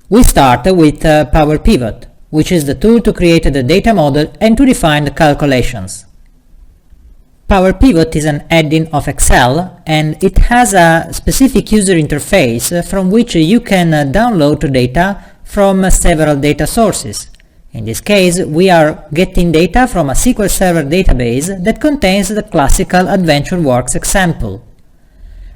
We start with PowerPivot, which is the tool to create the data model and to define the calculations. PowerPivot is an add-in of Excel, and it has a specific user interface from which you can download data from several data sources. In this case, we are getting data from a SQL Server database that contains the classical AdventureWorks example.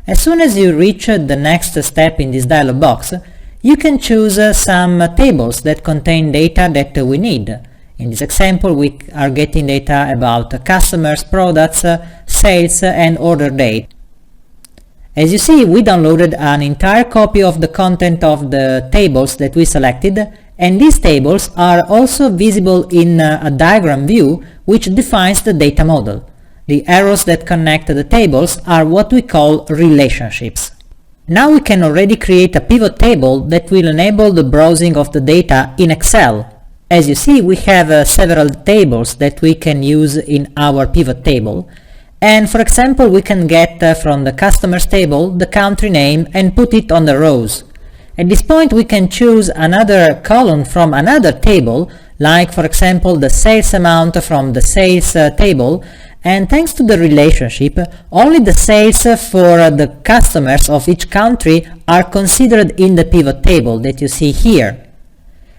As soon as you reach the next step in this dialog box, you can choose some tables that contain data that we need. In this example, we are getting data about customers, products, sales, and order date. As you see, we downloaded an entire copy of the content of the tables that we selected, and these tables are also visible in a diagram view which defines the data model. The arrows that connect the tables are what we call relationships. Now we can already create a pivot table that will enable the browsing of the data in Excel. As you see, we have several tables that we can use in our pivot table, and for example we can get from the customers table the country name and put it on the rows. At this point we can choose another column from another table, like for example the sales amount from the sales table, and thanks to the relationship, only the sales for the customers of each country are considered in the pivot table that you see here.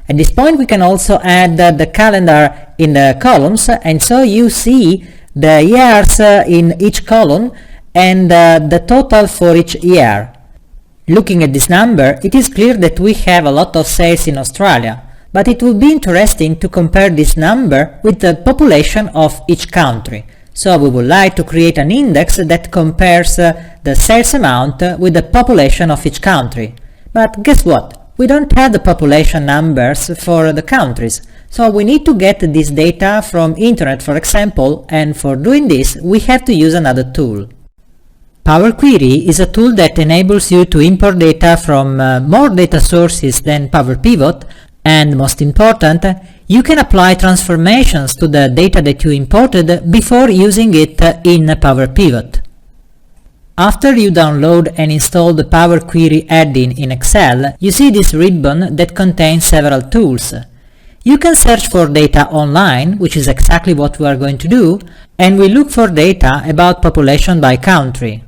At this point we can also add the calendar in the columns, and so you see the years in each column and the total for each year. Looking at this number, it is clear that we have a lot of sales in Australia, but it would be interesting to compare this number with the population of each country. So we would like to create an index that compares the sales amount with the population of each country. But guess what? We don't have the population numbers for the countries, so we need to get this data from internet, for example, and for doing this we have to use another tool. Power Query is a tool that enables you to import data from more data sources than PowerPivot, and most important, you can apply transformations to the data that you imported before using it in PowerPivot. After you download and install the Power Query add-in in Excel, you see this ribbon that contains several tools. You can search for data online, which is exactly what we are going to do, and we look for data about population by country.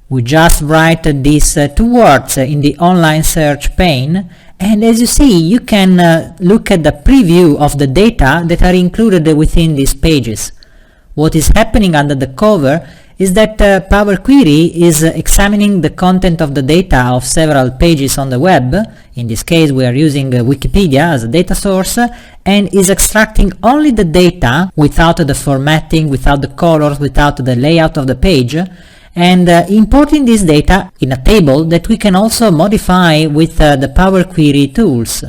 We just write these two words in the online search pane, and as you see, you can look at the preview of the data that are included within these pages. What is happening under the cover is that Power Query is examining the content of the data of several pages on the web. In this case we are using Wikipedia as a data source, and is extracting only the data without the formatting, without the colors, without the layout of the page, and importing this data in a table that we can also modify with the Power Query tools.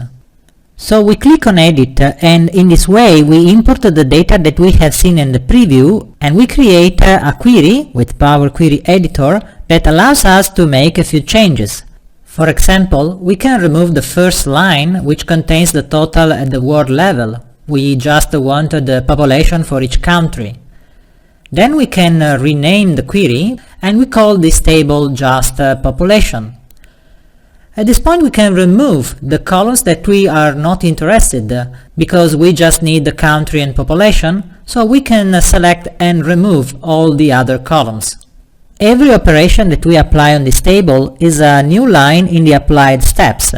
So we click on Edit, and in this way we import the data that we have seen in the preview, and we create a query with Power Query Editor that allows us to make a few changes. For example, we can remove the first line, which contains the total at the world level. We just want the population for each country. Then we can rename the query, and we call this table just population. At this point we can remove the columns that we are not interested, because we just need the country and population, so we can select and remove all the other columns. Every operation that we apply on this table is a new line in the applied steps,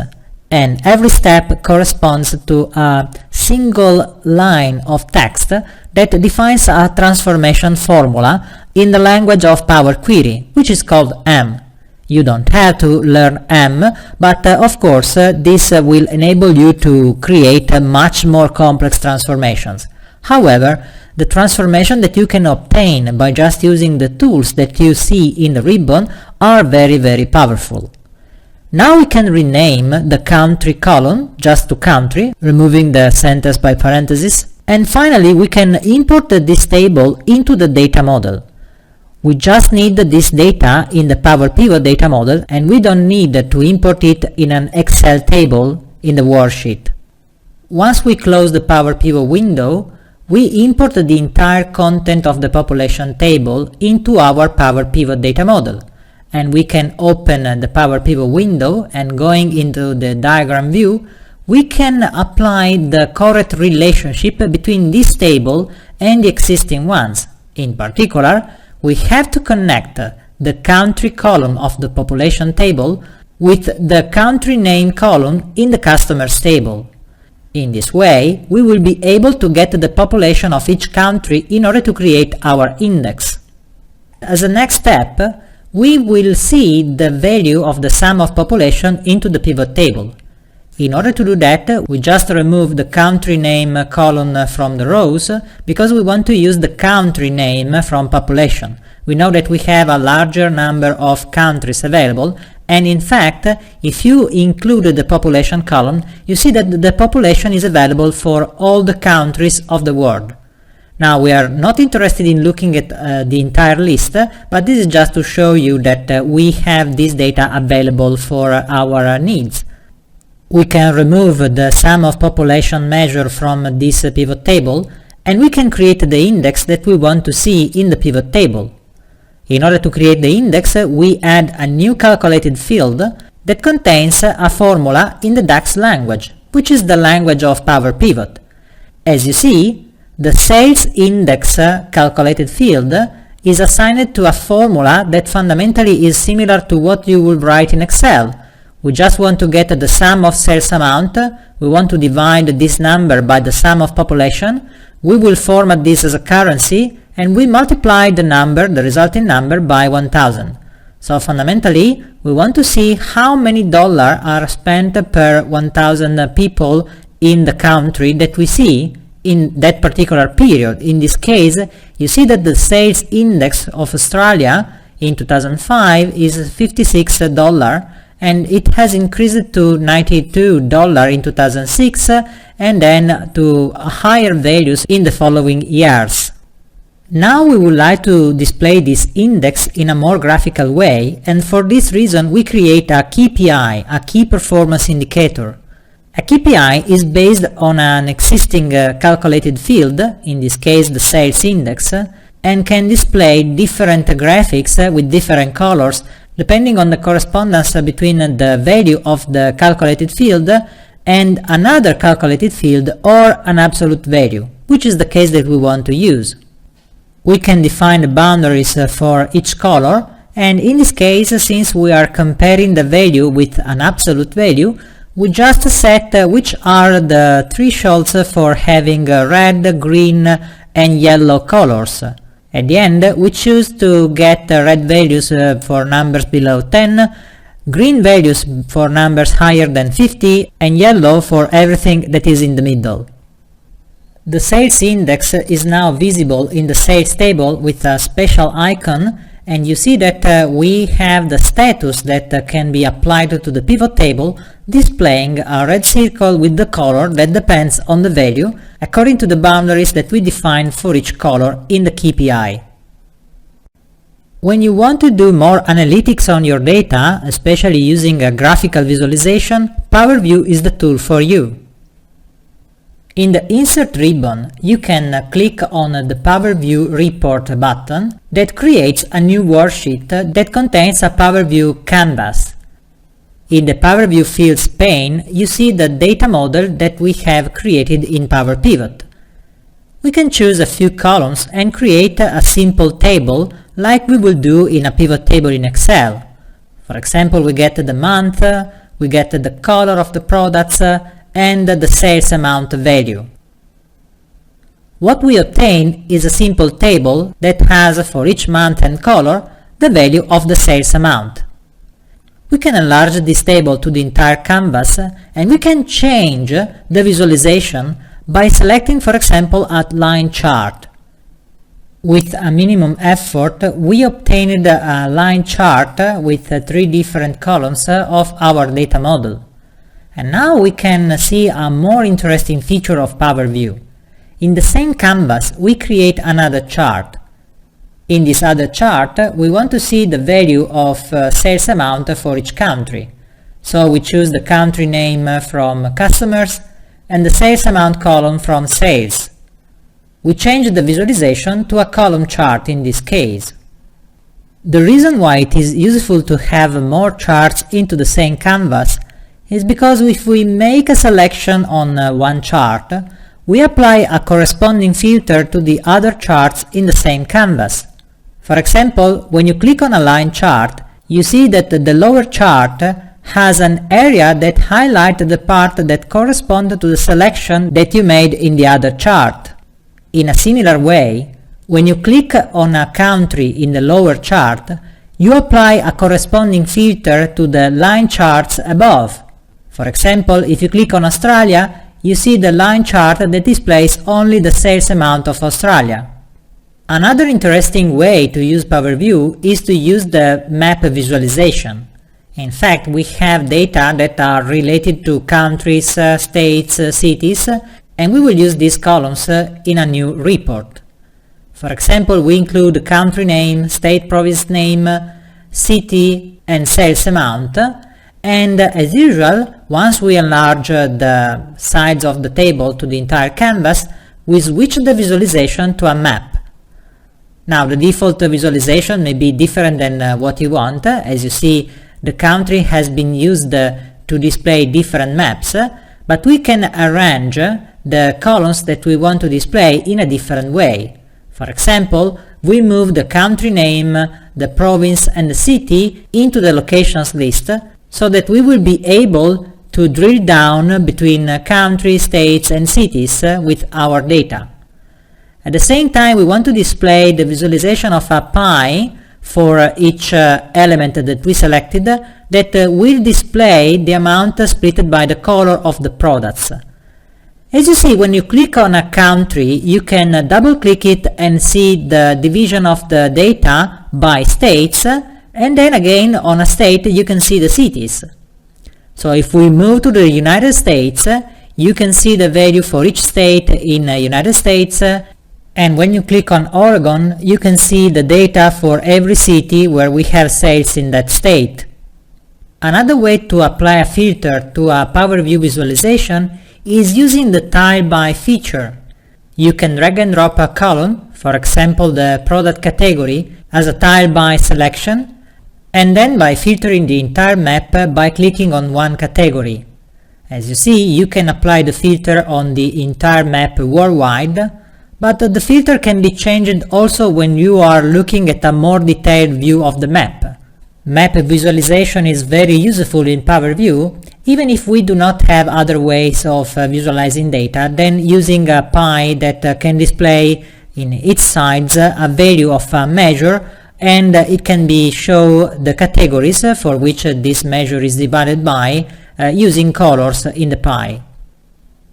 and every step corresponds to a single line of text that defines a transformation formula in the language of Power Query, which is called M. You don't have to learn M, but of course this will enable you to create much more complex transformations. However, the transformation that you can obtain by just using the tools that you see in the ribbon are very powerful. Now we can rename the country column just to country, removing the sentence by parentheses, and finally we can import this table into the data model. We just need this data in the PowerPivot data model, and we don't need to import it in an Excel table in the worksheet. Once we close the PowerPivot window, we import the entire content of the population table into our PowerPivot data model. and we can open the Power Pivot window, and going into the diagram view, we can apply the correct relationship between this table and the existing ones. In particular, we have to connect the country column of the population table with the country name column in the customers table. In this way, we will be able to get the population of each country in order to create our index. As a next step, we will see the value of the sum of population into the pivot table. In order to do that, we just remove the country name column from the rows, because we want to use the country name from population. We know that we have a larger number of countries available, and in fact, if you include the population column, you see that the population is available for all the countries of the world. Now, we are not interested in looking at the entire list, but this is just to show you that we have this data available for our needs. We can remove the sum of population measure from this pivot table, and we can create the index that we want to see in the pivot table. In order to create the index, we add a new calculated field that contains a formula in the DAX language, which is the language of Power Pivot. As you see, the sales index calculated field is assigned to a formula that fundamentally is similar to what you would write in Excel. We just want to get the sum of sales amount, we want to divide this number by the sum of population, we will format this as a currency, and we multiply the resulting number by 1000. So fundamentally, we want to see how many dollars are spent per 1000 people in the country that we see in that particular period. In this case, you see that the sales index of Australia in 2005 is $56, and it has increased to $92 in 2006, and then to higher values in the following years. Now we would like to display this index in a more graphical way, and for this reason we create a KPI, a key performance indicator. A KPI is based on an existing calculated field, in this case the sales index, and can display different graphics with different colors depending on the correspondence between the value of the calculated field and another calculated field or an absolute value, which is the case that we want to use. We can define the boundaries for each color, and in this case, since we are comparing the value with an absolute value, we just set which are the thresholds for having red, green and yellow colors. At the end, we choose to get red values for numbers below 10, green values for numbers higher than 50, and yellow for everything that is in the middle. The sales index is now visible in the sales table with a special icon, and you see that we have the status that can be applied to the pivot table, displaying a red circle with the color that depends on the value according to the boundaries that we define for each color in the KPI. When you want to do more analytics on your data, especially using a graphical visualization, Power View is the tool for you. In the Insert ribbon, you can click on the Power View Report button that creates a new worksheet that contains a Power View canvas. In the Power View Fields pane, you see the data model that we have created in Power Pivot. We can choose a few columns and create a simple table like we will do in a pivot table in Excel. For example, we get the month, we get the color of the products, and the sales amount value. What we obtain is a simple table that has for each month and color the value of the sales amount. We can enlarge this table to the entire canvas, and we can change the visualization by selecting, for example, a line chart. With a minimum effort, we obtained a line chart with 3 different columns of our data model. And now we can see a more interesting feature of Power View. In the same canvas, we create another chart. In this other chart, we want to see the value of sales amount for each country. So we choose the country name from customers and the sales amount column from sales. We change the visualization to a column chart in this case. The reason why it is useful to have more charts into the same canvas is because if we make a selection on one chart, we apply a corresponding filter to the other charts in the same canvas. For example, when you click on a line chart, you see that the lower chart has an area that highlights the part that corresponds to the selection that you made in the other chart. In a similar way, when you click on a country in the lower chart, you apply a corresponding filter to the line charts above. For example, if you click on Australia, you see the line chart that displays only the sales amount of Australia. Another interesting way to use PowerView is to use the map visualization. In fact, we have data that are related to countries, states, cities, and we will use these columns in a new report. For example, we include country name, state province name, city, and sales amount. And as usual, once we enlarge the sides of the table to the entire canvas, we switch the visualization to a map. Now, the default visualization may be different than what you want. As you see, the country has been used to display different maps, but we can arrange the columns that we want to display in a different way. For example, we move the country name, the province and the city into the locations list, so that we will be able to drill down between countries, states and cities with our data. At the same time, we want to display the visualization of a pie for each element that we selected that will display the amount split by the color of the products. As you see, when you click on a country, you can double-click it and see the division of the data by states, and then again on a state you can see the cities. So if we move to the United States, you can see the value for each state in the United States, and when you click on Oregon, you can see the data for every city where we have sales in that state. Another way to apply a filter to a PowerView visualization is using the tile by feature. You can drag and drop a column, for example the product category, as a tile by selection, and then by filtering the entire map by clicking on one category. As you see, you can apply the filter on the entire map worldwide, but the filter can be changed also when you are looking at a more detailed view of the map. Map visualization is very useful in PowerView, even if we do not have other ways of visualizing data than using a pie that can display in its sides a value of a measure, and it can be show the categories for which this measure is divided by using colors in the pie.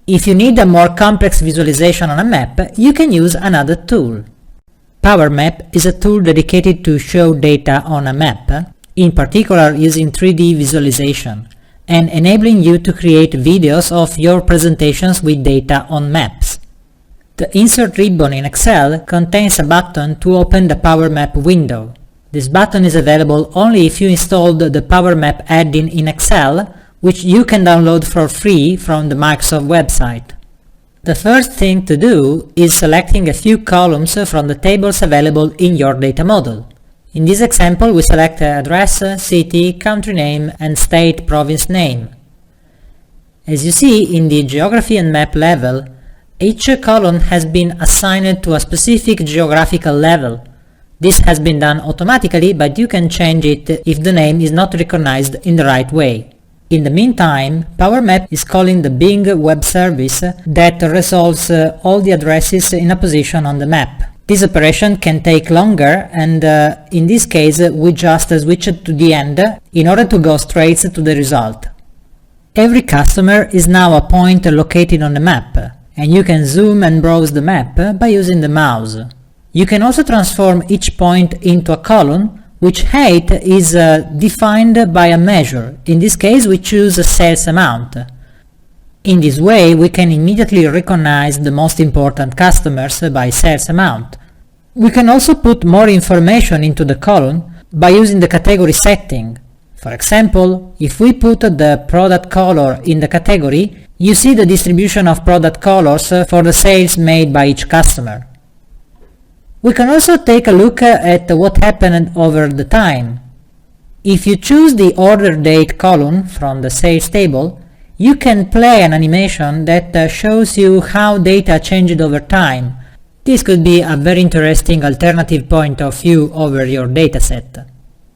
If you need a more complex visualization on a map, you can use another tool. PowerMap is a tool dedicated to show data on a map, in particular using 3D visualization, and enabling you to create videos of your presentations with data on maps. The Insert ribbon in Excel contains a button to open the PowerMap window. This button is available only if you installed the PowerMap add-in in Excel, which you can download for free from the Microsoft website. The first thing to do is selecting a few columns from the tables available in your data model. In this example, we select address, city, country name, and state province name. As you see, in the geography and map level, each column has been assigned to a specific geographical level. This has been done automatically, but you can change it if the name is not recognized in the right way. In the meantime, PowerMap is calling the Bing web service that resolves all the addresses in a position on the map. This operation can take longer, and in this case we just switch it to the end in order to go straight to the result. Every customer is now a point located on the map, and you can zoom and browse the map by using the mouse. You can also transform each point into a column, which height is defined by a measure. In this case we choose a sales amount. In this way we can immediately recognize the most important customers by sales amount. We can also put more information into the column by using the category setting. For example, if we put the product color in the category, you see the distribution of product colors for the sales made by each customer. We can also take a look at what happened over the time. If you choose the order date column from the sales table, you can play an animation that shows you how data changed over time. This could be a very interesting alternative point of view over your dataset.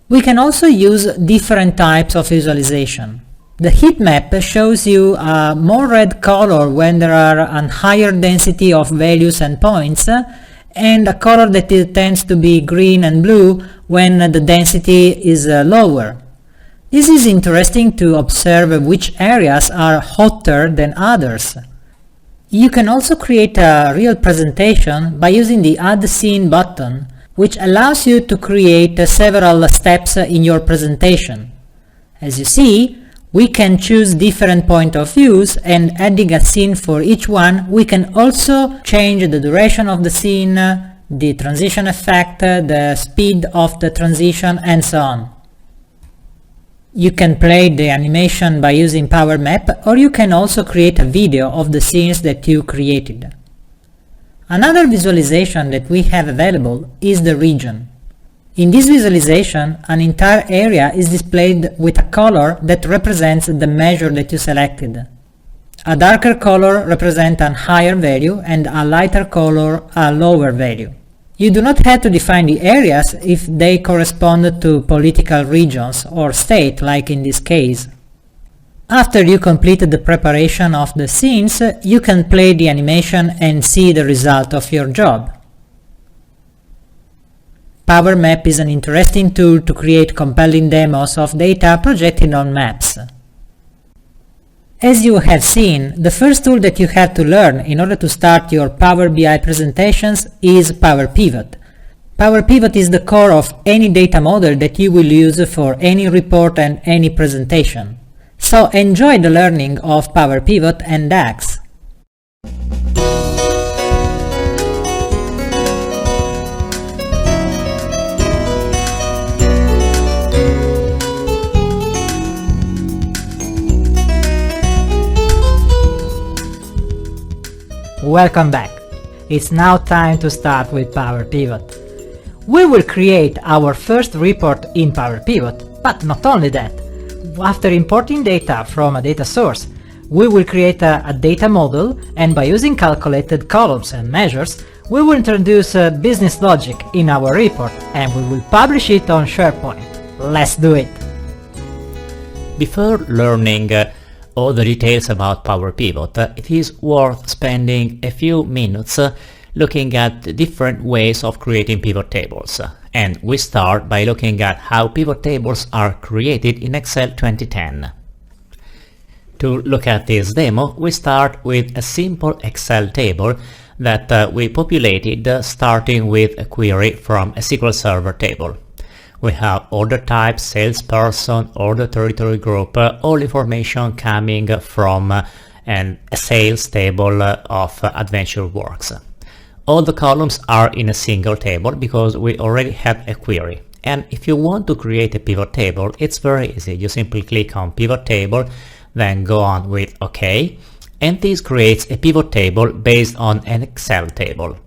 We can also use different types of visualization. The heat map shows you a more red color when there are a higher density of values and points, and a color that tends to be green and blue when the density is lower. This is interesting to observe which areas are hotter than others. You can also create a real presentation by using the Add Scene button, which allows you to create several steps in your presentation. As you see, we can choose different point of views, and adding a scene for each one, we can also change the duration of the scene, the transition effect, the speed of the transition, and so on. You can play the animation by using Power Map, or you can also create a video of the scenes that you created. Another visualization that we have available is the region. In this visualization, an entire area is displayed with a color that represents the measure that you selected. A darker color represents a higher value and a lighter color a lower value. You do not have to define the areas if they correspond to political regions or state, like in this case. After you completed the preparation of the scenes, you can play the animation and see the result of your job. Power Map is an interesting tool to create compelling demos of data projected on maps. As you have seen, the first tool that you have to learn in order to start your Power BI presentations is Power Pivot. Power Pivot is the core of any data model that you will use for any report and any presentation. So enjoy the learning of Power Pivot and DAX. Welcome back. It's now time to start with Power Pivot. We will create our first report in Power Pivot, but not only that. After importing data from a data source, we will create a data model, and by using calculated columns and measures, we will introduce business logic in our report, and we will publish it on SharePoint. Let's do it! Before learning all the details about Power Pivot, it is worth spending a few minutes looking at different ways of creating pivot tables. And we start by looking at how pivot tables are created in Excel 2010. To look at this demo, we start with a simple Excel table that we populated starting with a query from a SQL Server table. We have order type, salesperson, order territory group, all information coming from a sales table of AdventureWorks. All the columns are in a single table because we already have a query. And if you want to create a pivot table, it's very easy. You simply click on pivot table, then go on with OK, and this creates a pivot table based on an Excel table.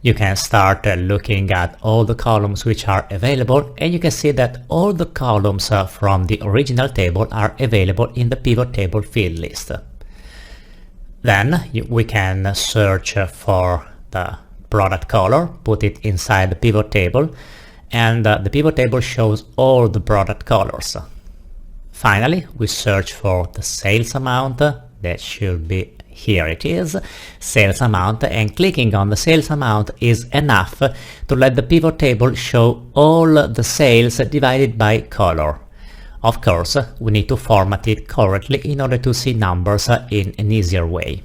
You can start looking at all the columns which are available, and you can see that all the columns from the original table are available in the pivot table field list. Then we can search for the product color, put it inside the pivot table, and the pivot table shows all the product colors. Finally, we search for the sales amount. That should be, here it is, sales amount, and clicking on the sales amount is enough to let the pivot table show all the sales divided by color. Of course, we need to format it correctly in order to see numbers in an easier way.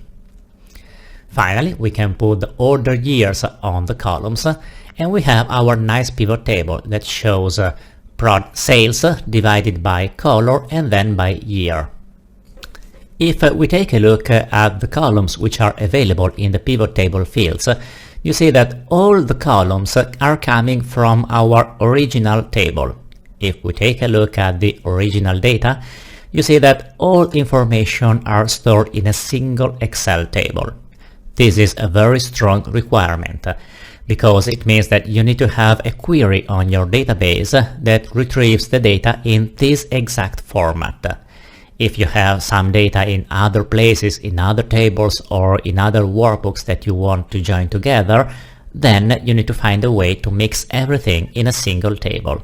Finally, we can put the order years on the columns, and we have our nice pivot table that shows sales divided by color and then by year. If we take a look at the columns which are available in the pivot table fields, you see that all the columns are coming from our original table. If we take a look at the original data, you see that all information are stored in a single Excel table. This is a very strong requirement. because it means that you need to have a query on your database that retrieves the data in this exact format. If you have some data in other places, in other tables or in other workbooks that you want to join together, then you need to find a way to mix everything in a single table.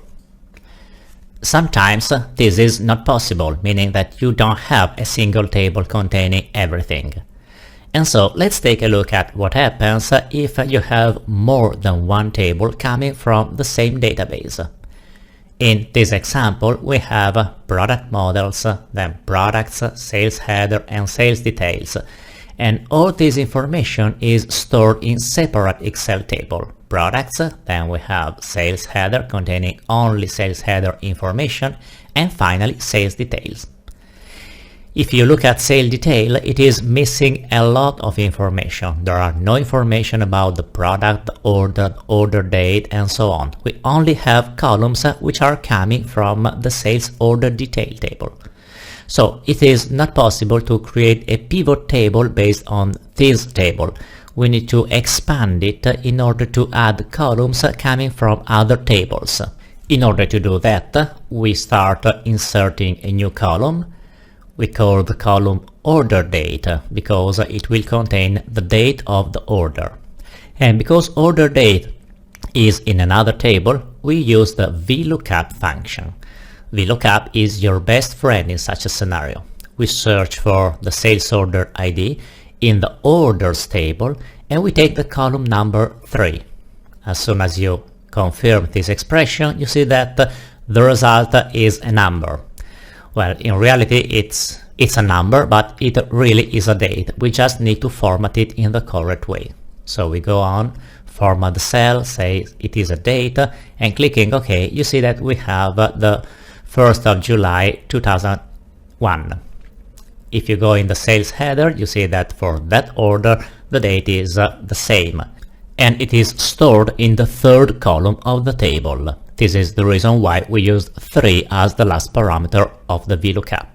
Sometimes this is not possible, meaning that you don't have a single table containing everything. And so let's take a look at what happens if you have more than one table coming from the same database. In this example, we have product models, then products, sales header and sales details. And all this information is stored in separate Excel table. Products, then we have sales header containing only sales header information, and finally sales details. If you look at sales detail, it is missing a lot of information. There are no information about the product, the order date and so on. We only have columns which are coming from the sales order detail table. So it is not possible to create a pivot table based on this table. We need to expand it in order to add columns coming from other tables. In order to do that, we start inserting a new column. We call the column order date because it will contain the date of the order. And because order date is in another table, we use the VLOOKUP function. VLOOKUP is your best friend in such a scenario. We search for the sales order ID in the orders table and we take the column number 3. As soon as you confirm this expression, you see that the result is a number. Well, in reality it's a number, but it really is a date. We just need to format it in the correct way. So we go on, format the cell, say it is a date, and clicking OK, you see that we have the 1st of July 2001. If you go in the sales header, you see that for that order the date is the same, and it is stored in the 3rd column of the table. This is the reason why we used 3 as the last parameter of the VLOOKUP.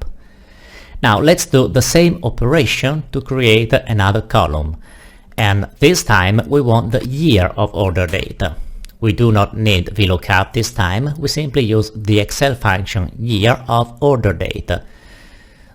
Now let's do the same operation to create another column, and this time we want the year of order date. We do not need VLOOKUP this time, we simply use the Excel function year of order date.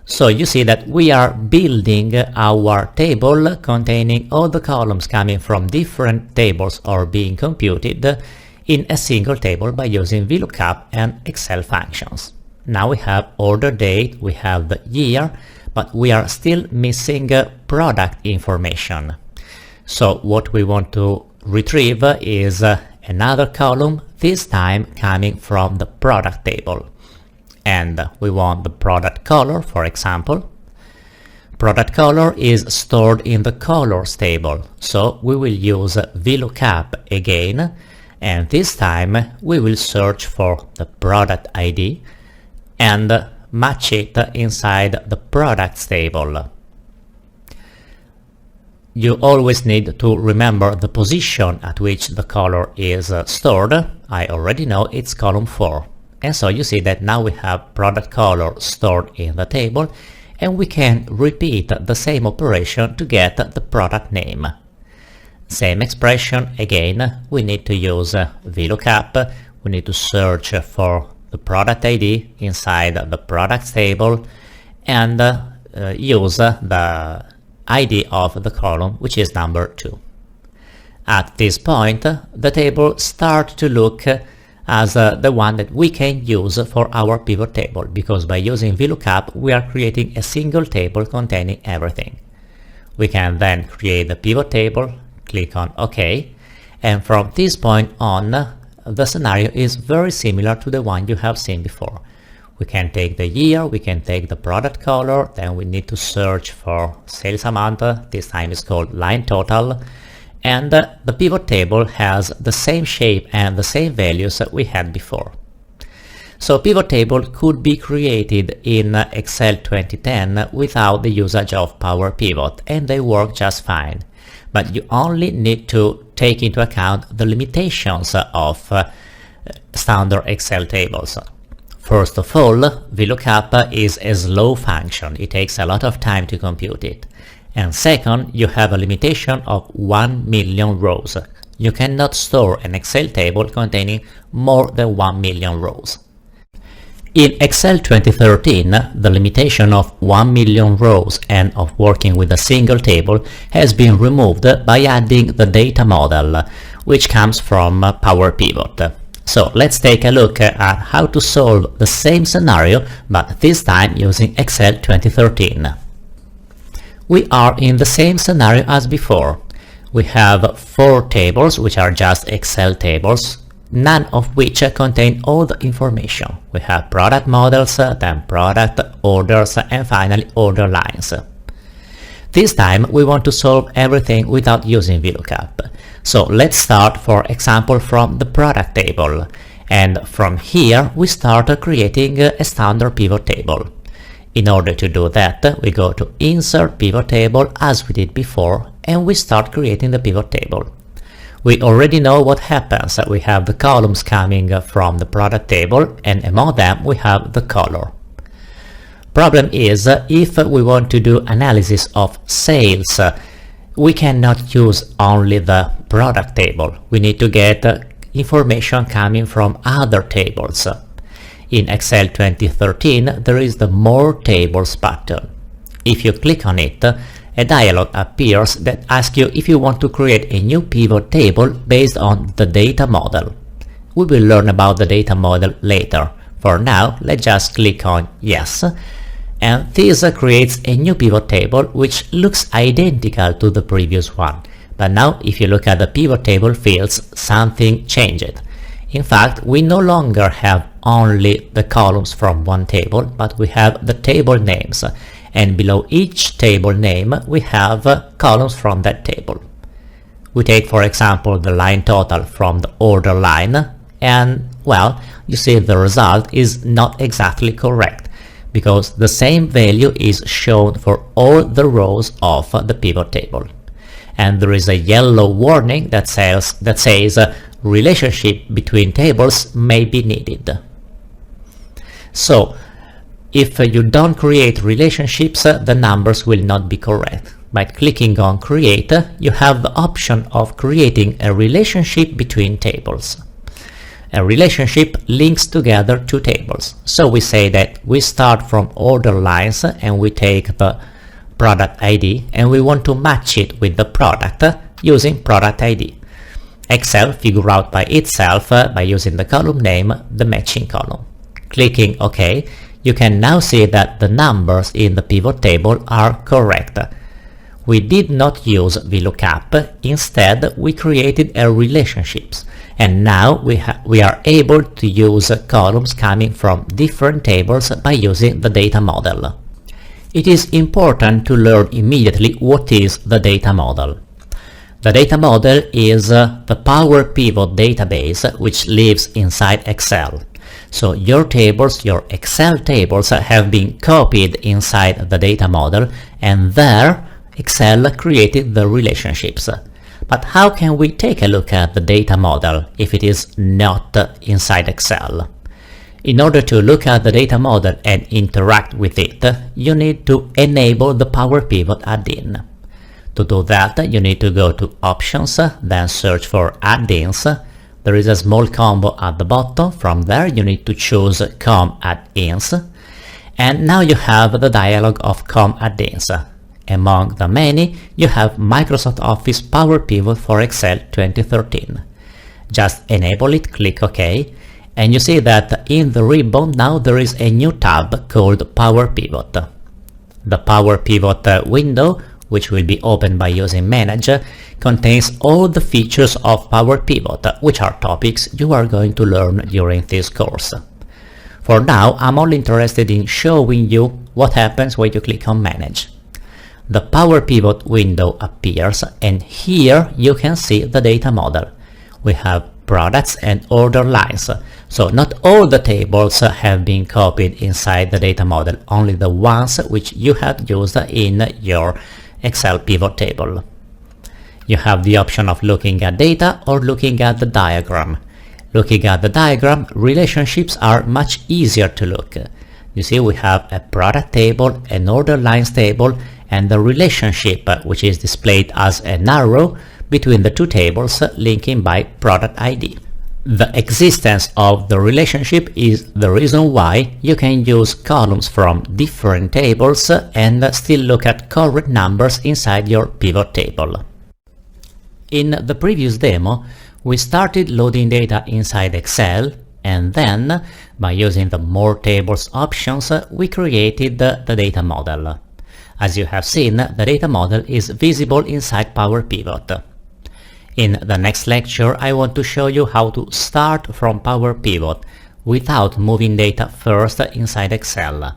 So you see that we are building our table containing all the columns coming from different tables or being computed in a single table by using VLOOKUP and Excel functions. Now we have order date, we have the year, but we are still missing product information. So what we want to retrieve is another column, this time coming from the product table. And we want the product color, for example. Product color is stored in the colors table, so we will use VLOOKUP again, and this time we will search for the product ID and match it inside the products table. You always need to remember the position at which the color is stored. I already know it's column 4. And so you see that now we have product color stored in the table, and we can repeat the same operation to get the product name. Same expression again, we need to use VLOOKUP, we need to search for the product ID inside the products table and use the ID of the column, which is number 2. At this point, the table starts to look as the one that we can use for our pivot table, because by using VLOOKUP we are creating a single table containing everything. We can then create the pivot table, click on OK, and from this point on the scenario is very similar to the one you have seen before. We can take the year, we can take the product color, then we need to search for sales amount, this time it's called line total, and the pivot table has the same shape and the same values that we had before. So pivot table could be created in Excel 2010 without the usage of Power Pivot, and they work just fine. But you only need to take into account the limitations of standard Excel tables. First of all, VLOOKUP is a slow function, it takes a lot of time to compute it. And second, you have a limitation of 1 million rows. you cannot store an Excel table containing more than 1 million rows. In Excel 2013, the limitation of 1 million rows and of working with a single table has been removed by adding the data model, which comes from PowerPivot. So let's take a look at how to solve the same scenario, but this time using Excel 2013. We are in the same scenario as before. We have 4 tables, which are just Excel tables, none of which contain all the information. We have product models, then product, orders, and finally order lines. This time we want to solve everything without using VLOOKUP. So let's start, for example, from the product table, and from here we start creating a standard pivot table. In order to do that, we go to Insert Pivot Table as we did before, and we start creating the pivot table. We already know what happens. We have the columns coming from the product table, and among them we have the color. Problem is, if we want to do analysis of sales, we cannot use only the product table. We need to get information coming from other tables. In Excel 2013, there is the More Tables button. If you click on it, a dialog appears that asks you if you want to create a new pivot table based on the data model. We will learn about the data model later. For now, let's just click on Yes, and this creates a new pivot table which looks identical to the previous one. But now, if you look at the pivot table fields, something changed. In fact, we no longer have only the columns from one table, but we have the table names, and below each table name we have columns from that table. We take, for example, the line total from the order line, and well, you see the result is not exactly correct, because the same value is shown for all the rows of the pivot table. And there is a yellow warning that says relationship between tables may be needed. So, if you don't create relationships, the numbers will not be correct. By clicking on Create, you have the option of creating a relationship between tables. A relationship links together 2 tables. So we say that we start from order lines and we take the product ID and we want to match it with the product using product ID. Excel figures out by itself, by using the column name, the matching column. Clicking OK, you can now see that the numbers in the pivot table are correct. We did not use VLOOKUP, instead we created a relationships, and now we are able to use columns coming from different tables by using the data model. It is important to learn immediately what is the data model. The data model is the PowerPivot database which lives inside Excel. So your tables, your Excel tables, have been copied inside the data model, and there Excel created the relationships. But how can we take a look at the data model if it is not inside Excel? In order to look at the data model and interact with it, you need to enable the PowerPivot add-in. To do that, you need to go to Options, then search for Add-ins. There is a small combo at the bottom. From there you need to choose COM Add-ins, and now you have the dialog of COM Add-ins. Among the many, you have Microsoft Office PowerPivot for Excel 2013. Just enable it, click OK, and you see that in the ribbon now there is a new tab called PowerPivot. The PowerPivot window, which will be opened by using Manage, contains all the features of PowerPivot, which are topics you are going to learn during this course. For now, I'm only interested in showing you what happens when you click on Manage. The PowerPivot window appears, and here you can see the data model. We have products and order lines, so not all the tables have been copied inside the data model, only the ones which you have used in your Excel pivot table. You have the option of looking at data or looking at the diagram. Looking at the diagram, relationships are much easier to look. You see, we have a product table, an order lines table, and the relationship, which is displayed as an arrow, between the two tables linking by product ID. The existence of the relationship is the reason why you can use columns from different tables and still look at correct numbers inside your pivot table. In the previous demo, we started loading data inside Excel, and then, by using the More Tables options, we created the data model. As you have seen, the data model is visible inside PowerPivot. In the next lecture, I want to show you how to start from PowerPivot without moving data first inside Excel.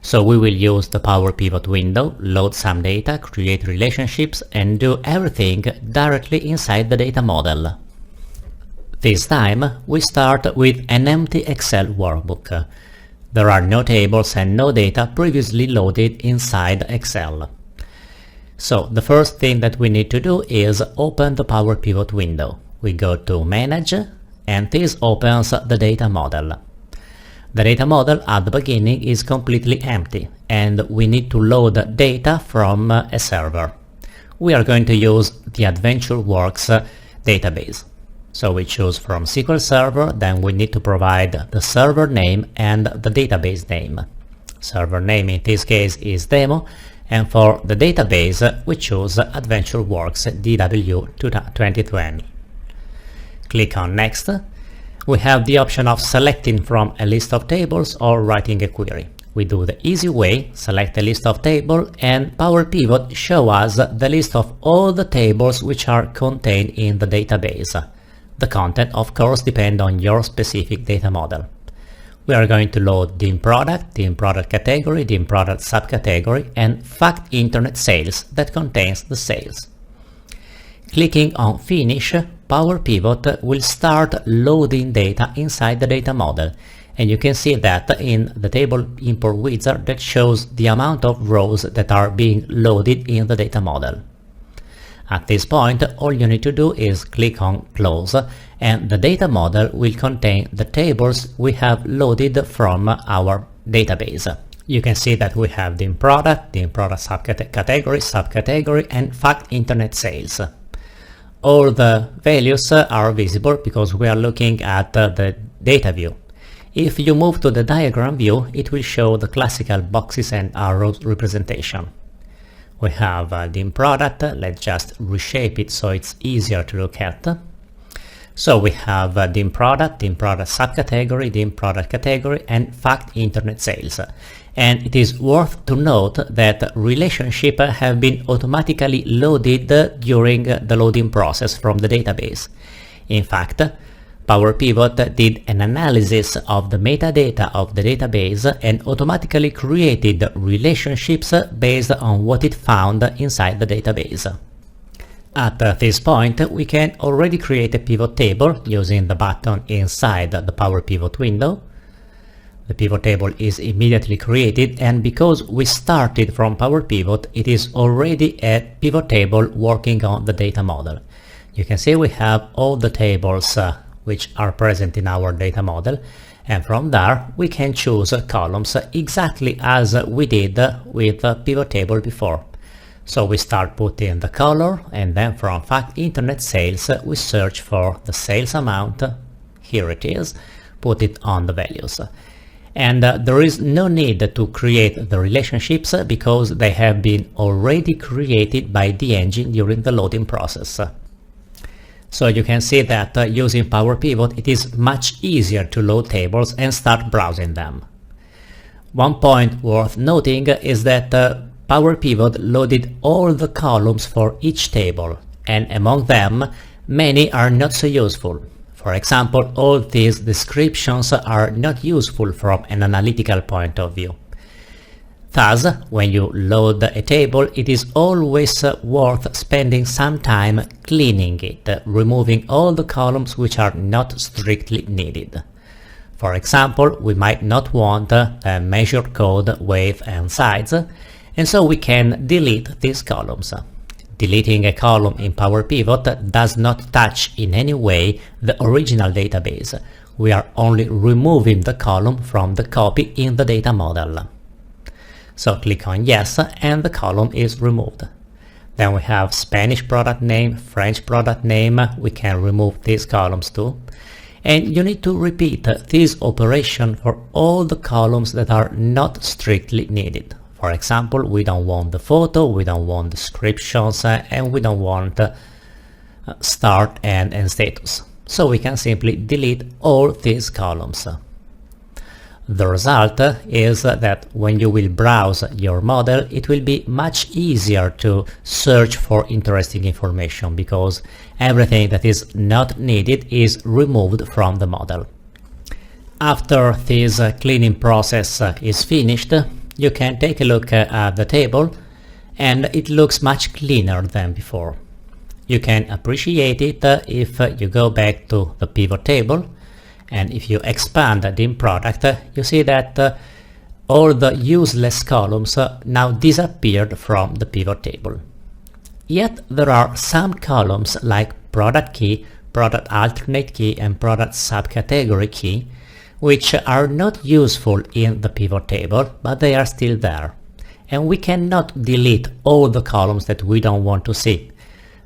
So we will use the PowerPivot window, load some data, create relationships, and do everything directly inside the data model. This time, we start with an empty Excel workbook. There are no tables and no data previously loaded inside Excel. So the first thing that we need to do is open the PowerPivot window. We go to Manage, and this opens the data model. The data model at the beginning is completely empty, and we need to load data from a server. We are going to use the AdventureWorks database. So we choose from SQL Server, then we need to provide the server name and the database name. Server name in this case is demo, and for the database we choose AdventureWorks DW 2020. Click on Next. We have the option of selecting from a list of tables or writing a query. We do the easy way, select a list of tables, and PowerPivot shows us the list of all the tables which are contained in the database. The content, of course, depends on your specific data model. We are going to load the in-product category, the in-product subcategory, and fact internet sales that contains the sales. Clicking on Finish, PowerPivot will start loading data inside the data model, and you can see that in the table import wizard that shows the amount of rows that are being loaded in the data model. At this point, all you need to do is click on Close, and the data model will contain the tables we have loaded from our database. You can see that we have the in-product subcategory, and fact internet sales. All the values are visible because we are looking at the data view. If you move to the diagram view, it will show the classical boxes and arrows representation. We have the in-product. Let's just reshape it so it's easier to look at. So we have the in-product subcategory, the in-product category, and fact internet sales. And it is worth to note that relationships have been automatically loaded during the loading process from the database. In fact, PowerPivot did an analysis of the metadata of the database and automatically created relationships based on what it found inside the database. At this point, we can already create a pivot table using the button inside the PowerPivot window. The pivot table is immediately created, and because we started from PowerPivot, it is already a pivot table working on the data model. You can see we have all the tables which are present in our data model, and from there we can choose columns exactly as we did with the pivot table before. So we start putting the color, and then from fact internet sales we search for the sales amount. Here it is, put it on the values. And there is no need to create the relationships because they have been already created by the engine during the loading process. So you can see that using PowerPivot it is much easier to load tables and start browsing them. One point worth noting is that PowerPivot loaded all the columns for each table, and among them many are not so useful. For example, all these descriptions are not useful from an analytical point of view. Thus, when you load a table, it is always worth spending some time cleaning it, removing all the columns which are not strictly needed. For example, we might not want a measured code, weight and size, and so we can delete these columns. Deleting a column in PowerPivot does not touch in any way the original database. We are only removing the column from the copy in the data model. So click on Yes, and the column is removed. Then we have Spanish product name, French product name. We can remove these columns too. And you need to repeat this operation for all the columns that are not strictly needed. For example, we don't want the photo, we don't want descriptions, and we don't want start and status. So we can simply delete all these columns. The result is that when you will browse your model, it will be much easier to search for interesting information because everything that is not needed is removed from the model. After this cleaning process is finished, you can take a look at the table and it looks much cleaner than before. You can appreciate it if you go back to the pivot table, and if you expand the dim product, you see that all the useless columns now disappeared from the pivot table. Yet there are some columns like product key, product alternate key and product subcategory key which are not useful in the pivot table, but they are still there. And we cannot delete all the columns that we don't want to see.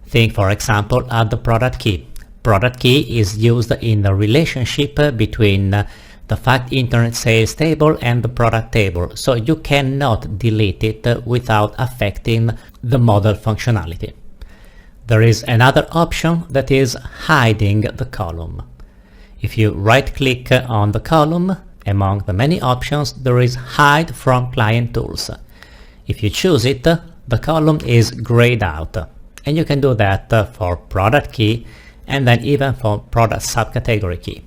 Think for example at the product key. Product key is used in the relationship between the fact internet sales table and the product table, so you cannot delete it without affecting the model functionality. There is another option that is hiding the column. If you right-click on the column, among the many options there is Hide from Client Tools. If you choose it, the column is grayed out, and you can do that for product key and then even for product subcategory key.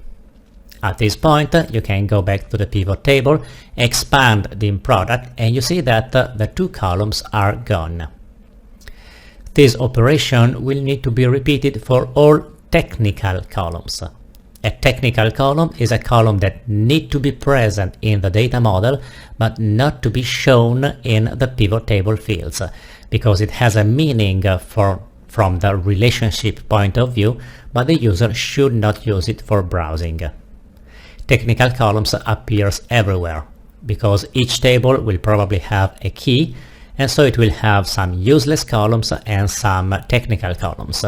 At this point, you can go back to the pivot table, expand the product, and you see that the two columns are gone. This operation will need to be repeated for all technical columns. A technical column is a column that needs to be present in the data model, but not to be shown in the pivot table fields, because it has a meaning from the relationship point of view, but the user should not use it for browsing. Technical columns appears everywhere, because each table will probably have a key, and so it will have some useless columns and some technical columns.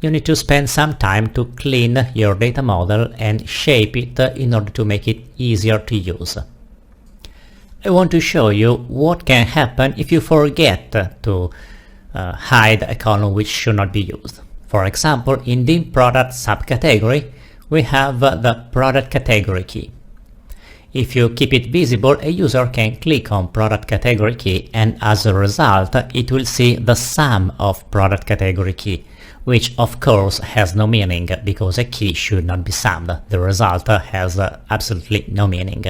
You need to spend some time to clean your data model and shape it in order to make it easier to use. I want to show you what can happen if you forget to hide a column which should not be used. For example, in the product subcategory, we have the product category key. If you keep it visible, a user can click on product category key, and as a result, it will see the sum of product category key, which of course has no meaning because a key should not be summed. The result has absolutely no meaning.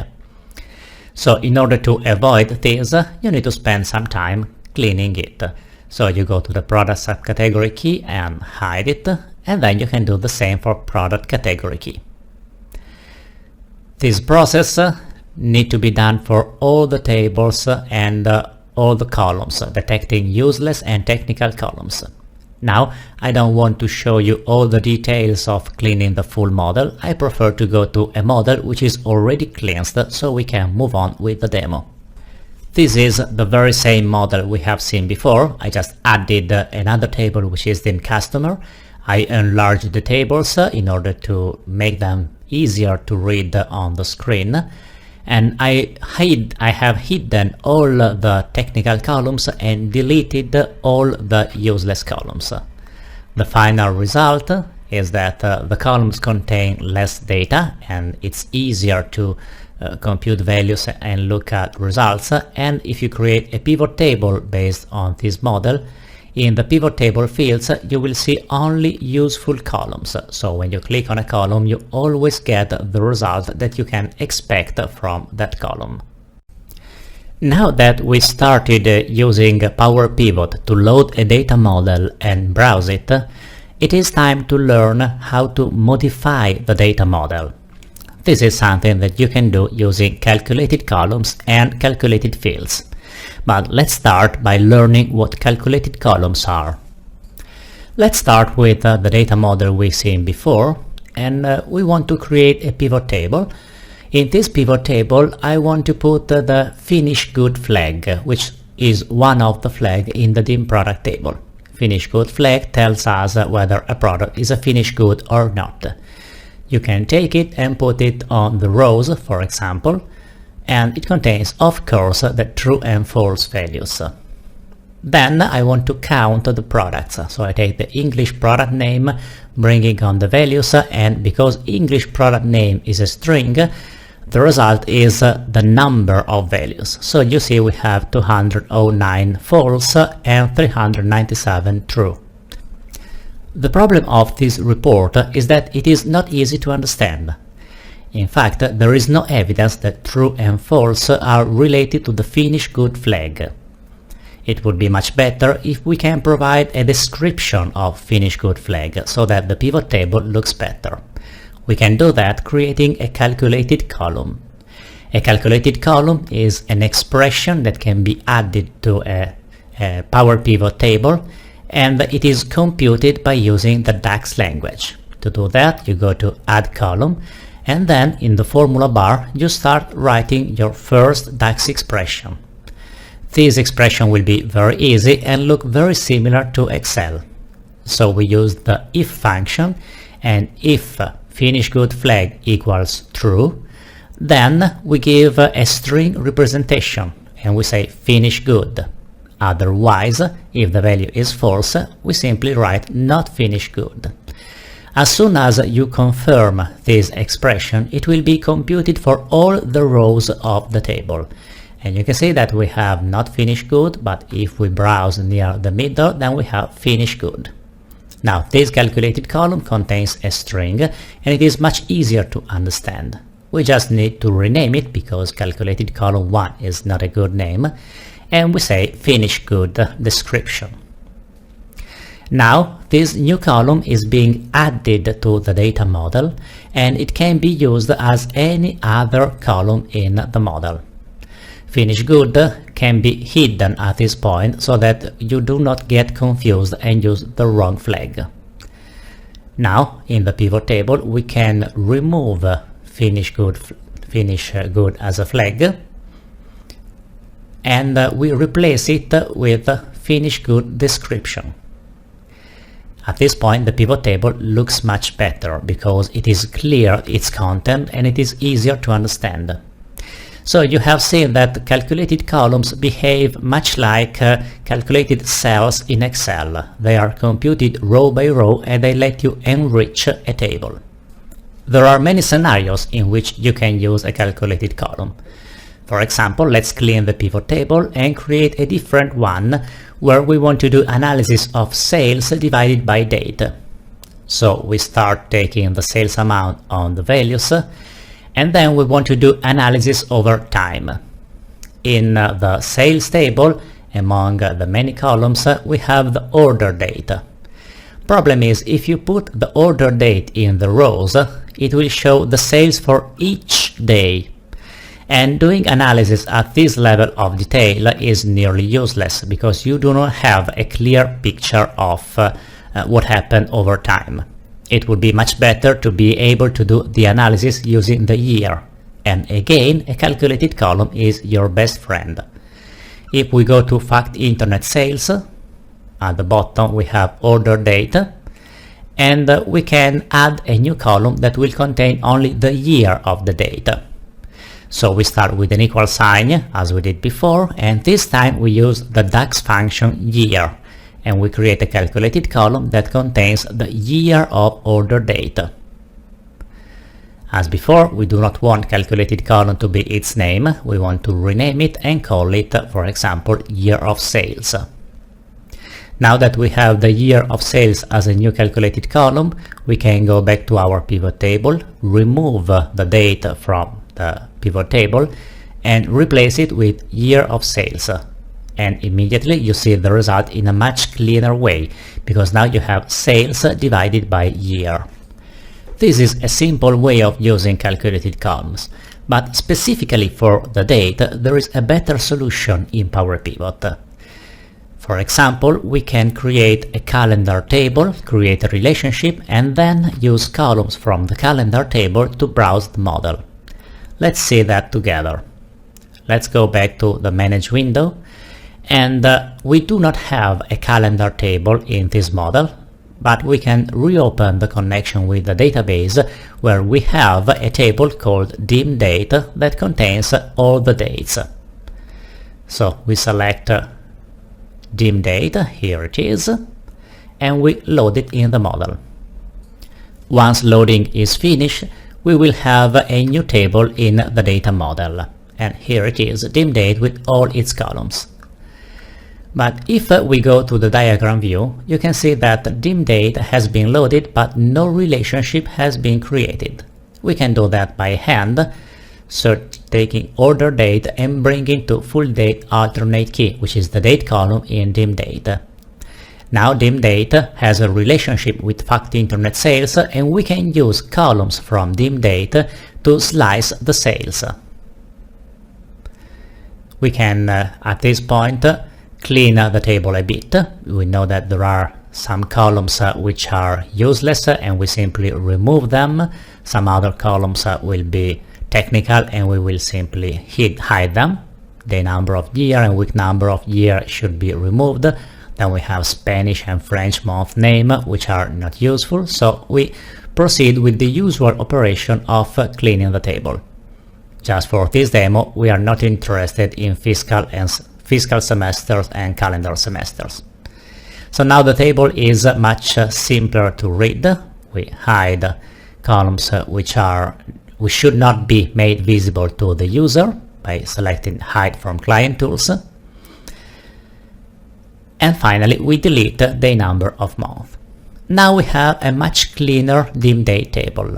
So in order to avoid this, you need to spend some time cleaning it. So you go to the product subcategory key and hide it, and then you can do the same for product category key. This process needs to be done for all the tables and all the columns, detecting useless and technical columns. Now, I don't want to show you all the details of cleaning the full model. I prefer to go to a model which is already cleansed, so we can move on with the demo. This is the very same model we have seen before. I just added another table which is the customer. I enlarged the tables in order to make them easier to read on the screen. And I have hidden all the technical columns and deleted all the useless columns. The final result is that the columns contain less data and it's easier to compute values and look at results. And if you create a pivot table based on this model, in the pivot table fields you will see only useful columns. So when you click on a column, you always get the result that you can expect from that column. Now that we started using Power Pivot to load a data model and browse it, it is time to learn how to modify the data model. This is something that you can do using calculated columns and calculated fields. But let's start by learning what calculated columns are. Let's start with the data model we've seen before, and we want to create a pivot table. In this pivot table, I want to put the finish good flag, which is one of the flags in the dim product table. finished good flag tells us whether a product is a finished good or not. You can take it and put it on the rows, for example, and it contains, of course, the true and false values. Then I want to count the products, so I take the English product name, bringing on the values, and because English product name is a string, the result is the number of values. So you see we have 209 false and 397 true. The problem of this report is that it is not easy to understand. In fact, there is no evidence that true and false are related to the finished good flag. It would be much better if we can provide a description of finished good flag so that the pivot table looks better. We can do that creating a calculated column. A calculated column is an expression that can be added to a Power Pivot table, and it is computed by using the DAX language. To do that, you go to Add Column, and then in the formula bar you start writing your first DAX expression. This expression will be very easy and look very similar to Excel. So we use the if function, and if finished good flag equals true, then we give a string representation and we say finished good. Otherwise, if the value is false, we simply write not finished good. As soon as you confirm this expression, it will be computed for all the rows of the table. And you can see that we have not finished good, but if we browse near the middle, then we have finished good. Now, this calculated column contains a string, and it is much easier to understand. We just need to rename it because calculated column 1 is not a good name, and we say finished good description. Now, this new column is being added to the data model, and it can be used as any other column in the model. Finished good can be hidden at this point so that you do not get confused and use the wrong flag. Now, in the pivot table, we can remove finish good as a flag, and we replace it with finish good description. At this point, the pivot table looks much better because it is clear its content and it is easier to understand. So you have seen that calculated columns behave much like calculated cells in Excel. They are computed row by row and they let you enrich a table. There are many scenarios in which you can use a calculated column. For example, let's clean the pivot table and create a different one where we want to do analysis of sales divided by date. So we start taking the sales amount on the values, and then we want to do analysis over time. In the sales table, among the many columns, we have the order date. Problem is, if you put the order date in the rows, it will show the sales for each day. And doing analysis at this level of detail is nearly useless because you do not have a clear picture of what happened over time. It would be much better to be able to do the analysis using the year. And again, a calculated column is your best friend. If we go to Fact Internet Sales, at the bottom we have order date, and we can add a new column that will contain only the year of the data. So we start with an equal sign as we did before, and this time we use the DAX function year, and we create a calculated column that contains the year of order data. As before, we do not want calculated column to be its name, we want to rename it and call it, for example, year of sales. Now that we have the year of sales as a new calculated column, we can go back to our pivot table, remove the data from the pivot table and replace it with year of sales, and immediately you see the result in a much cleaner way because now you have sales divided by year. This is a simple way of using calculated columns, but specifically for the date there is a better solution in Power Pivot. For example, we can create a calendar table, create a relationship, and then use columns from the calendar table to browse the model. Let's see that together. Let's go back to the Manage window, And we do not have a calendar table in this model, but we can reopen the connection with the database where we have a table called dim date that contains all the dates. So we select dim date, here it is, and we load it in the model. Once loading is finished, we will have a new table in the data model, and here it is, dim date with all its columns. But if we go to the diagram view, you can see that dim date has been loaded, but no relationship has been created. We can do that by hand, so taking order date and bringing to full date alternate key, which is the date column in dim date. Now dim date has a relationship with fact internet sales, and we can use columns from dim date to slice the sales. We can, at this point, clean the table a bit. We know that there are some columns which are useless and we simply remove them. Some other columns will be technical and we will simply hide them. The number of year and week number of year should be removed. Then we have Spanish and French month name, which are not useful, so we proceed with the usual operation of cleaning the table. Just for this demo, we are not interested in fiscal semesters and calendar semesters. So now the table is much simpler to read. We hide columns which should not be made visible to the user by selecting Hide from Client Tools. And finally, we delete the number of month. Now we have a much cleaner dim date table,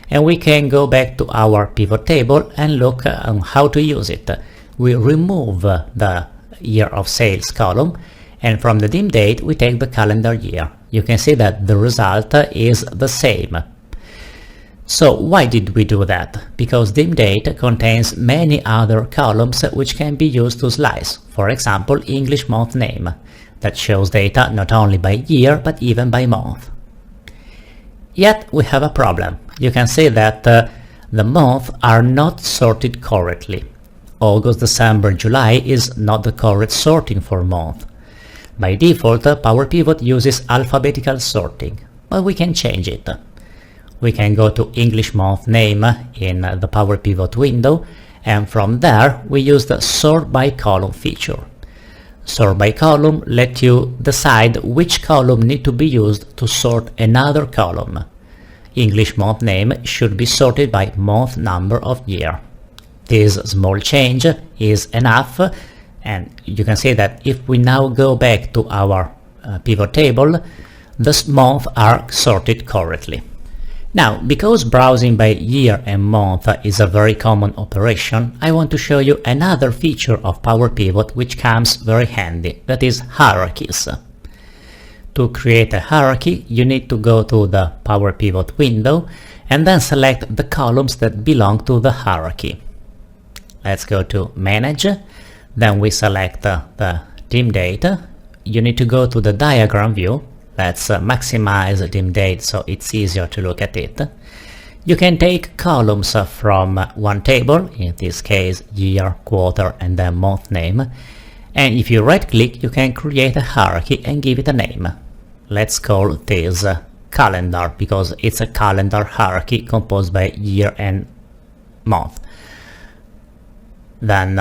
and we can go back to our pivot table and look on how to use it. We remove the year of sales column, and from the dim date we take the calendar year. You can see that the result is the same. So why did we do that? Because dim date contains many other columns which can be used to slice. For example, English month name, that shows data not only by year but even by month. Yet we have a problem. You can see that the months are not sorted correctly. August, December, July is not the correct sorting for month. By default, Power Pivot uses alphabetical sorting, but we can change it. We can go to English month name in the Power Pivot window, and from there we use the sort by column feature. Sort by column lets you decide which column need to be used to sort another column. English month name should be sorted by month number of year. This small change is enough, and you can see that if we now go back to our pivot table, the months are sorted correctly. Now, because browsing by year and month is a very common operation, I want to show you another feature of Power Pivot which comes very handy, that is hierarchies. To create a hierarchy, you need to go to the Power Pivot window and then select the columns that belong to the hierarchy. Let's go to Manage, then we select the dim date. You need to go to the diagram view. Let's maximize dim date so it's easier to look at it. You can take columns from one table, in this case year, quarter and then month name, and if you right click you can create a hierarchy and give it a name. Let's call this calendar because it's a calendar hierarchy composed by year and month. Then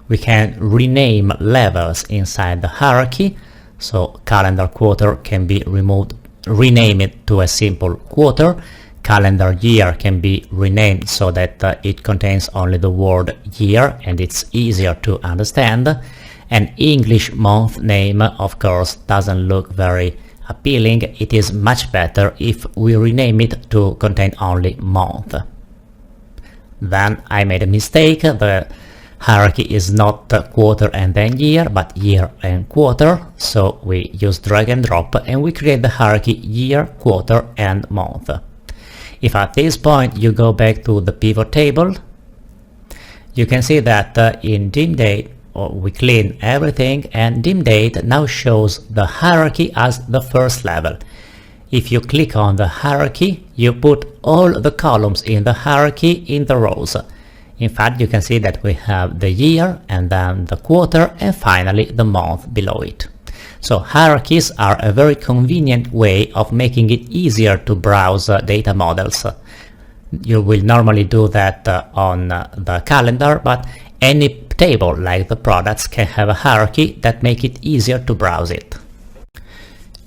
we can rename levels inside the hierarchy. So calendar quarter can be removed, rename it to a simple quarter. Calendar year can be renamed so that it contains only the word year and it's easier to understand. An English month name, of course, doesn't look very appealing. It is much better if we rename it to contain only month. Then I made a mistake. The hierarchy is not quarter and then year, but year and quarter. So we use drag and drop and we create the hierarchy year, quarter and month. If at this point you go back to the pivot table, you can see that in dim date we clean everything and dim date now shows the hierarchy as the first level. If you click on the hierarchy, you put all the columns in the hierarchy in the rows. In fact, you can see that we have the year and then the quarter and finally the month below it. So hierarchies are a very convenient way of making it easier to browse data models. You will normally do that on the calendar, but any table like the products can have a hierarchy that make it easier to browse it.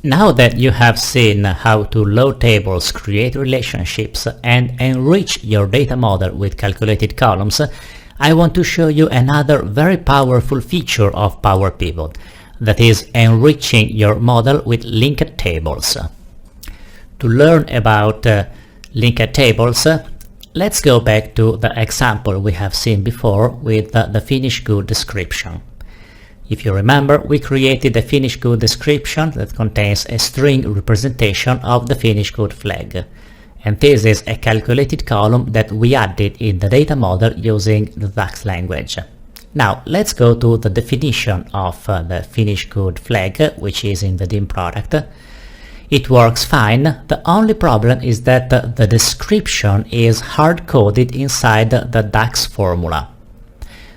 Now that you have seen how to load tables, create relationships, and enrich your data model with calculated columns, I want to show you another very powerful feature of Power Pivot, that is enriching your model with linked tables. To learn about linked tables, let's go back to the example we have seen before with the finished good description. If you remember, we created a finished good description that contains a string representation of the finished good flag. And this is a calculated column that we added in the data model using the DAX language. Now let's go to the definition of the finished good flag, which is in the dim product. It works fine. The only problem is that the description is hard-coded inside the DAX formula.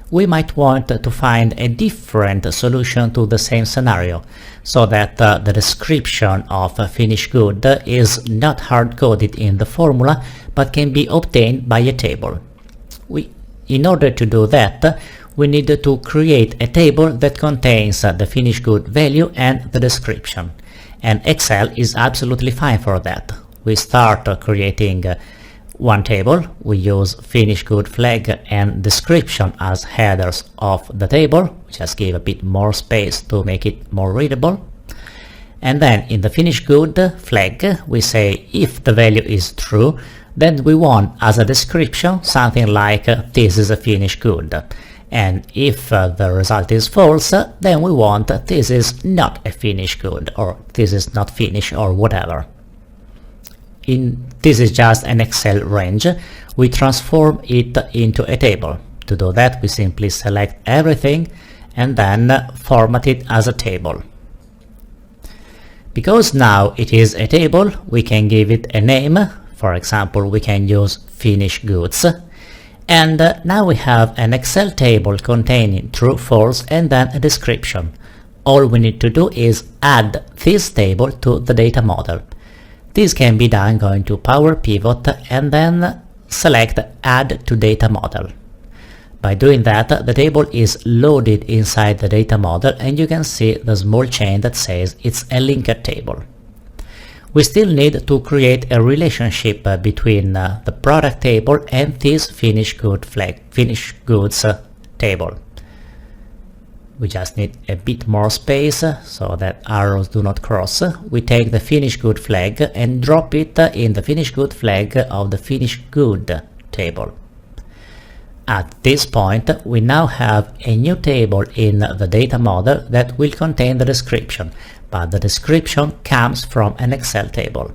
We might want to find a different solution to the same scenario, so that the description of a finished good is not hard-coded in the formula, but can be obtained by a table. In order to do that, we need to create a table that contains the finished good value and the description. And Excel is absolutely fine for that. We start creating one table. We use finished good flag and description as headers of the table. We just give a bit more space to make it more readable. And then in the finished good flag, we say if the value is true, then we want as a description something like this is a finished good. And if the result is false, then we want this is not a finished good, or this is not finished, or whatever. This is just an Excel range. We transform it into a table. To do that, we simply select everything and then format it as a table. Because now it is a table, we can give it a name. For example, we can use finished goods. And now we have an Excel table containing true, false, and then a description. All we need to do is add this table to the data model. This can be done going to Power Pivot and then select Add to Data Model. By doing that, the table is loaded inside the data model and you can see the small chain that says it's a linked table. We still need to create a relationship between the product table and this finished goods table. We just need a bit more space so that arrows do not cross. We take the finished good flag and drop it in the finished good flag of the finished good table. At this point, we now have a new table in the data model that will contain the description, but the description comes from an Excel table.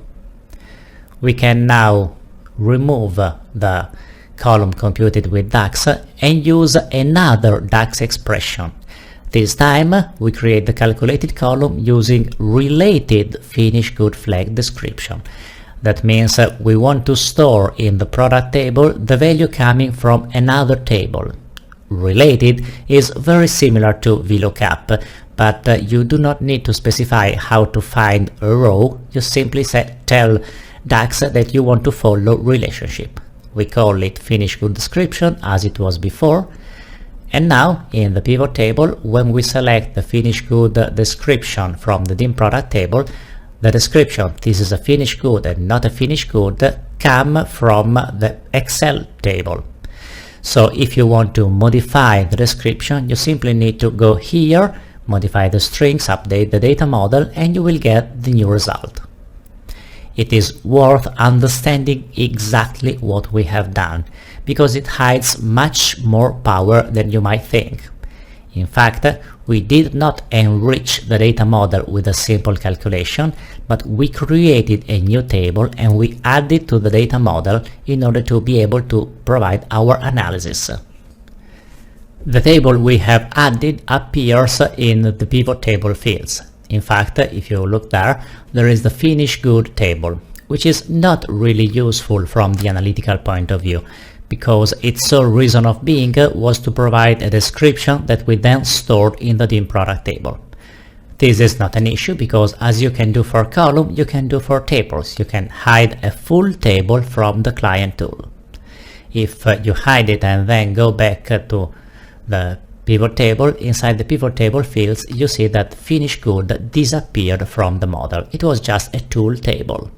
We can now remove the column computed with DAX and use another DAX expression. This time we create the calculated column using related finished good flag description. That means we want to store in the product table the value coming from another table. Related is very similar to VLOOKUP, but you do not need to specify how to find a row. You simply tell DAX that you want to follow relationship. We call it finished good description as it was before. And now in the pivot table, when we select the finished good description from the dim product table, the description, this is a finished good and not a finished good, come from the Excel table. So if you want to modify the description, you simply need to go here, modify the strings, update the data model, and you will get the new result. It is worth understanding exactly what we have done, because it hides much more power than you might think. In fact, we did not enrich the data model with a simple calculation, but we created a new table and we added to the data model in order to be able to provide our analysis. The table we have added appears in the pivot table fields. In fact, if you look there, there is the finished good table, which is not really useful from the analytical point of view, because its sole reason of being was to provide a description that we then stored in the dim product table. This is not an issue because, as you can do for column, you can do for tables. You can hide a full table from the client tool. If you hide it and then go back to the pivot table, inside the pivot table fields you see that finish good disappeared from the model. It was just a tool table.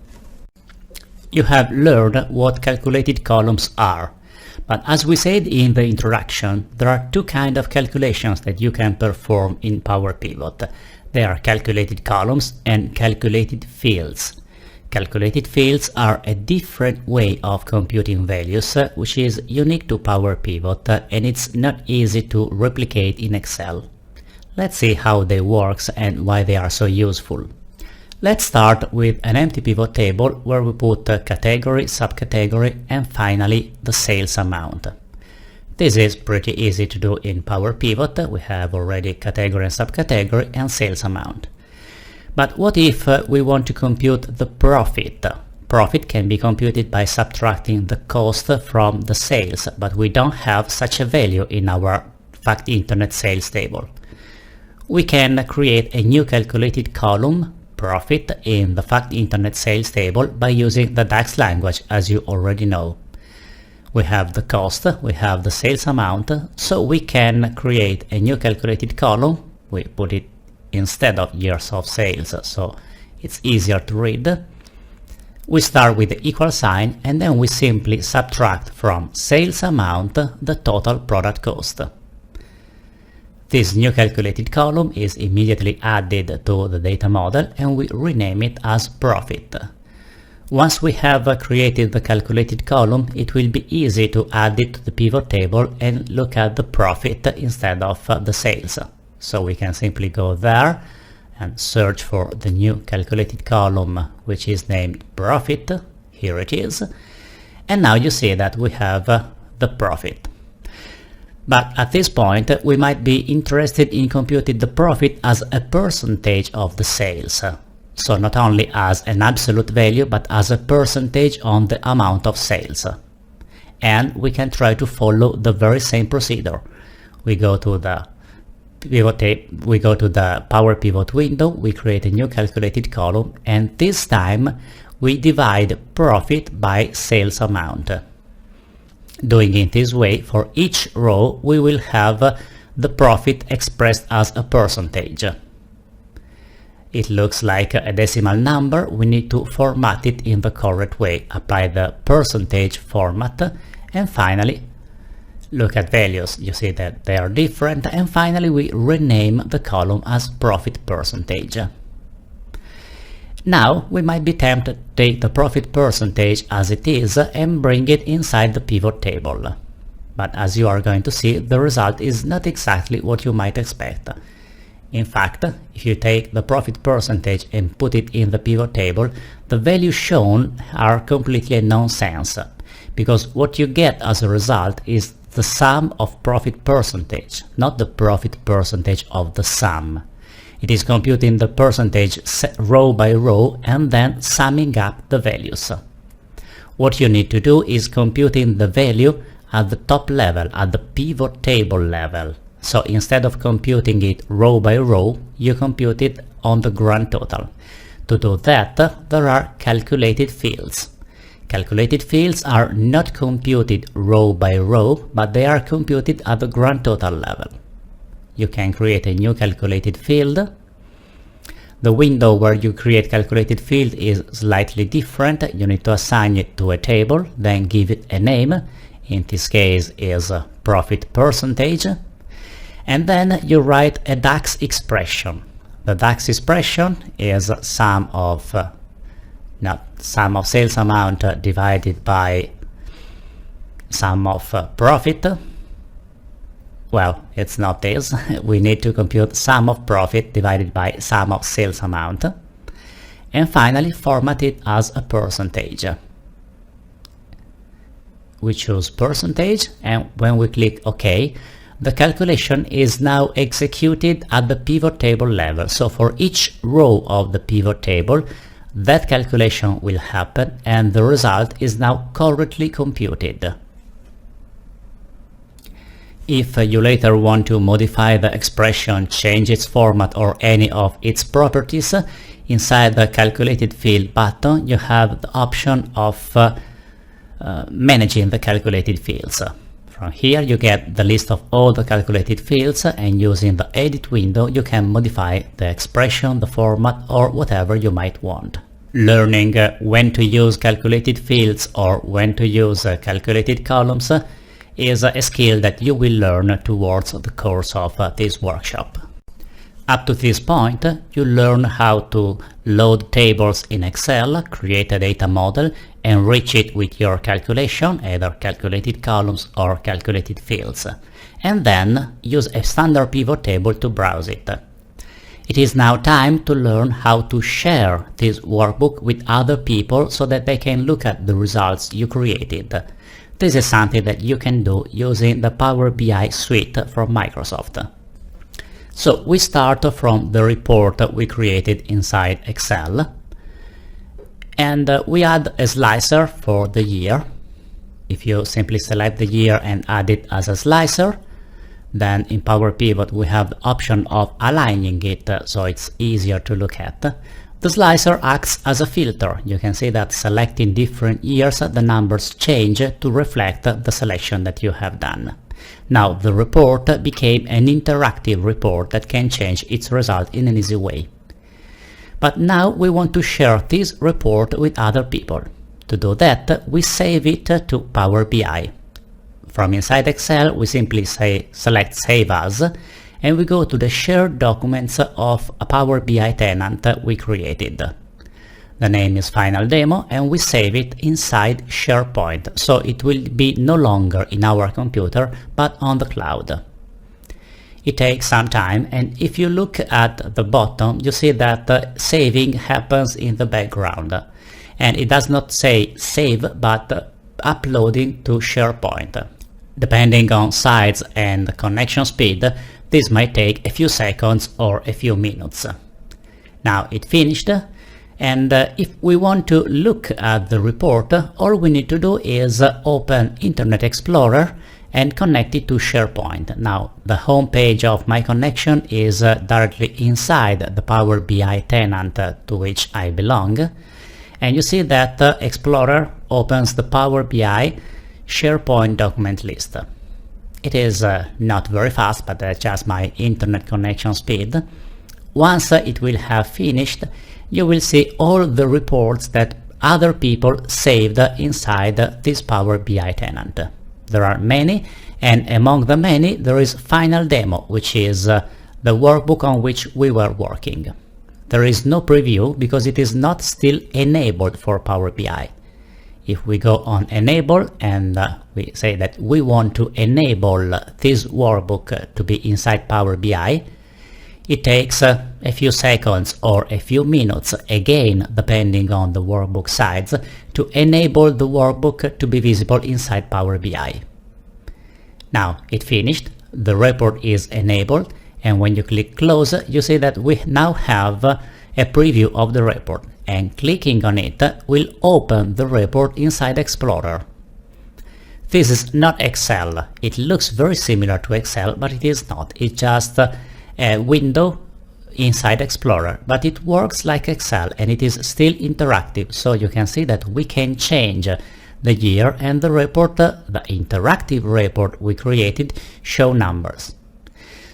You have learned what calculated columns are, but as we said in the introduction, there are two kinds of calculations that you can perform in Power Pivot. They are calculated columns and calculated fields. Calculated fields are a different way of computing values, which is unique to Power Pivot, and it's not easy to replicate in Excel. Let's see how they work and why they are so useful. Let's start with an empty pivot table where we put category, subcategory, and finally the sales amount. This is pretty easy to do in Power Pivot. We have already category and subcategory and sales amount. But what if we want to compute the profit? Profit can be computed by subtracting the cost from the sales, but we don't have such a value in our fact internet sales table. We can create a new calculated column, profit, in the fact internet sales table by using the DAX language, as you already know. We have the cost, we have the sales amount, so we can create a new calculated column. We put it instead of years of sales, so it's easier to read. We start with the equal sign and then we simply subtract from sales amount the total product cost. This new calculated column is immediately added to the data model and we rename it as profit. Once we have created the calculated column, it will be easy to add it to the pivot table and look at the profit instead of the sales. So we can simply go there and search for the new calculated column, which is named profit. Here it is. And now you see that we have the profit. But at this point, we might be interested in computing the profit as a percentage of the sales. So not only as an absolute value, but as a percentage on the amount of sales. And we can try to follow the very same procedure. We go to the we go to the Power Pivot window, we create a new calculated column, and this time we divide profit by sales amount. Doing it this way, for each row we will have the profit expressed as a percentage. It looks like a decimal number. We need to format it in the correct way. Apply the percentage format and finally look at values. You see that they are different, and finally we rename the column as profit percentage. Now we might be tempted to take the profit percentage as it is and bring it inside the pivot table. But as you are going to see, the result is not exactly what you might expect. In fact, if you take the profit percentage and put it in the pivot table, the values shown are completely nonsense, because what you get as a result is the sum of profit percentage, not the profit percentage of the sum. It is computing the percentage row by row and then summing up the values. What you need to do is computing the value at the top level, at the pivot table level. So instead of computing it row by row, you compute it on the grand total. To do that, there are calculated fields. Calculated fields are not computed row by row, but they are computed at the grand total level. You can create a new calculated field. The window where you create calculated field is slightly different. You need to assign it to a table, then give it a name. In this case is profit percentage. And then you write a DAX expression. The DAX expression is sum of sales amount divided by sum of profit. Well, it's not this. We need to compute sum of profit divided by sum of sales amount. And finally format it as a percentage. We choose percentage, and when we click OK, the calculation is now executed at the pivot table level. So for each row of the pivot table, that calculation will happen and the result is now correctly computed. If you later want to modify the expression, change its format or any of its properties, inside the calculated field button you have the option of managing the calculated fields. From here you get the list of all the calculated fields, and using the edit window you can modify the expression, the format or whatever you might want. Learning when to use calculated fields or when to use calculated columns is a skill that you will learn towards the course of this workshop. Up to this point, you learn how to load tables in Excel, create a data model, enrich it with your calculation, either calculated columns or calculated fields, and then use a standard pivot table to browse it. It is now time to learn how to share this workbook with other people so that they can look at the results you created. This is something that you can do using the Power BI suite from Microsoft. So we start from the report that we created inside Excel, and we add a slicer for the year. If you simply select the year and add it as a slicer, then in Power Pivot we have the option of aligning it so it's easier to look at. The slicer acts as a filter. You can see that selecting different years the numbers change to reflect the selection that you have done. Now the report became an interactive report that can change its result in an easy way. But now we want to share this report with other people. To do that, we save it to Power BI. From inside Excel, we simply select Save As, and we go to the shared documents of a Power BI tenant we created. The name is Final Demo, and we save it inside SharePoint, so it will be no longer in our computer but on the cloud. It takes some time, and if you look at the bottom you see that saving happens in the background, and it does not say save but uploading to SharePoint. Depending on size and connection speed, this might take a few seconds or a few minutes. Now it finished, and if we want to look at the report, all we need to do is open Internet Explorer and connect it to SharePoint. Now the home page of my connection is directly inside the Power BI tenant to which I belong, and you see that Explorer opens the Power BI SharePoint document list. It is not very fast, but that's just my internet connection speed. Once it will have finished, you will see all the reports that other people saved inside this Power BI tenant. There are many, and among the many there is Final Demo, which is the workbook on which we were working. There is no preview because it is not still enabled for Power BI. If we go on Enable and we say that we want to enable this workbook to be inside Power BI, it takes a few seconds or a few minutes, again depending on the workbook size, to enable the workbook to be visible inside Power BI. Now it finished, the report is enabled, and when you click Close you see that we now have a preview of the report, and clicking on it will open the report inside Explorer. This is not Excel. It looks very similar to Excel, but it is not. It's just a window inside Explorer, but it works like Excel and it is still interactive, so you can see that we can change the year, and the report, the interactive report we created, show numbers.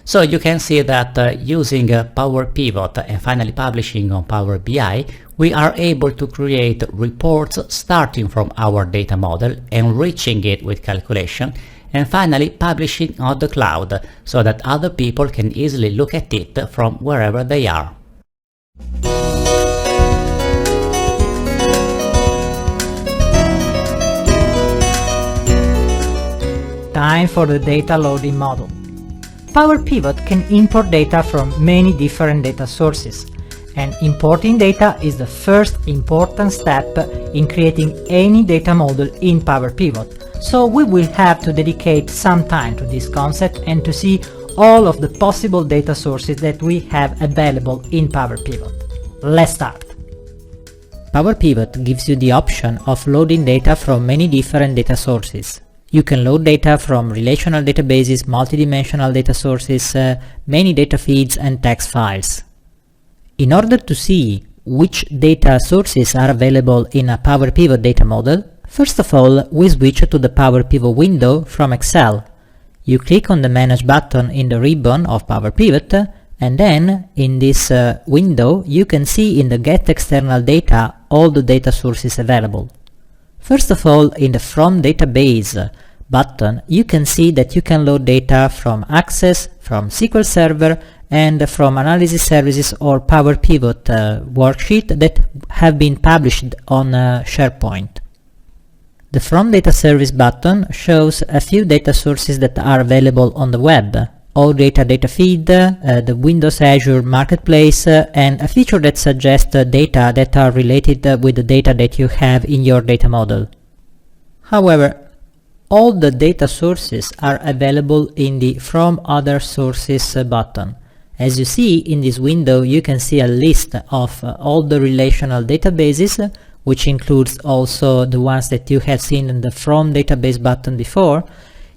So you can see that using Power Pivot and finally publishing on Power BI, we are able to create reports starting from our data model, enriching it with calculation, and finally publishing on the cloud so that other people can easily look at it from wherever they are. Time for the data loading model. Power Pivot can import data from many different data sources, and importing data is the first important step in creating any data model in Power Pivot, so we will have to dedicate some time to this concept and to see all of the possible data sources that we have available in Power Pivot. Let's start. Power Pivot gives you the option of loading data from many different data sources. You can load data from relational databases, multidimensional data sources, many data feeds and text files. In order to see which data sources are available in a Power Pivot data model, first of all, we switch to the Power Pivot window from Excel. You click on the Manage button in the ribbon of Power Pivot, and then in this window you can see in the Get External Data all the data sources available. First of all, in the From Database button, you can see that you can load data from Access, from SQL Server, and from Analysis Services or Power Pivot worksheet that have been published on SharePoint. The From Data Service button shows a few data sources that are available on the web. OData data feed, the Windows Azure Marketplace, and a feature that suggests data that are related with the data that you have in your data model. However, all the data sources are available in the From Other Sources button. As you see in this window, you can see a list of all the relational databases, which includes also the ones that you have seen in the From Database button before.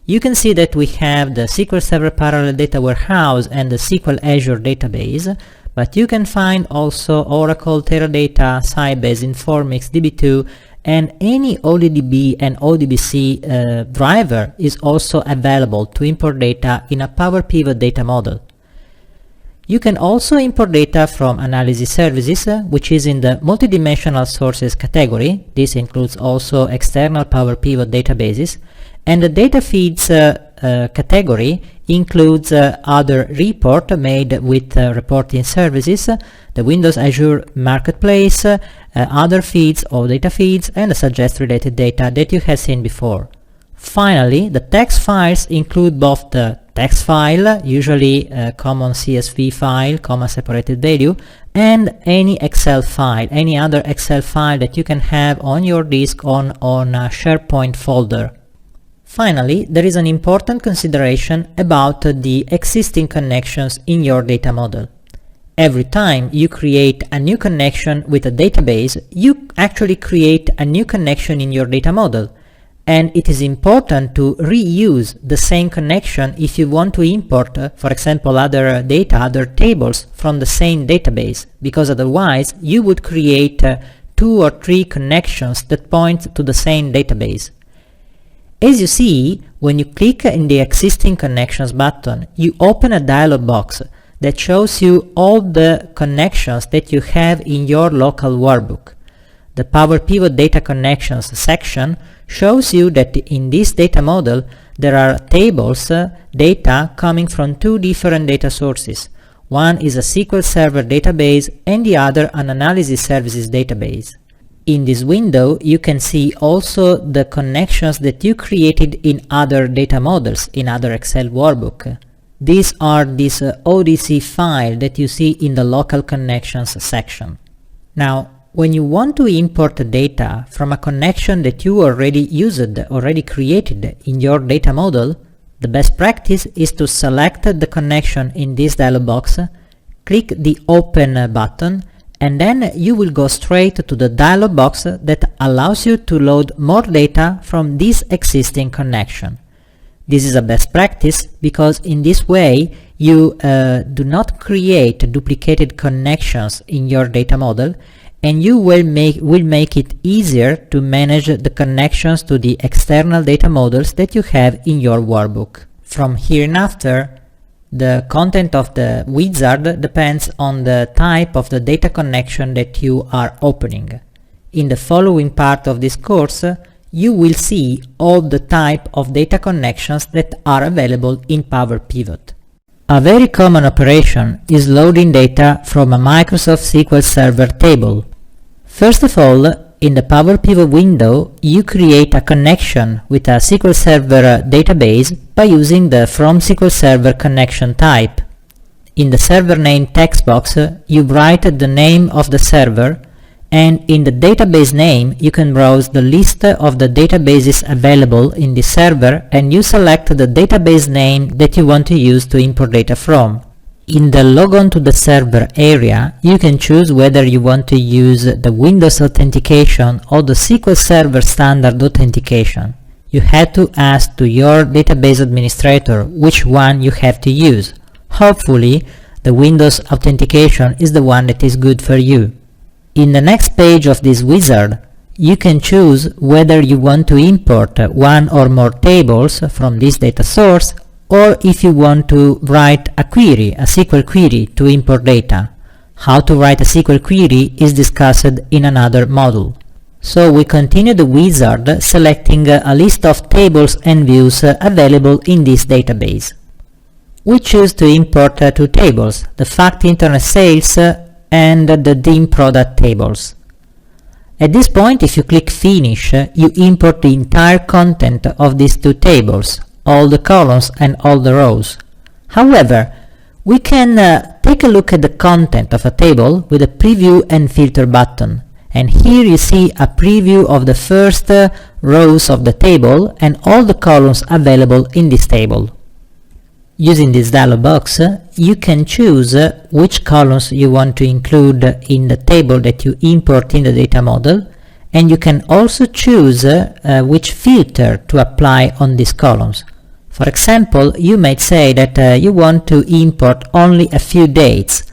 You can see that we have the SQL Server Parallel Datawarehouse and the SQL Azure database, but you can find also Oracle, Teradata, Sybase, Informix, DB2, and any ODDB and ODBC driver is available to import data in a Power Pivot data model. You can also import data from Analysis Services, which is in the Multidimensional Sources category. This includes also external Power Pivot databases. And the Data Feeds category includes other report made with reporting services, the Windows Azure Marketplace, other feeds or data feeds, and the suggest related data that you have seen before. Finally, the text files include both the text file, usually a common CSV file, comma separated value, and any Excel file, any other Excel file that you can have on your disk on a SharePoint folder. Finally, there is an important consideration about the existing connections in your data model. Every time you create a new connection with a database, you actually create a new connection in your data model. And it is important to reuse the same connection if you want to import, for example, other data, other tables from the same database, because otherwise you would create 2 or 3 connections that point to the same database. As you see, when you click in the Existing Connections button, you open a dialog box that shows you all the connections that you have in your local workbook. The Power Pivot Data Connections section shows you that in this data model there are tables, data coming from 2 different data sources. One is a SQL Server database and the other an Analysis Services database. In this window you can see also the connections that you created in other data models, in other Excel workbook. These are this ODC file that you see in the Local Connections section. Now, when you want to import data from a connection that you already created in your data model, the best practice is to select the connection in this dialog box, click the Open button, and then you will go straight to the dialog box that allows you to load more data from this existing connection. This is a best practice because in this way you do not create duplicated connections in your data model, and you will make it easier to manage the connections to the external data models that you have in your workbook. From here and after, the content of the wizard depends on the type of the data connection that you are opening. In the following part of this course, you will see all the type of data connections that are available in Power Pivot. A very common operation is loading data from a Microsoft SQL Server table. First of all, in the Power Pivot window, you create a connection with a SQL Server database by using the From SQL Server connection type. In the server name text box, you write the name of the server, and in the database name, you can browse the list of the databases available in the server, and you select the database name that you want to use to import data from. In the Logon to the Server area, you can choose whether you want to use the Windows Authentication or the SQL Server Standard Authentication. You have to ask to your database administrator which one you have to use. Hopefully, the Windows authentication is the one that is good for you. In the next page of this wizard, you can choose whether you want to import one or more tables from this data source, or if you want to write a query, a SQL query, to import data. How to write a SQL query is discussed in another module. So we continue the wizard selecting a list of tables and views available in this database. We choose to import two tables, the fact internet sales and the DIM product tables. At this point, if you click Finish, you import the entire content of these two tables, all the columns and all the rows. However, we can take a look at the content of a table with a Preview and Filter button. And here you see a preview of the first rows of the table and all the columns available in this table. Using this dialog box, you can choose which columns you want to include in the table that you import in the data model, and you can also choose which filter to apply on these columns. For example, you might say that you want to import only a few dates,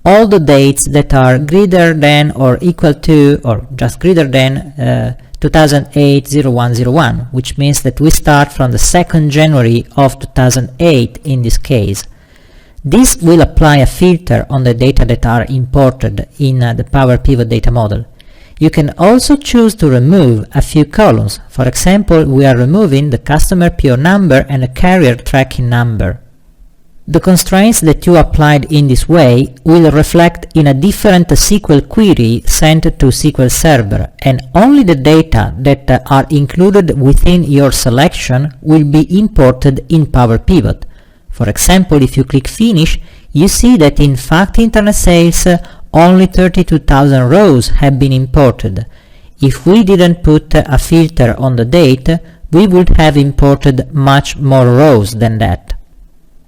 all the dates that are greater than or equal to or just greater than 2008-0101, which means that we start from the 2nd January of 2008 in this case. This will apply a filter on the data that are imported in the Power Pivot data model. You can also choose to remove a few columns. For example, we are removing the customer PO number and the carrier tracking number. The constraints that you applied in this way will reflect in a different SQL query sent to SQL Server, and only the data that are included within your selection will be imported in Power Pivot. For example, if you click Finish, you see that in fact internet sales only 32,000 rows have been imported. If we didn't put a filter on the date, we would have imported much more rows than that.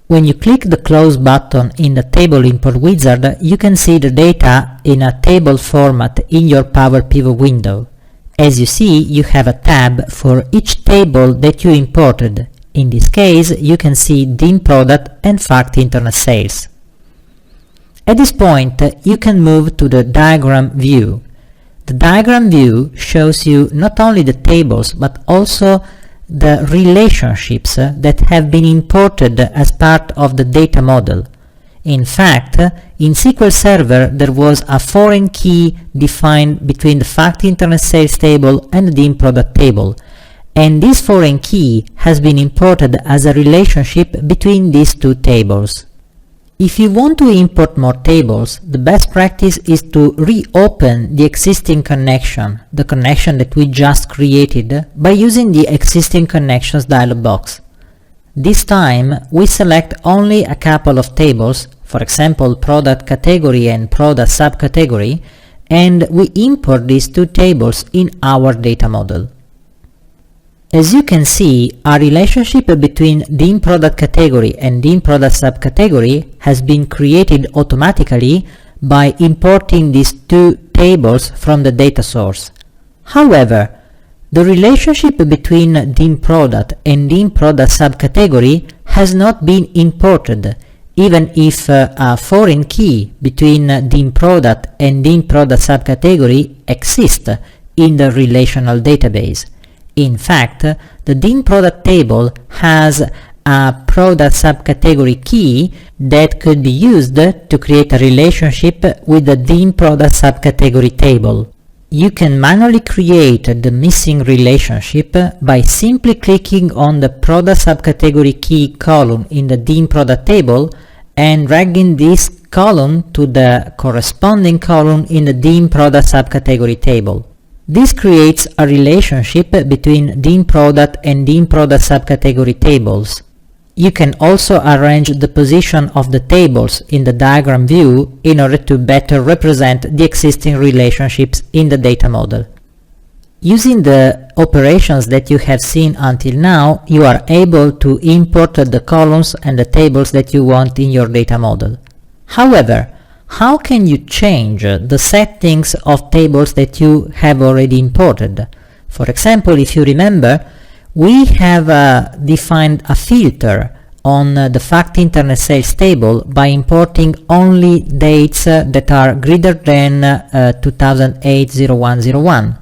When you click the Close button in the Table Import wizard, you can see the data in a table format in your Power Pivot window. As you see, you have a tab for each table that you imported. In this case, you can see DIM product and fact internet sales. At this point, you can move to the diagram view. The diagram view shows you not only the tables but also the relationships that have been imported as part of the data model. In fact, in SQL Server there was a foreign key defined between the fact internet sales table and the DIM product table, and this foreign key has been imported as a relationship between these two tables. If you want to import more tables, the best practice is to reopen the existing connection, the connection that we just created, by using the Existing Connections dialog box. This time, we select only a couple of tables, for example product category and product subcategory, and we import these two tables in our data model. As you can see, a relationship between DIM product category and DIM product subcategory has been created automatically by importing these two tables from the data source. However, the relationship between DIM product and DIM product subcategory has not been imported, even if a foreign key between DIM product and DIM product subcategory exists in the relational database. In fact, the DIM product table has a product subcategory key that could be used to create a relationship with the DIM product subcategory table. You can manually create the missing relationship by simply clicking on the product subcategory key column in the DIM product table and dragging this column to the corresponding column in the DIM product subcategory table. This creates a relationship between DIM product and DIM product subcategory tables. You can also arrange the position of the tables in the diagram view in order to better represent the existing relationships in the data model. Using the operations that you have seen until now, you are able to import the columns and the tables that you want in your data model. However, how can you change the settings of tables that you have already imported? For example, if you remember, we have defined a filter on the fact internet sales table by importing only dates that are greater than 2008-0101.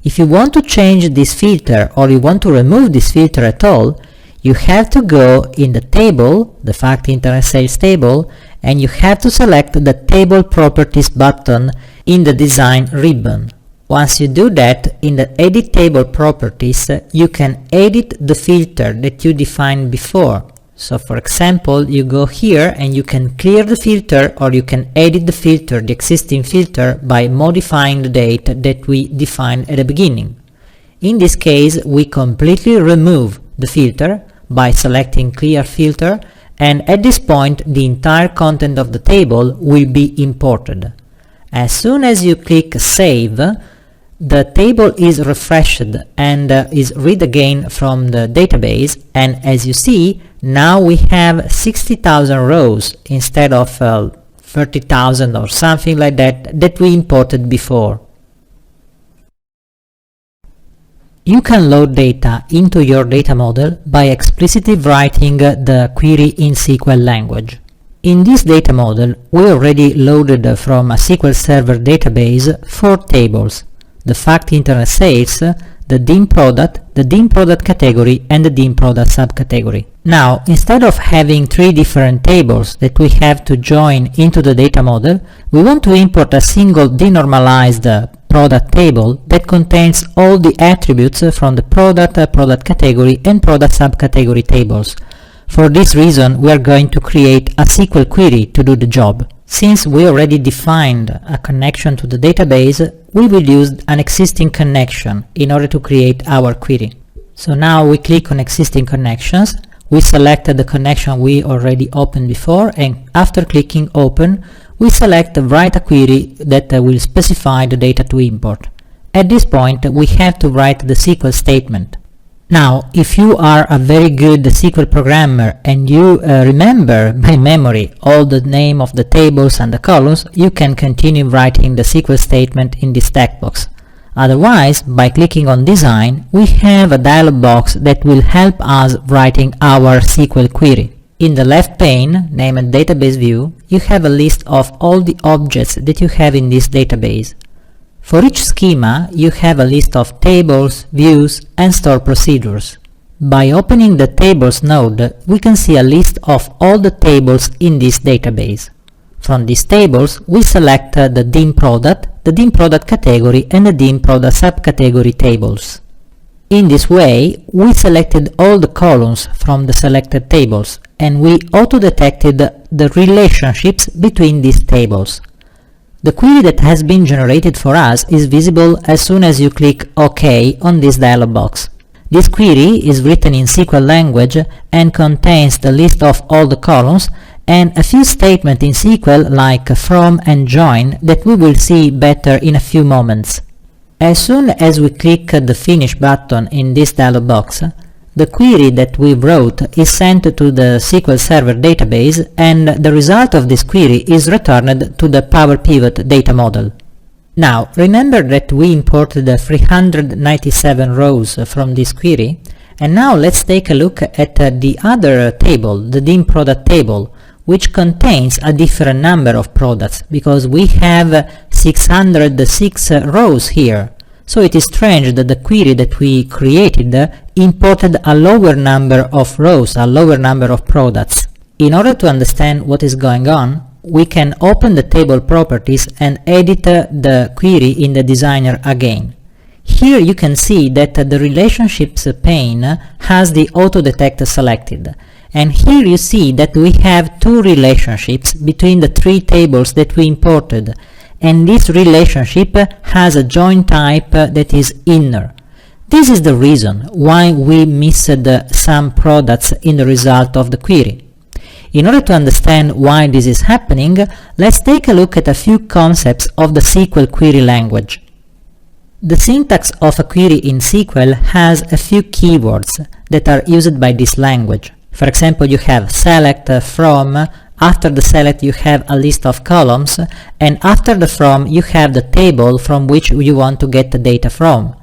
If you want to change this filter or you want to remove this filter at all, you have to go in the table, the fact internet sales table, and you have to select the Table Properties button in the Design ribbon. Once you do that, in the Edit Table Properties, you can edit the filter that you defined before. So for example, you go here and you can clear the filter, or you can edit the filter, the existing filter, by modifying the date that we defined at the beginning. In this case, we completely remove the filter by selecting Clear Filter, and at this point the entire content of the table will be imported. As soon as you click Save, the table is refreshed and is read again from the database, and as you see, now we have 60,000 rows instead of 30,000 or something like that we imported before. You can load data into your data model by explicitly writing the query in SQL language. In this data model, we already loaded from a SQL Server database 4 tables: the fact internet sales, the DIM product, the DIM product category, and the DIM product subcategory. Now, instead of having 3 different tables that we have to join into the data model, we want to import a single denormalized product table that contains all the attributes from the product, product category, and product subcategory tables. For this reason, we are going to create a SQL query to do the job. Since we already defined a connection to the database, we will use an existing connection in order to create our query. So now we click on Existing Connections, we select the connection we already opened before, and after clicking Open, we select Write a query that will specify the data to import. At this point, we have to write the SQL statement. Now, if you are a very good SQL programmer and you remember by memory all the name of the tables and the columns, you can continue writing the SQL statement in this text box. Otherwise, by clicking on Design, we have a dialog box that will help us writing our SQL query. In the left pane, named Database View, you have a list of all the objects that you have in this database. For each schema, you have a list of tables, views, and store procedures. By opening the Tables node, we can see a list of all the tables in this database. From these tables, we select the DIM product, the DIM product category, and the DIM product subcategory tables. In this way, we selected all the columns from the selected tables, and we auto-detected the relationships between these tables. The query that has been generated for us is visible as soon as you click OK on this dialog box. This query is written in SQL language and contains the list of all the columns and a few statements in SQL like from and join that we will see better in a few moments. As soon as we click the Finish button in this dialog box, the query that we wrote is sent to the SQL Server database, and the result of this query is returned to the Power Pivot data model. Now, remember that we imported 397 rows from this query, and now let's take a look at the other table, the DIM product table, which contains a different number of products, because we have 606 rows here. So it is strange that the query that we created imported a lower number of rows, a lower number of products. In order to understand what is going on, we can open the table properties and edit the query in the designer again. Here you can see that the relationships pane has the auto-detect selected. And here you see that we have 2 relationships between the 3 tables that we imported. And this relationship has a join type that is inner. This is the reason why we missed some products in the result of the query. In order to understand why this is happening, let's take a look at a few concepts of the SQL query language. The syntax of a query in SQL has a few keywords that are used by this language. For example, you have select, from. After the select you have a list of columns, and after the from you have the table from which you want to get the data from.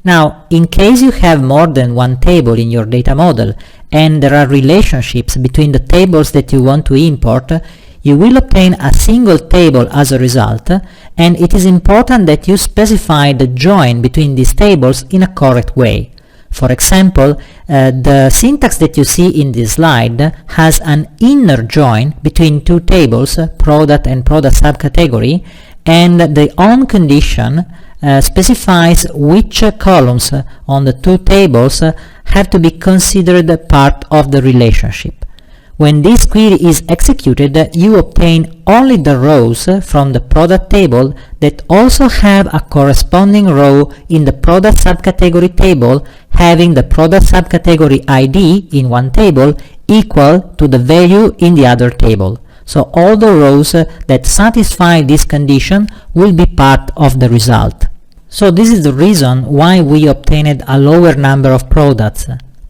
Now, in case you have more than one table in your data model and there are relationships between the tables that you want to import, you will obtain a single table as a result, and it is important that you specify the join between these tables in a correct way. For example, the syntax that you see in this slide has an inner join between two tables, product and product subcategory, and the on condition specifies which columns on the two tables have to be considered part of the relationship. When this query is executed, you obtain only the rows from the product table that also have a corresponding row in the product subcategory table, having the product subcategory ID in one table equal to the value in the other table. So all the rows that satisfy this condition will be part of the result. So this is the reason why we obtained a lower number of products.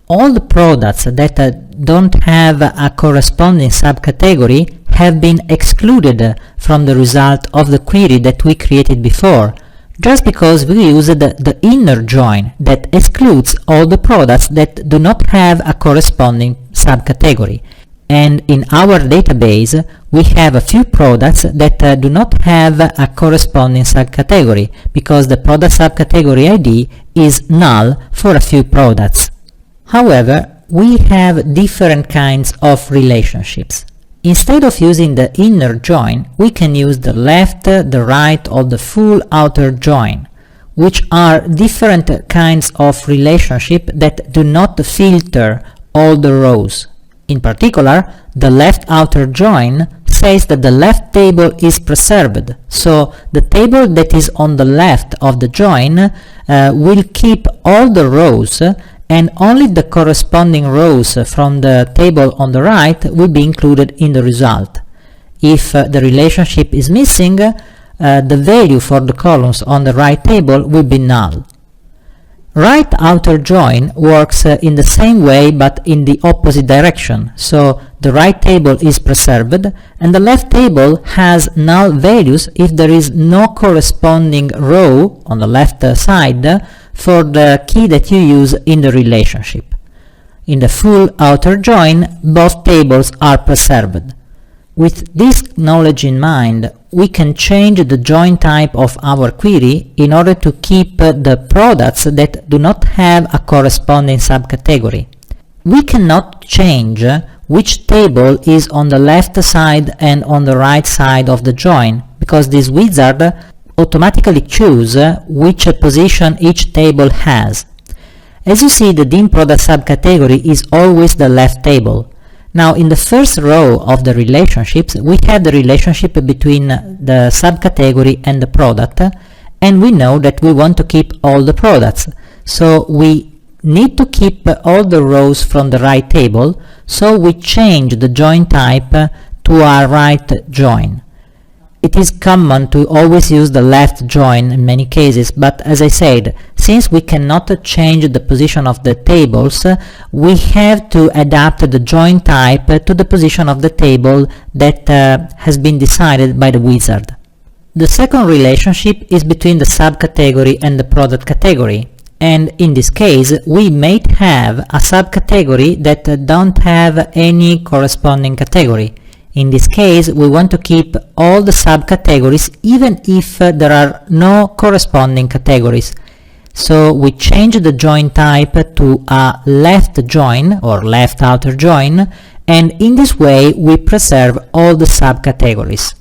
All the products that don't have a corresponding subcategory have been excluded from the result of the query that we created before, just because we used the inner join that excludes all the products that do not have a corresponding subcategory. And in our database, we have a few products that do not have a corresponding subcategory, because the product subcategory ID is null for a few products. However, we have different kinds of relationships. Instead of using the inner join, we can use the left, the right, or the full outer join, which are different kinds of relationship that do not filter all the rows. In particular, the left outer join says that the left table is preserved, so the table that is on the left of the join will keep all the rows, and only the corresponding rows from the table on the right will be included in the result. If the relationship is missing, the value for the columns on the right table will be null. Right outer join works in the same way but in the opposite direction, so the right table is preserved and the left table has null values if there is no corresponding row on the left side for the key that you use in the relationship. In the full outer join, both tables are preserved. With this knowledge in mind, we can change the join type of our query in order to keep the products that do not have a corresponding subcategory. We cannot change which table is on the left side and on the right side of the join, because this wizard automatically chooses which position each table has. As you see, the dim product subcategory is always the left table. Now, in the first row of the relationships, we have the relationship between the subcategory and the product, and we know that we want to keep all the products. So we need to keep all the rows from the right table, so we change the join type to a right join. It is common to always use the left join in many cases, but as I said, since we cannot change the position of the tables, we have to adapt the join type to the position of the table that has been decided by the wizard. The second relationship is between the subcategory and the product category, and in this case we may have a subcategory that don't have any corresponding category. In this case, we want to keep all the subcategories even if there are no corresponding categories. So we change the join type to a left join or left outer join, and in this way we preserve all the subcategories.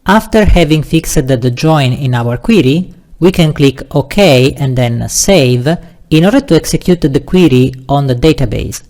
After having fixed the join in our query, we can click OK and then Save in order to execute the query on the database.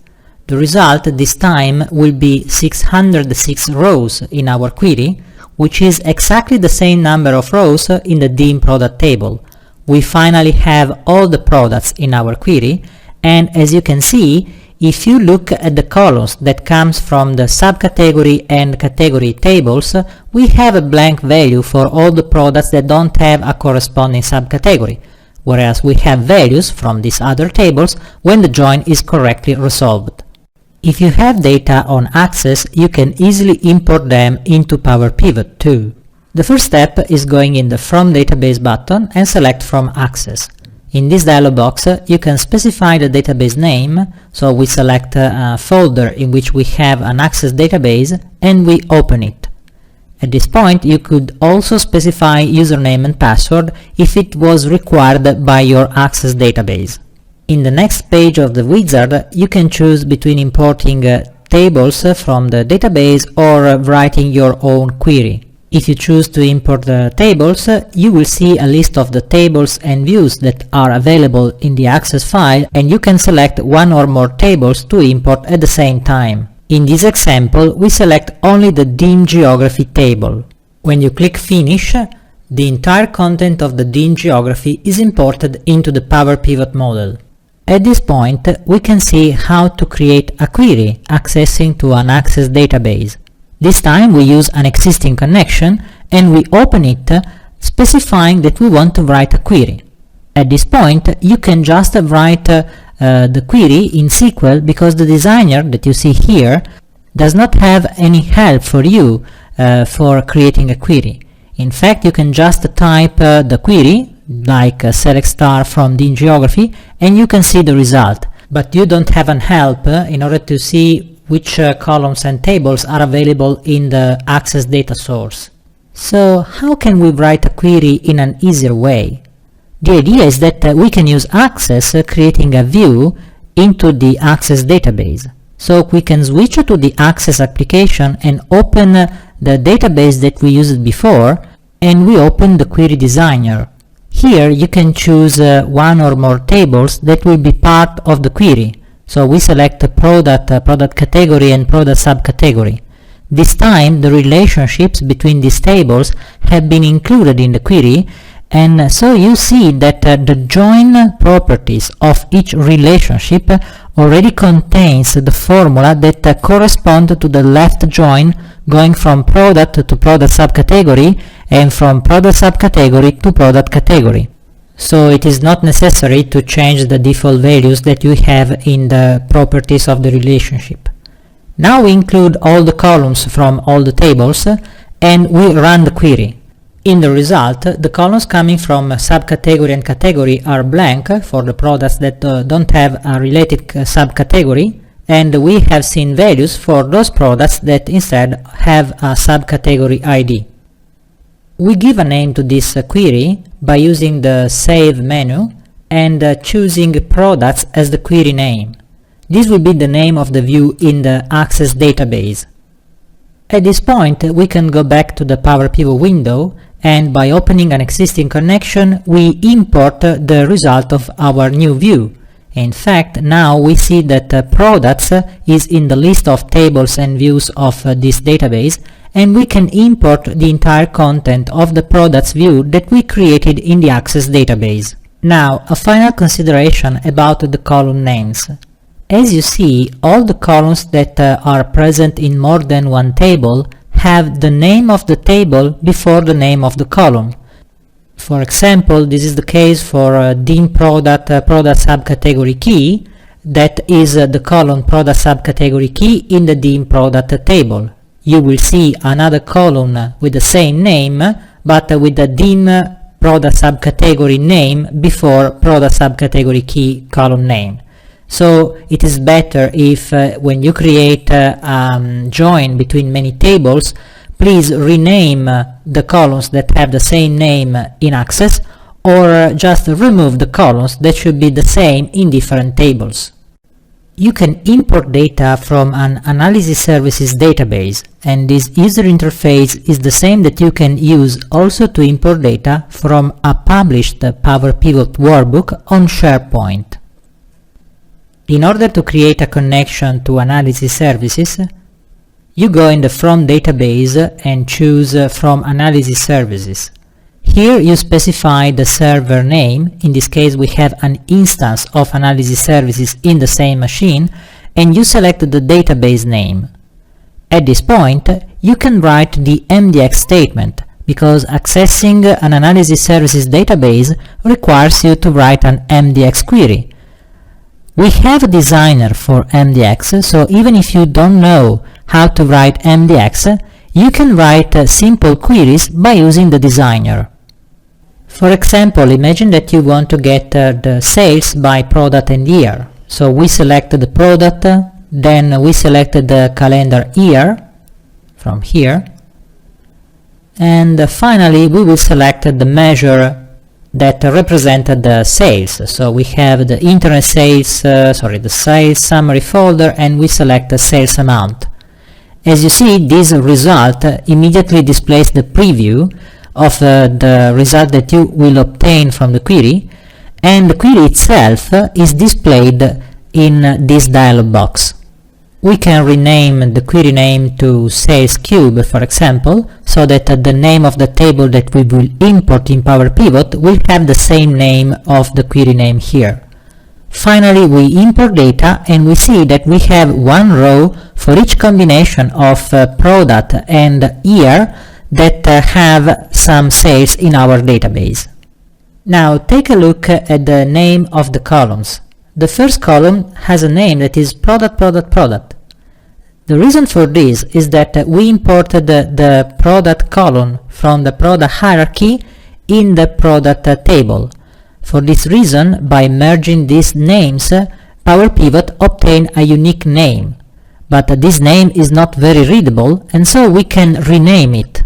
The result this time will be 606 rows in our query, which is exactly the same number of rows in the dim product table. We finally have all the products in our query, and as you can see, if you look at the columns that comes from the subcategory and category tables, we have a blank value for all the products that don't have a corresponding subcategory, whereas we have values from these other tables when the join is correctly resolved. If you have data on Access, you can easily import them into Power Pivot too. The first step is going in the From Database button and select From Access. In this dialog box, you can specify the database name, so we select a folder in which we have an Access database and we open it. At this point, you could also specify username and password if it was required by your Access database. In the next page of the wizard, you can choose between importing tables from the database or writing your own query. If you choose to import the tables, you will see a list of the tables and views that are available in the Access file, and you can select one or more tables to import at the same time. In this example, we select only the DIN geography table. When you click Finish, the entire content of the DIN geography is imported into the Power Pivot model. At this point, we can see how to create a query accessing to an Access database. This time we use an existing connection and we open it, specifying that we want to write a query. At this point, you can just write the query in SQL because the designer that you see here does not have any help for you for creating a query. In fact, you can just type the query, like select star from DIN geography, and you can see the result. But you don't have an help in order to see which columns and tables are available in the Access data source. So how can we write a query in an easier way? The idea is that we can use Access creating a view into the Access database. So we can switch to the Access application and open the database that we used before, and we open the query designer. Here you can choose one or more tables that will be part of the query. So we select product, product category and product subcategory. This time the relationships between these tables have been included in the query, and so you see that the join properties of each relationship already contains the formula that correspond to the left join going from product to product subcategory and from product subcategory to product category. So it is not necessary to change the default values that you have in the properties of the relationship. Now we include all the columns from all the tables and we run the query. In the result, the columns coming from subcategory and category are blank for the products that don't have a related subcategory, and we have seen values for those products that instead have a subcategory ID. We give a name to this query by using the Save menu and choosing Products as the query name. This will be the name of the view in the Access database. At this point, we can go back to the Power Pivot window, and by opening an existing connection, we import the result of our new view. In fact, now we see that Products is in the list of tables and views of this database, and we can import the entire content of the Products view that we created in the Access database. Now, a final consideration about the column names. As you see, all the columns that are present in more than one table have the name of the table before the name of the column. For example, this is the case for DIN product subcategory key, that is the column product subcategory key in the DIN product table. You will see another column with the same name, but with the DIN product subcategory name before product subcategory key column name. So it is better if when you create a join between many tables, please rename the columns that have the same name in Access, or just remove the columns that should be the same in different tables. You can import data from an analysis services database, and this user interface is the same that you can use also to import data from a published Power Pivot workbook on SharePoint. In order to create a connection to analysis services, you go in the From database and choose From analysis services. Here you specify the server name. In this case we have an instance of analysis services in the same machine, and you select the database name. At this point you can write the MDX statement, because accessing an analysis services database requires you to write an MDX query. We have a designer for MDX, so even if you don't know how to write MDX, you can write simple queries by using the designer. For example, imagine that you want to get the sales by product and year. So we select the product, then we select the calendar year from here, and finally we will select the measure that represented the sales. So we have the internet sales, the sales summary folder, and we select the sales amount. As you see, this result immediately displays the preview of the result that you will obtain from the query, and the query itself is displayed in this dialog box. We can rename the query name to Sales Cube, for example, so that the name of the table that we will import in PowerPivot will have the same name of the query name here. Finally, we import data and we see that we have one row for each combination of product and year that have some sales in our database. Now take a look at the name of the columns. The first column has a name that is product. The reason for this is that we imported the product column from the product hierarchy in the product table. For this reason, by merging these names, PowerPivot obtained a unique name. But this name is not very readable, and so we can rename it.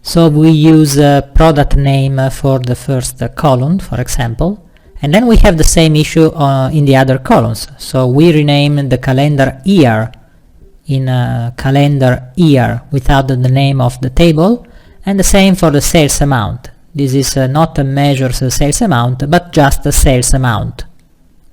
So we use product name for the first column, for example. And then we have the same issue in the other columns. So we rename the calendar year in calendar year without the name of the table, and the same for the sales amount. This is not a measures sales amount, but just a sales amount.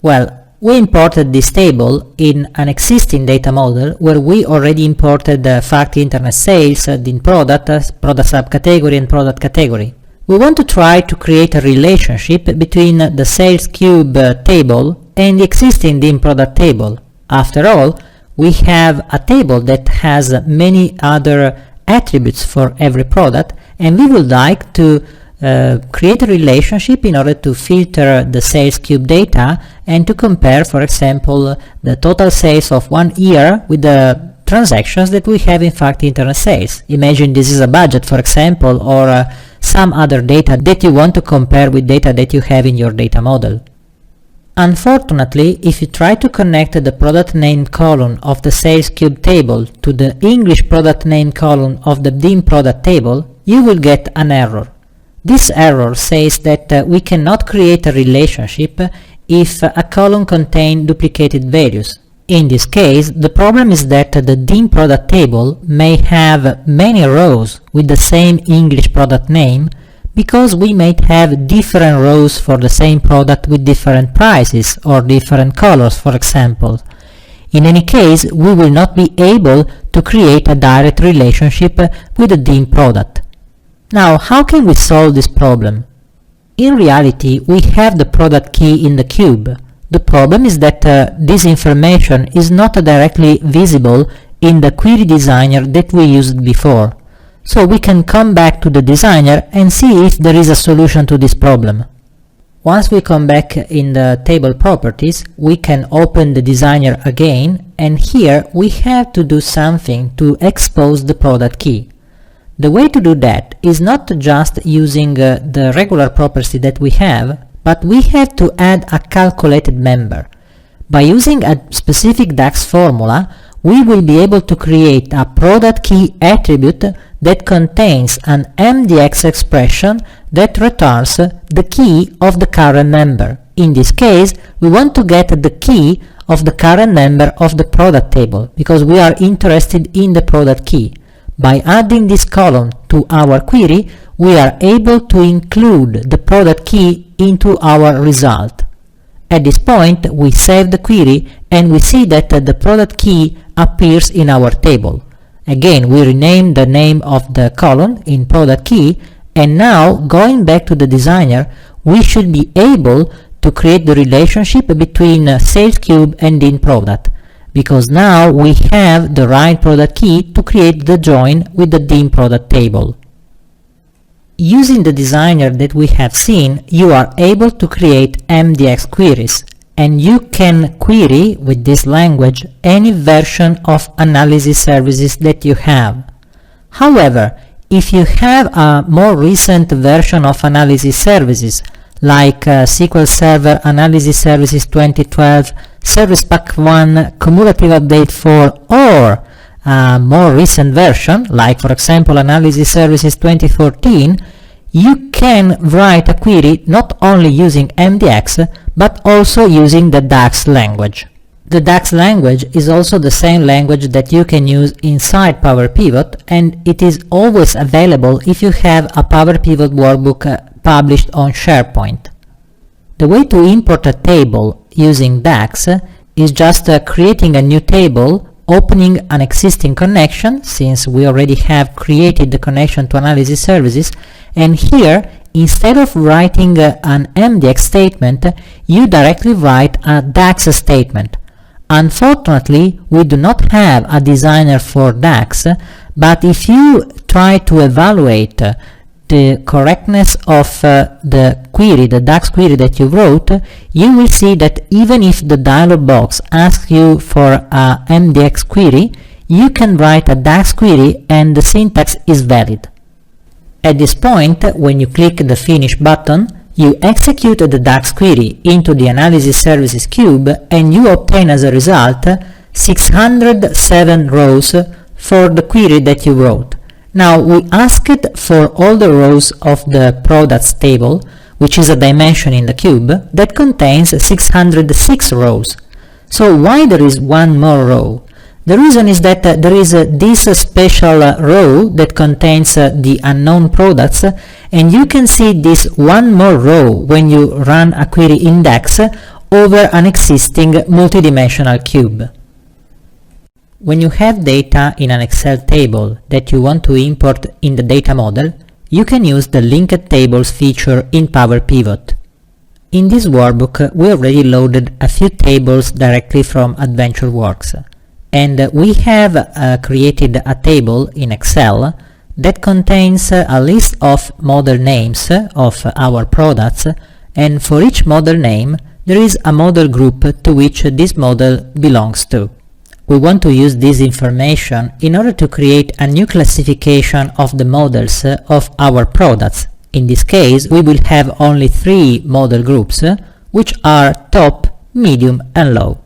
Well, we imported this table in an existing data model where we already imported the fact internet sales, din product subcategory and product category. We want to try to create a relationship between the sales cube table and the existing din product table. After all, we have a table that has many other attributes for every product, and we would like to create a relationship in order to filter the sales cube data and to compare, for example, the total sales of one year with the transactions that we have in fact internet sales. Imagine this is a budget, for example, or some other data that you want to compare with data that you have in your data model. Unfortunately, if you try to connect the product name column of the sales cube table to the English product name column of the din product table, you will get an error. This error says that we cannot create a relationship if a column contains duplicated values. In this case, the problem is that the din product table may have many rows with the same English product name, because we might have different rows for the same product with different prices or different colors, for example. In any case, we will not be able to create a direct relationship with the din product. Now, how can we solve this problem? In reality, we have the product key in the cube. The problem is that this information is not directly visible in the query designer that we used before. So we can come back to the designer and see if there is a solution to this problem. Once we come back in the table properties, we can open the designer again, and here we have to do something to expose the product key. The way to do that is not just using the regular property that we have, but we have to add a calculated member. By using a specific DAX formula, we will be able to create a product key attribute that contains an MDX expression that returns the key of the current member. In this case, we want to get the key of the current member of the product table, because we are interested in the product key. By adding this column to our query, we are able to include the product key into our result. At this point, we save the query and we see that the product key appears in our table. Again, we rename the name of the column in product key, and now, going back to the designer, we should be able to create the relationship between sales cube and din product, because now we have the right product key to create the join with the din product table. Using the designer that we have seen, you are able to create MDX queries, and you can query with this language any version of analysis services that you have. However, If you have a more recent version of analysis services, like SQL Server Analysis Services 2012, Service Pack 1, Cumulative Update 4, or a more recent version, like for example Analysis Services 2014, you can write a query not only using MDX, but also using the DAX language. The DAX language is also the same language that you can use inside PowerPivot, and it is always available if you have a PowerPivot workbook published on SharePoint. The way to import a table using DAX is just creating a new table, opening an existing connection, since we already have created the connection to Analysis Services, and here, instead of writing an MDX statement, you directly write a DAX statement. Unfortunately, we do not have a designer for DAX, but if you try to evaluate the correctness of the query, the DAX query that you wrote, you will see that even if the dialog box asks you for a MDX query, you can write a DAX query and the syntax is valid. At this point, when you click the Finish button, you execute the DAX query into the Analysis Services cube and you obtain as a result 607 rows for the query that you wrote. Now we asked for all the rows of the products table, which is a dimension in the cube, that contains 606 rows. So why there is one more row? The reason is that there is this special row that contains the unknown products, and you can see this one more row when you run a query index over an existing multidimensional cube. When you have data in an Excel table that you want to import in the data model, you can use the Linked Tables feature in PowerPivot. In this workbook, we already loaded a few tables directly from AdventureWorks. And we have created a table in Excel that contains a list of model names of our products, and for each model name there is a model group to which this model belongs to. We want to use this information in order to create a new classification of the models of our products. In this case, we will have only 3 model groups, which are top, medium and low.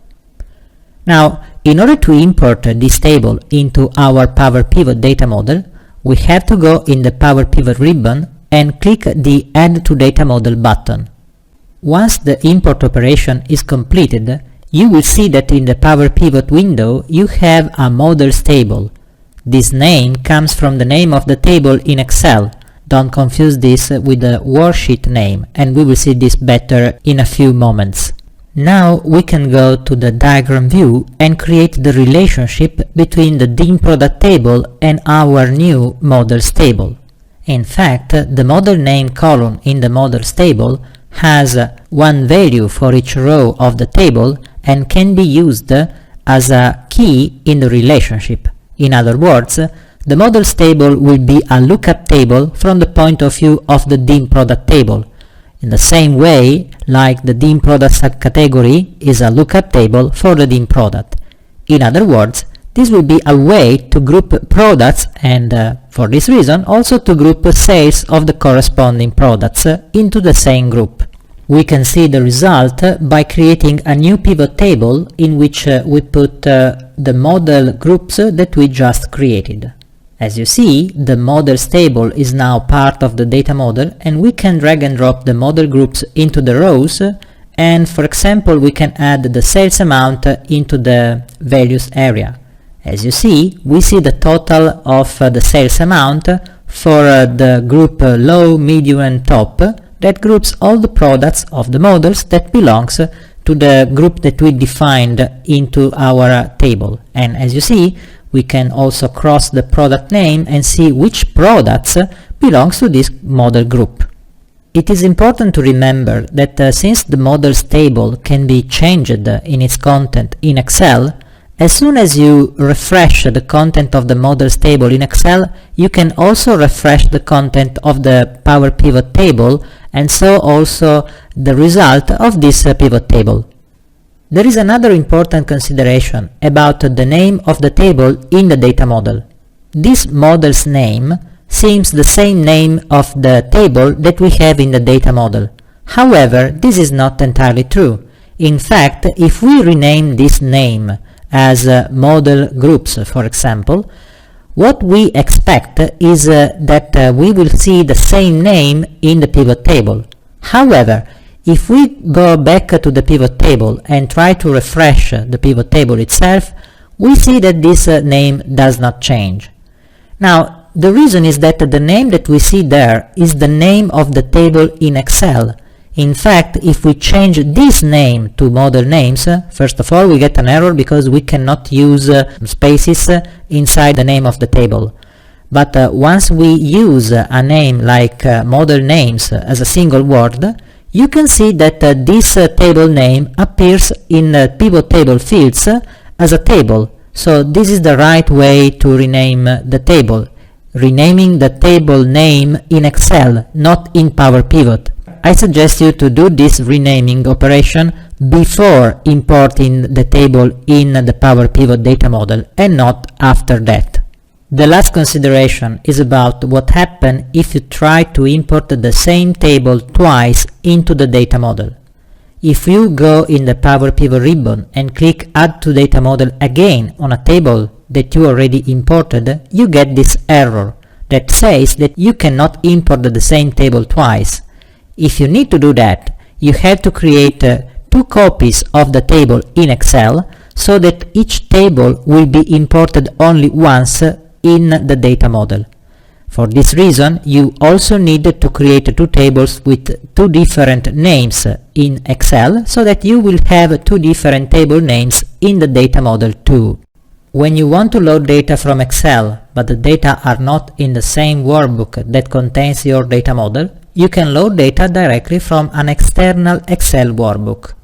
Now, in order to import this table into our PowerPivot data model, we have to go in the PowerPivot ribbon and click the Add to Data Model button. Once the import operation is completed, you will see that in the PowerPivot window you have a models table. This name comes from the name of the table in Excel. Don't confuse this with the worksheet name, and we will see this better in a few moments. Now we can go to the diagram view and create the relationship between the DIN product table and our new models table. In fact, the model name column in the models table has one value for each row of the table and can be used as a key in the relationship. In other words, the models table will be a lookup table from the point of view of the DIN product table, in the same way like the DIN product subcategory is a lookup table for the DIN product. In other words, this will be a way to group products and, for this reason, also to group sales of the corresponding products into the same group. We can see the result by creating a new pivot table in which we put the model groups that we just created. As you see, the models table is now part of the data model, and we can drag and drop the model groups into the rows, and for example we can add the sales amount into the values area. As you see, we see the total of the sales amount for the group low, medium and top that groups all the products of the models that belongs to the group that we defined into our table. And as you see, we can also cross the product name and see which products belongs to this model group. It is important to remember that since the models table can be changed in its content in Excel, as soon as you refresh the content of the models table in Excel, you can also refresh the content of the PowerPivot table, and so also the result of this pivot table. There is another important consideration about the name of the table in the data model. This model's name seems the same name of the table that we have in the data model. However, this is not entirely true. In fact, if we rename this name as model groups, for example, what we expect is that we will see the same name in the pivot table. However, if we go back to the pivot table and try to refresh the pivot table itself, we see that this name does not change. Now, the reason is that the name that we see there is the name of the table in Excel. In fact, if we change this name to model names, first of all we get an error because we cannot use spaces inside the name of the table. But once we use a name like model names as a single word, you can see that this table name appears in pivot table fields as a table. So this is the right way to rename the table. Renaming the table name in Excel, not in PowerPivot. I suggest you to do this renaming operation before importing the table in the PowerPivot data model and not after that. The last consideration is about what happens if you try to import the same table twice into the data model. If you go in the PowerPivot ribbon and click Add to Data Model again on a table that you already imported, you get this error that says that you cannot import the same table twice. If you need to do that, you have to create two copies of the table in Excel so that each table will be imported only once in the data model. For this reason, you also need to create two tables with two different names in Excel so that you will have two different table names in the data model too. When you want to load data from Excel, but the data are not in the same workbook that contains your data model, you can load data directly from an external Excel workbook.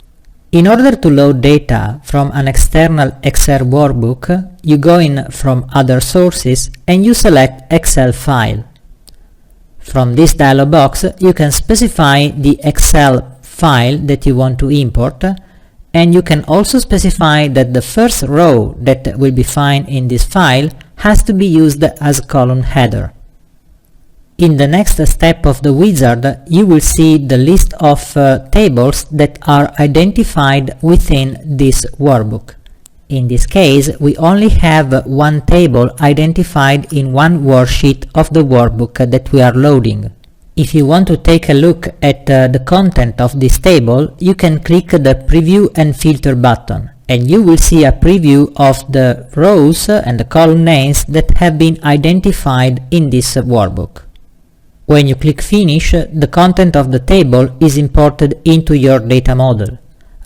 In order to load data from an external Excel workbook, you go in from Other Sources and you select Excel File. From this dialog box, you can specify the Excel file that you want to import, and you can also specify that the first row that will be found in this file has to be used as a column header. In the next step of the wizard, you will see the list of tables that are identified within this workbook. In this case, we only have one table identified in one worksheet of the workbook that we are loading. If you want to take a look at the content of this table, you can click the Preview and Filter button, and you will see a preview of the rows and the column names that have been identified in this workbook. When you click Finish, the content of the table is imported into your data model.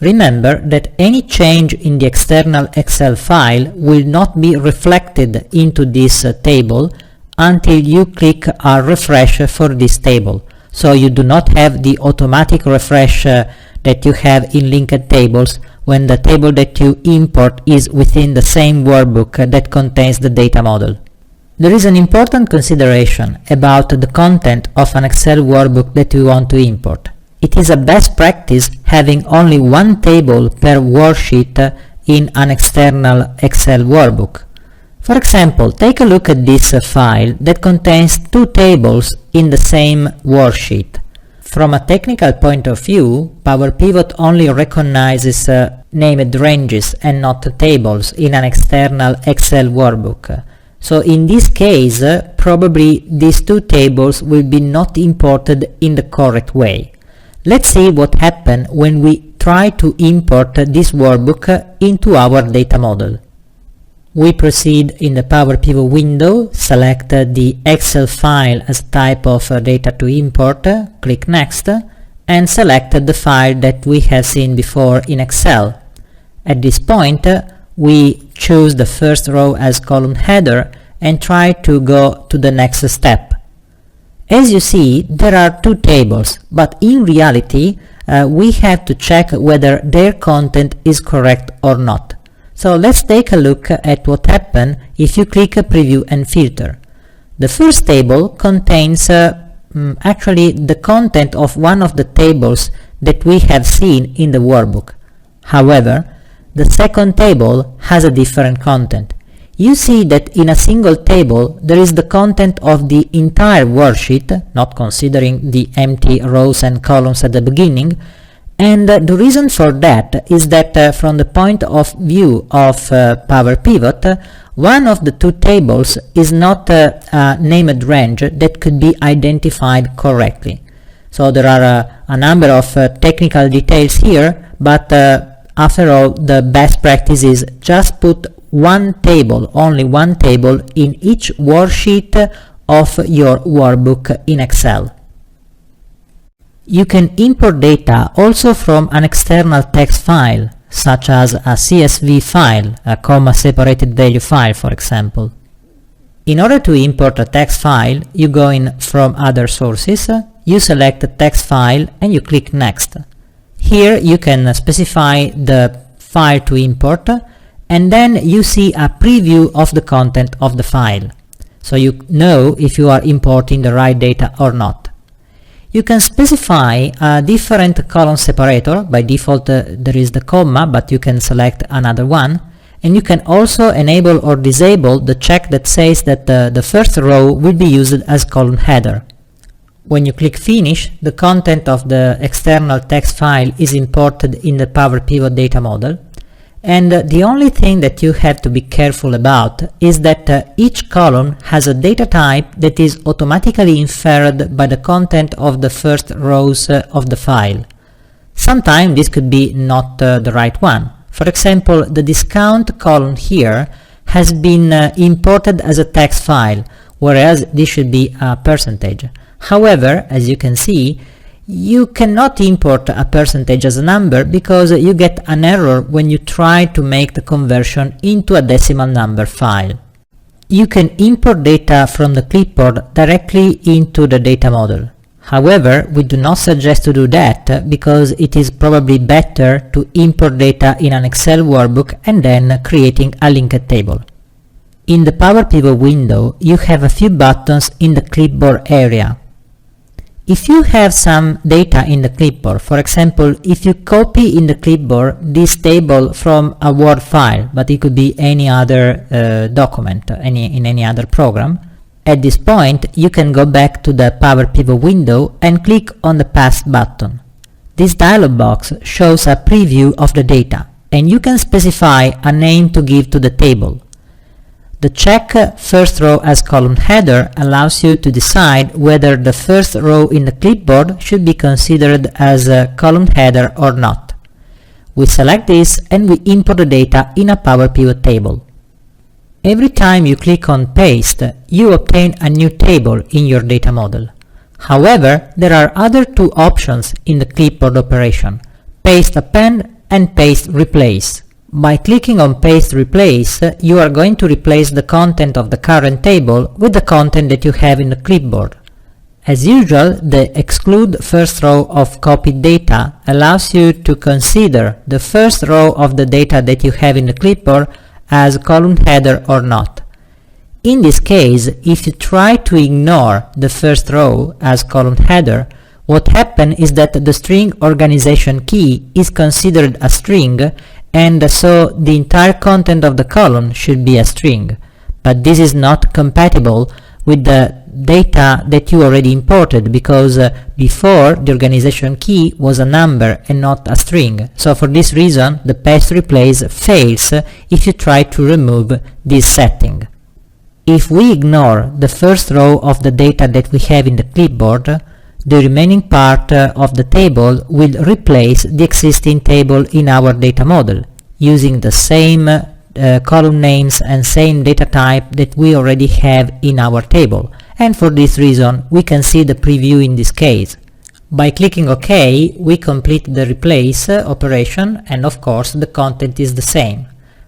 Remember that any change in the external Excel file will not be reflected into this table until you click a refresh for this table. So you do not have the automatic refresh that you have in linked tables when the table that you import is within the same workbook that contains the data model. There is an important consideration about the content of an Excel workbook that we want to import. It is a best practice having only one table per worksheet in an external Excel workbook. For example, take a look at this file that contains two tables in the same worksheet. From a technical point of view, PowerPivot only recognizes named ranges and not tables in an external Excel workbook. So in this case, probably these two tables will be not imported in the correct way. Let's see what happens when we try to import this workbook into our data model. We proceed in the PowerPivot window, select the Excel file as type of data to import, click Next, and select the file that we have seen before in Excel. At this point, we choose the first row as column header and try to go to the next step. As you see, there are two tables, but in reality we have to check whether their content is correct or not. So let's take a look at what happens if you click Preview and Filter. The first table contains actually the content of one of the tables that we have seen in the workbook. However, the second table has a different content. you see that in a single table there is the content of the entire worksheet, not considering the empty rows and columns at the beginning, and the reason for that is that from the point of view of Power Pivot, one of the two tables is not a named range that could be identified correctly. So there are a number of technical details here, but after all, the best practice is just put one table, only one table, in each worksheet of your workbook in Excel. You can import data also from an external text file, such as a CSV file, a comma-separated value file, for example. In order to import a text file, you go in From Other Sources, you select the text file and you click Next. Here you can specify the file to import, and then you see a preview of the content of the file, so you know if you are importing the right data or not. You can specify a different column separator. By default there is the comma, but you can select another one, and you can also enable or disable the check that says that the first row will be used as column header. When you click Finish, the content of the external text file is imported in the Power Pivot data model, and the only thing that you have to be careful about is that each column has a data type that is automatically inferred by the content of the first rows of the file. Sometimes this could be not the right one. For example, the discount column here has been imported as a text file, whereas this should be a percentage. However, as you can see, you cannot import a percentage as a number because you get an error when you try to make the conversion into a decimal number file. You can import data from the clipboard directly into the data model. However, we do not suggest to do that because it is probably better to import data in an Excel workbook and then creating a linked table. In the Power Pivot window, you have a few buttons in the clipboard area. If you have some data in the clipboard, for example, if you copy in the clipboard this table from a Word file, but it could be any other document, in any other program, at this point you can go back to the Power Pivot window and click on the Paste button. This dialog box shows a preview of the data, and you can specify a name to give to the table. The check first row as column header allows you to decide whether the first row in the clipboard should be considered as a column header or not. We select this and we import the data in a Power Pivot table. Every time you click on Paste, you obtain a new table in your data model. However, there are other two options in the clipboard operation: Paste Append and Paste Replace. By clicking on Paste Replace, you are going to replace the content of the current table with the content that you have in the clipboard. As usual, the Exclude First Row of Copied Data allows you to consider the first row of the data that you have in the clipboard as column header or not. In this case, if you try to ignore the first row as column header, what happens is that the string organization key is considered a string, and so the entire content of the column should be a string. But this is not compatible with the data that you already imported, because before the organization key was a number and not a string. So for this reason the Paste Replace fails if you try to remove this setting. If we ignore the first row of the data that we have in the clipboard, the remaining part of the table will replace the existing table in our data model, using the same column names and same data type that we already have in our table, and for this reason we can see the preview in this case. By clicking OK, we complete the replace operation, and of course the content is the same.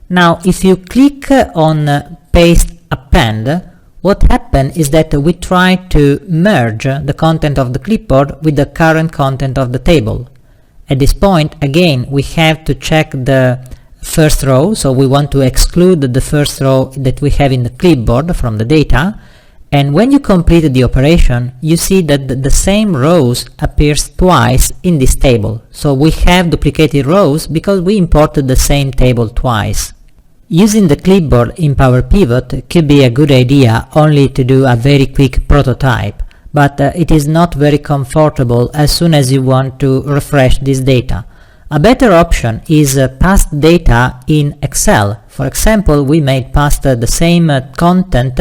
Now if you click on Paste Append, what happens is that we try to merge the content of the clipboard with the current content of the table. At this point, again, we have to check the first row, so we want to exclude the first row that we have in the clipboard from the data, and when you complete the operation, you see that the same rows appears twice in this table. So we have duplicated rows because we imported the same table twice. Using the clipboard in PowerPivot could be a good idea only to do a very quick prototype, but it is not very comfortable as soon as you want to refresh this data. A better option is past data in Excel. For example, we may paste the same content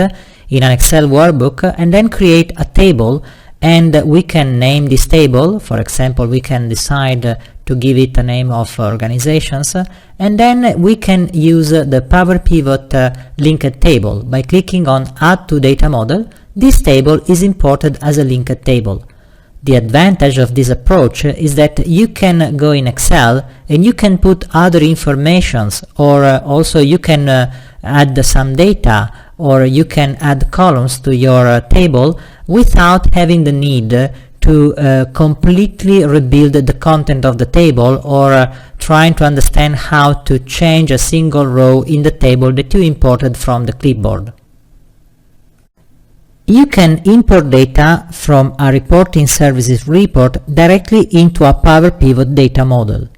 in an Excel workbook and then create a table, and we can name this table. For example, we can decide to give it a name of organizations, and then we can use the PowerPivot linked table. By clicking on Add to Data Model, this table is imported as a linked table. The advantage of this approach is that you can go in Excel and you can put other informations, or also you can add some data, or you can add columns to your table without having the need to completely rebuild the content of the table, or trying to understand how to change a single row in the table that you imported from the clipboard. You can import data from a reporting services report directly into a PowerPivot data model.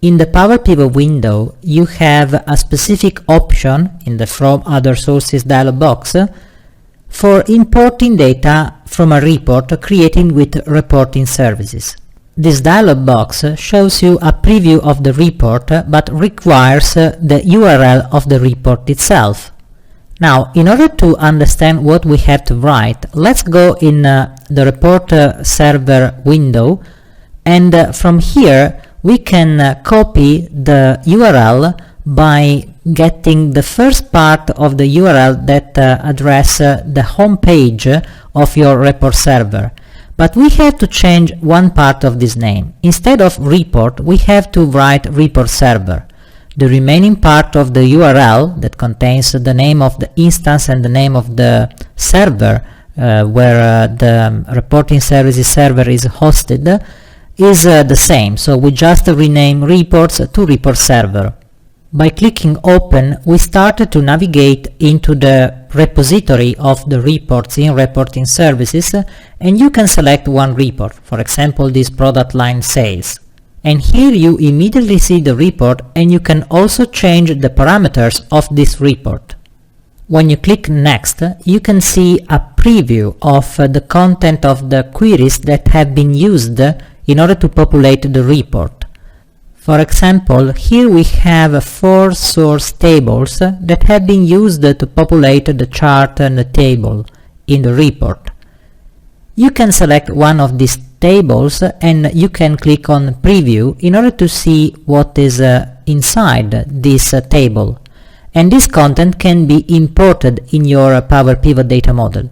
In the PowerPivot window, you have a specific option in the From Other Sources dialog box for importing data from a report created with reporting services. This dialog box shows you a preview of the report, but requires the URL of the report itself. Now, in order to understand what we have to write, let's go in the report server window, and from here we can copy the URL by getting the first part of the URL that address the home page of your report server. But we have to change one part of this name. Instead of report, we have to write report server. The remaining part of the URL that contains the name of the instance and the name of the server where the reporting services server is hosted is the same, so we just rename reports to report server. By clicking open, we start to navigate into the repository of the reports in reporting services, and you can select one report, for example this product line sales. And here you immediately see the report, and you can also change the parameters of this report. When you click next, you can see a preview of the content of the queries that have been used in order to populate the report. For example, here we have 4 source tables that have been used to populate the chart and the table in the report. You can select one of these tables and you can click on preview in order to see what is inside this table, and this content can be imported in your PowerPivot data model.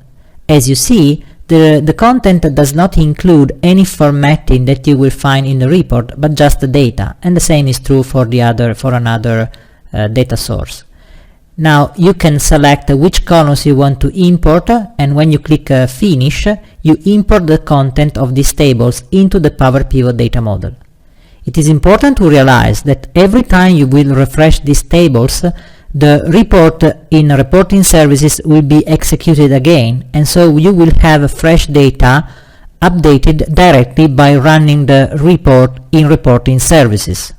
As you see, the content does not include any formatting that you will find in the report, but just the data, and the same is true for another data source. Now you can select which columns you want to import, and when you click finish, you import the content of these tables into the PowerPivot data model. It is important to realize that every time you will refresh these tables, the report in reporting services will be executed again, and so you will have fresh data updated directly by running the report in reporting services.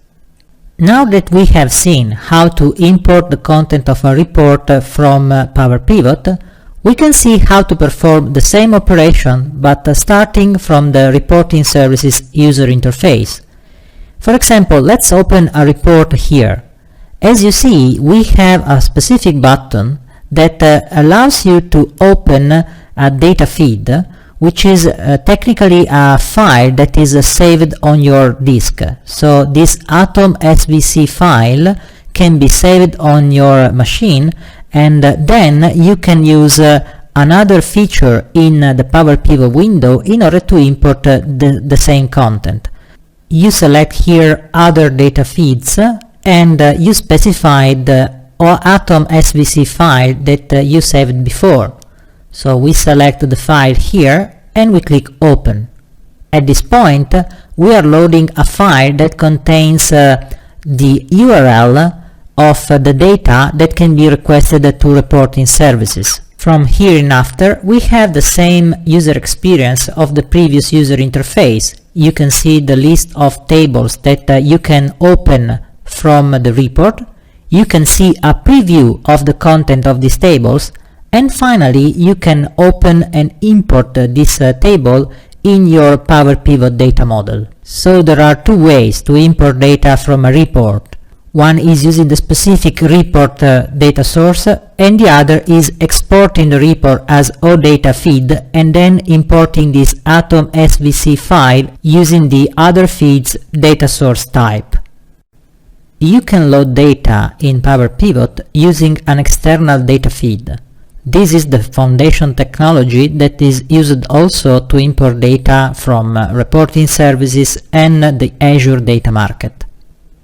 Now that we have seen how to import the content of a report from PowerPivot, we can see how to perform the same operation, but starting from the reporting services user interface. For example, let's open a report here. As you see, we have a specific button that allows you to open a data feed, which is technically a file that is saved on your disk. So this Atom SVC file can be saved on your machine, and then you can use another feature in the PowerPivot window in order to import the same content. You select here Other Data Feeds, and you specify the Atom SVC file that you saved before. So we select the file here and we click Open. At this point, we are loading a file that contains the URL of the data that can be requested to reporting services. From here in after, we have the same user experience of the previous user interface. You can see the list of tables that you can open from the report. You can see a preview of the content of these tables, and finally you can open and import this table in your Power Pivot data model. So there are two ways to import data from a report. One is using the specific report data source, and the other is exporting the report as OData feed and then importing this Atom SVC file using the other feeds data source type. You can load data in Power Pivot using an external data feed. This is the foundation technology that is used also to import data from reporting services and the Azure data market.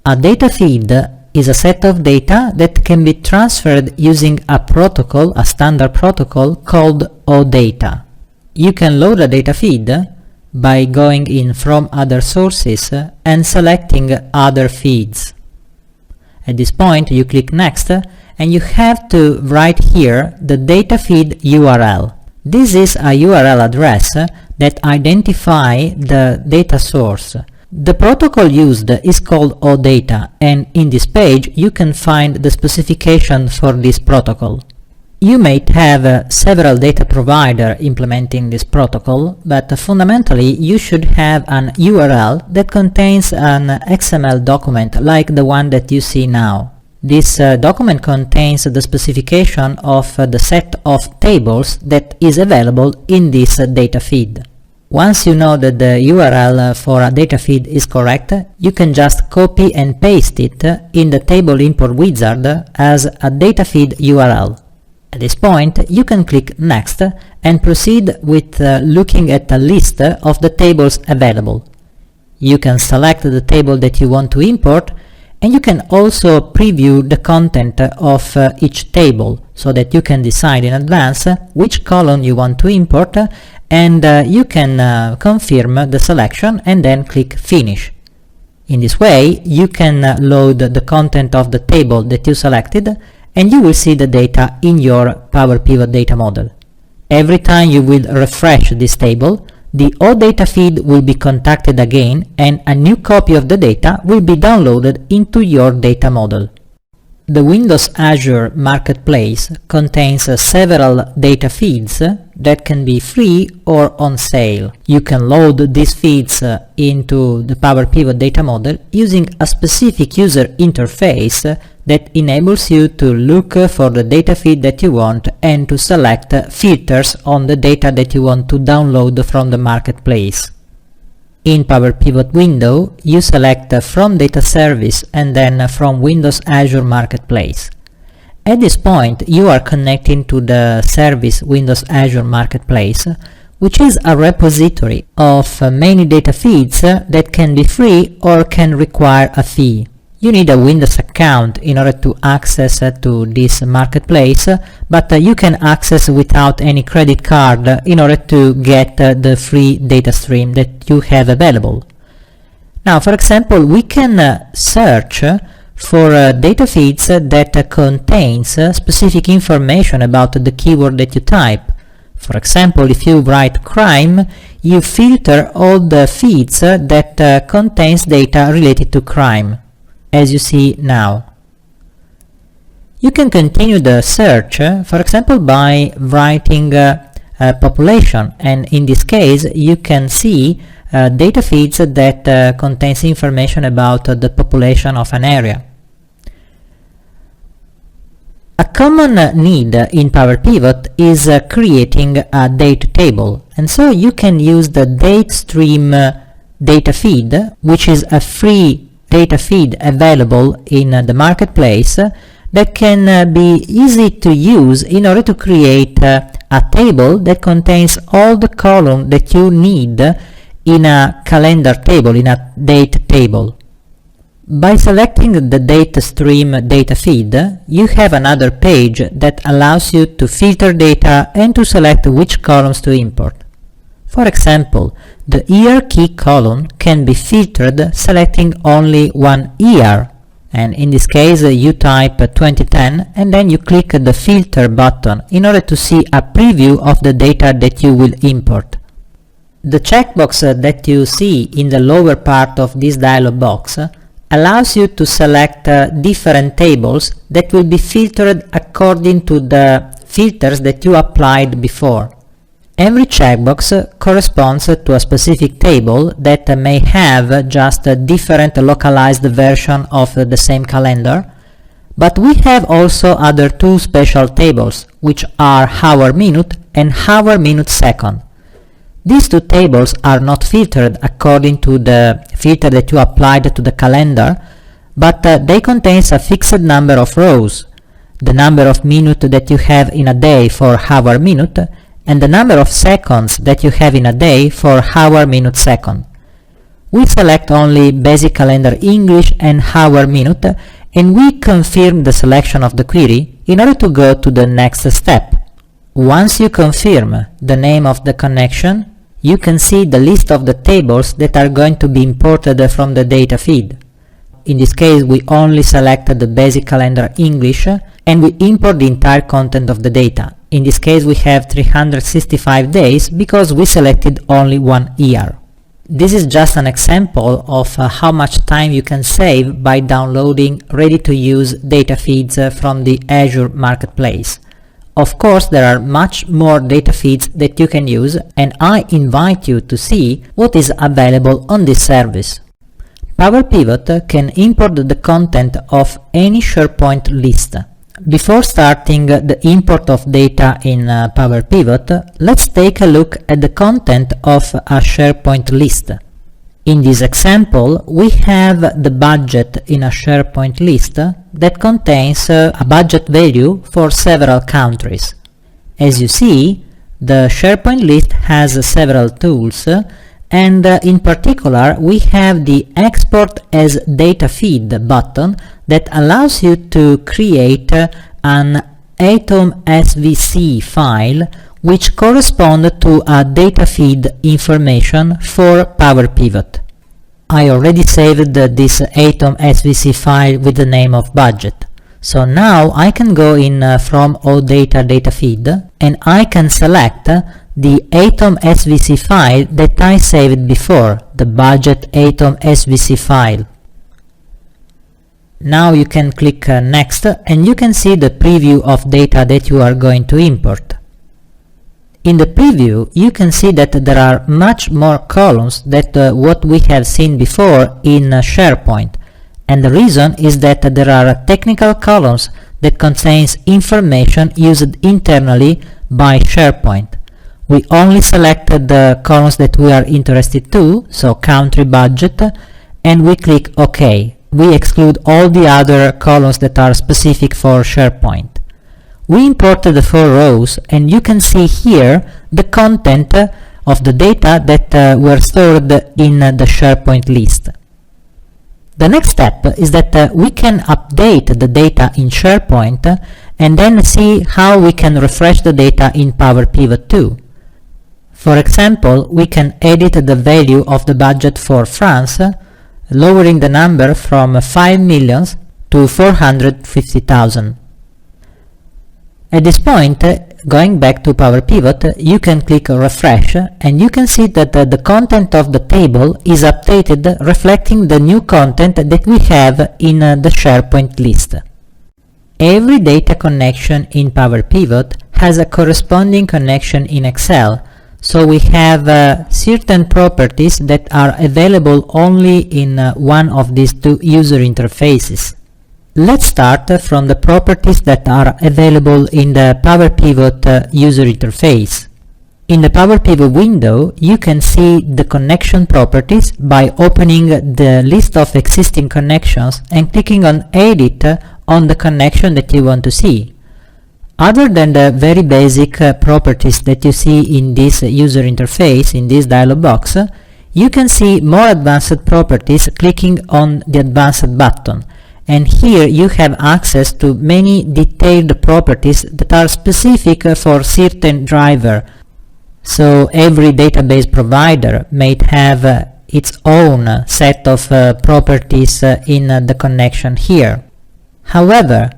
A data feed is a set of data that can be transferred using a protocol, a standard protocol called OData. You can load a data feed by going in from other sources and selecting other feeds. At this point you click Next, and you have to write here the data feed URL. This is a URL address that identifies the data source. The protocol used is called OData, and in this page you can find the specification for this protocol. You might have several data providers implementing this protocol, but fundamentally you should have an URL that contains an XML document like the one that you see now. This document contains the specification of the set of tables that is available in this data feed. Once you know that the URL for a data feed is correct, you can just copy and paste it in the table import wizard as a data feed URL. At this point, you can click Next and proceed with looking at a list of the tables available. You can select the table that you want to import, and you can also preview the content of each table so that you can decide in advance which column you want to import, and you can confirm the selection and then click Finish. In this way, you can load the content of the table that you selected, and you will see the data in your Power Pivot data model. Every time you will refresh this table, the OData feed will be contacted again, and a new copy of the data will be downloaded into your data model. The Windows Azure Marketplace contains several data feeds that can be free or on sale. You can load these feeds into the Power Pivot data model using a specific user interface that enables you to look for the data feed that you want and to select filters on the data that you want to download from the marketplace. In Power Pivot window, you select From Data Service and then From Windows Azure Marketplace. At this point, you are connecting to the service Windows Azure Marketplace, which is a repository of many data feeds that can be free or can require a fee. You need a Windows account in order to access to this marketplace, but you can access without any credit card in order to get the free data stream that you have available. Now, for example, we can search for data feeds that contains specific information about the keyword that you type. For example, if you write crime, you filter all the feeds that contains data related to crime, as you see now. You can continue the search, for example, by writing population, and in this case you can see data feeds that contains information about the population of an area. A common need in Power Pivot is creating a date table, and so you can use the date stream data feed, which is a free data feed available in the marketplace that can be easy to use in order to create a table that contains all the columns that you need in a calendar table, in a date table. By selecting the data stream data feed, you have another page that allows you to filter data and to select which columns to import. For example, the year key column can be filtered selecting only one year, and in this case you type 2010 and then you click the filter button in order to see a preview of the data that you will import. The checkbox that you see in the lower part of this dialog box allows you to select different tables that will be filtered according to the filters that you applied before. Every checkbox corresponds to a specific table that may have just a different localized version of the same calendar, but we have also other two special tables, which are hour-minute and hour-minute-second. These two tables are not filtered according to the filter that you applied to the calendar, but they contain a fixed number of rows, the number of minutes that you have in a day for hour-minute, and the number of seconds that you have in a day for hour-minute-second. We select only basic calendar English and hour-minute, and we confirm the selection of the query in order to go to the next step. Once you confirm the name of the connection, you can see the list of the tables that are going to be imported from the data feed. In this case, we only selected the basic calendar English, and we import the entire content of the data. In this case, we have 365 days because we selected only 1 year. This is just an example of how much time you can save by downloading ready-to-use data feeds from the Azure Marketplace. Of course, there are much more data feeds that you can use, and I invite you to see what is available on this service. PowerPivot can import the content of any SharePoint list. Before starting the import of data in PowerPivot, let's take a look at the content of a SharePoint list. In this example, we have the budget in a SharePoint list that contains a budget value for several countries. As you see, the SharePoint list has several tools, and in particular we have the Export as Data Feed button that allows you to create an atom SVC file which corresponds to a data feed information for PowerPivot. I already saved this atom SVC file with the name of budget. So now I can go in from All Data Data Feed, and I can select the atom SVC file that I saved before, the budget atom SVC file. Now you can click Next, and you can see the preview of data that you are going to import. In the preview, you can see that there are much more columns than what we have seen before in SharePoint, and the reason is that there are technical columns that contains information used internally by SharePoint. We only selected the columns that we are interested to, so country budget, and we click OK. We exclude all the other columns that are specific for SharePoint. We imported the 4 rows, and you can see here the content of the data that were stored in the SharePoint list. The next step is that we can update the data in SharePoint and then see how we can refresh the data in PowerPivot too. For example, we can edit the value of the budget for France, lowering the number from 5 million to 450,000. At this point, going back to PowerPivot, you can click Refresh, and you can see that the content of the table is updated, reflecting the new content that we have in the SharePoint list. Every data connection in PowerPivot has a corresponding connection in Excel, so we have certain properties that are available only in one of these two user interfaces. Let's start from the properties that are available in the PowerPivot user interface. In the PowerPivot window, you can see the connection properties by opening the list of existing connections and clicking on Edit on the connection that you want to see. Other than the very basic properties that you see in this user interface, in this dialog box, you can see more advanced properties clicking on the Advanced button. And here you have access to many detailed properties that are specific for certain driver. So every database provider may have its own set of properties in the connection here. However,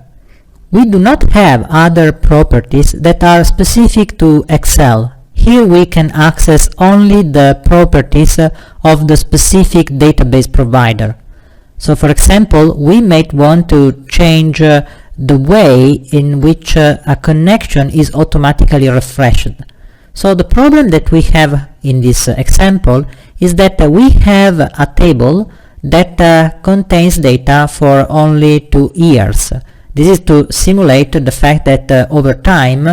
we do not have other properties that are specific to Excel. Here we can access only the properties of the specific database provider. So for example, we might want to change the way in which a connection is automatically refreshed. So the problem that we have in this example is that we have a table that contains data for only 2 years. This is to simulate the fact that over time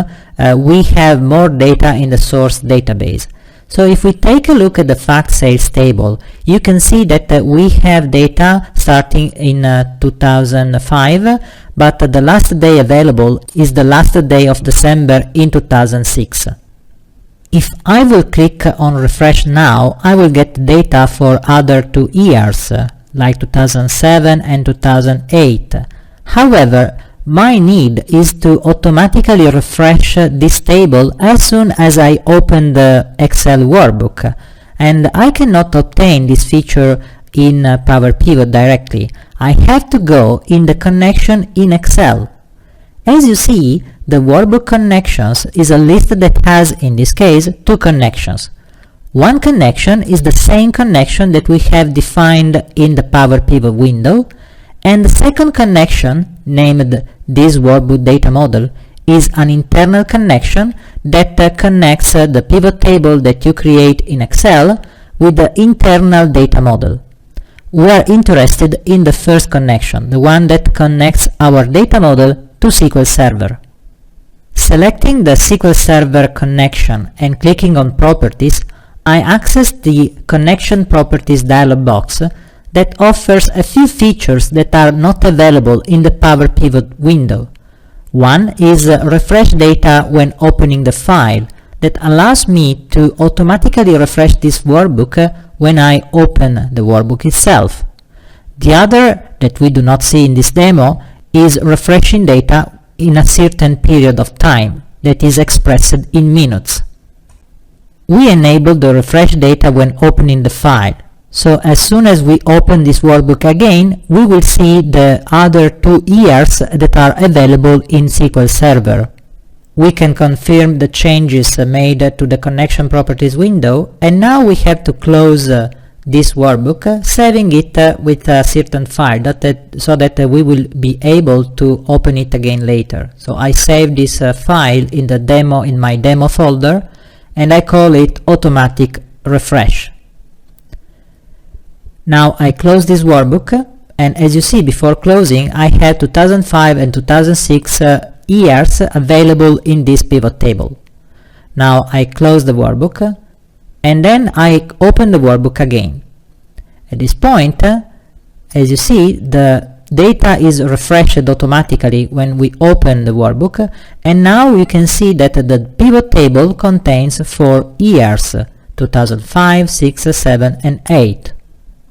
we have more data in the source database. So if we take a look at the fact sales table, you can see that we have data starting in 2005, but the last day available is the last day of December in 2006. If I will click on refresh now, I will get data for other 2 years, like 2007 and 2008. However, my need is to automatically refresh this table as soon as I open the Excel workbook, and I cannot obtain this feature in Power Pivot directly. I have to go in the connection in Excel. As you see, the workbook connections is a list that has, in this case, 2 connections. One connection is the same connection that we have defined in the Power Pivot window, and the second connection, named this workbook data model, is an internal connection that connects the pivot table that you create in Excel with the internal data model. We are interested in the first connection, the one that connects our data model to SQL Server. Selecting the SQL Server connection and clicking on Properties, I access the Connection Properties dialog box that offers a few features that are not available in the Power Pivot window. One is refresh data when opening the file, that allows me to automatically refresh this workbook when I open the workbook itself. The other, that we do not see in this demo, is refreshing data in a certain period of time, that is expressed in minutes. We enable the refresh data when opening the file, so as soon as we open this workbook again, we will see the other 2 years that are available in SQL Server. We can confirm the changes made to the Connection Properties window, and now we have to close this workbook, saving it with a certain file so that we will be able to open it again later. So I save this file in my demo folder, and I call it automatic refresh. Now I close this workbook, and as you see, before closing I had 2005 and 2006 years available in this pivot table. Now I close the workbook, and then I open the workbook again. At this point, as you see, the data is refreshed automatically when we open the workbook, and now you can see that the pivot table contains 4 years, 2005, 6, 7 and 8.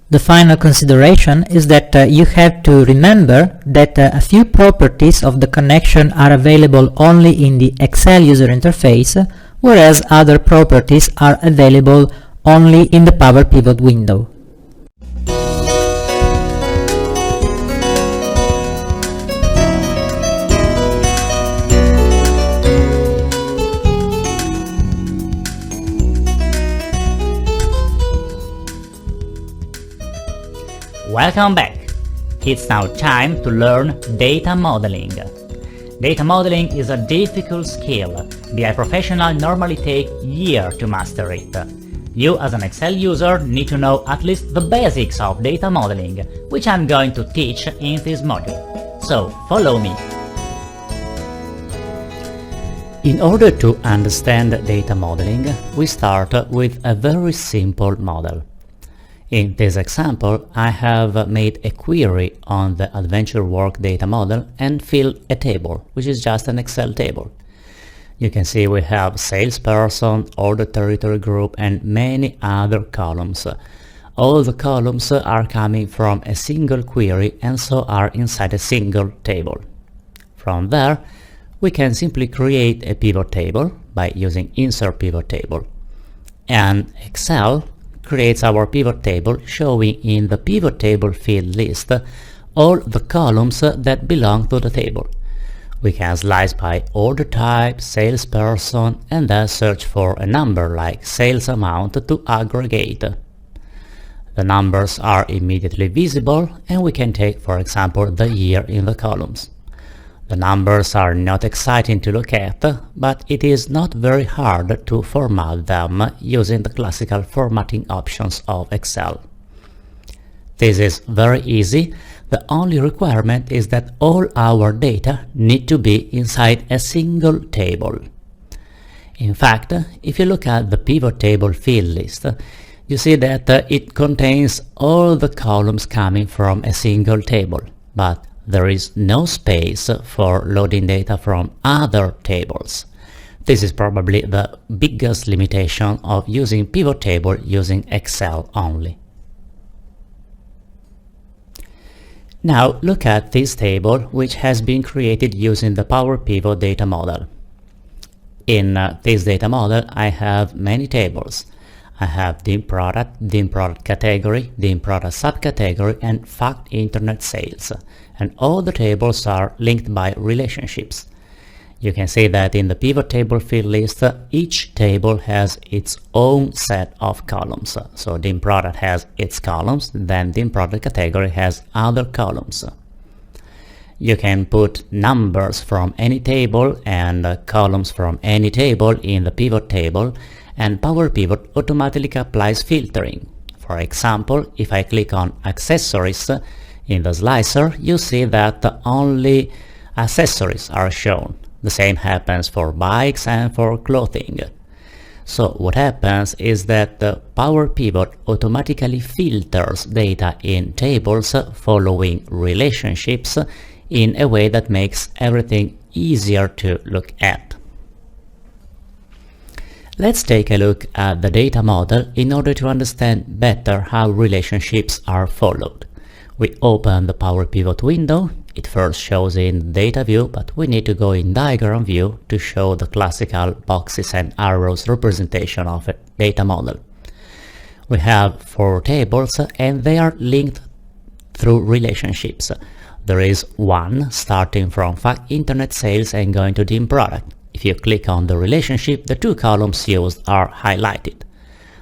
The final consideration is that you have to remember that a few properties of the connection are available only in the Excel user interface, whereas other properties are available only in the Power Pivot window. Welcome back! It's now time to learn data modeling. Data modeling is a difficult skill. BI professionals normally take years to master it. You as an Excel user need to know at least the basics of data modeling, which I'm going to teach in this module. So follow me. In order to understand data modeling, we start with a very simple model. In this example, I have made a query on the Adventure Work data model and filled a table, which is just an Excel table. You can see we have salesperson, order territory group and many other columns. All the columns are coming from a single query and so are inside a single table. From there, we can simply create a pivot table by using Insert Pivot Table. And Excel creates our pivot table, showing in the pivot table field list all the columns that belong to the table. We can slice by order type, salesperson, and then search for a number like sales amount to aggregate. The numbers are immediately visible, and we can take, for example, the year in the columns. The numbers are not exciting to look at, but it is not very hard to format them using the classical formatting options of Excel. This is very easy. The only requirement is that all our data need to be inside a single table. In fact, if you look at the pivot table field list, you see that it contains all the columns coming from a single table, but there is no space for loading data from other tables. This is probably the biggest limitation of using pivot table using Excel only. Now look at this table, which has been created using the Power Pivot data model. In this data model, I have many tables. I have DIM product category, DIM product subcategory, and fact internet sales. And all the tables are linked by relationships. You can see that in the pivot table field list, each table has its own set of columns. So DIM product has its columns, then DIM product category has other columns. You can put numbers from any table and columns from any table in the pivot table, and Power Pivot automatically applies filtering. For example, if I click on Accessories in the slicer, you see that only accessories are shown. The same happens for bikes and for clothing. So what happens is that the Power Pivot automatically filters data in tables following relationships in a way that makes everything easier to look at. Let's take a look at the data model in order to understand better how relationships are followed. We open the Power Pivot window. It first shows in data view, but we need to go in diagram view to show the classical boxes and arrows representation of a data model. We have 4 tables and they are linked through relationships. There is one starting from fact internet sales and going to DIM product. If you click on the relationship, the 2 columns used are highlighted.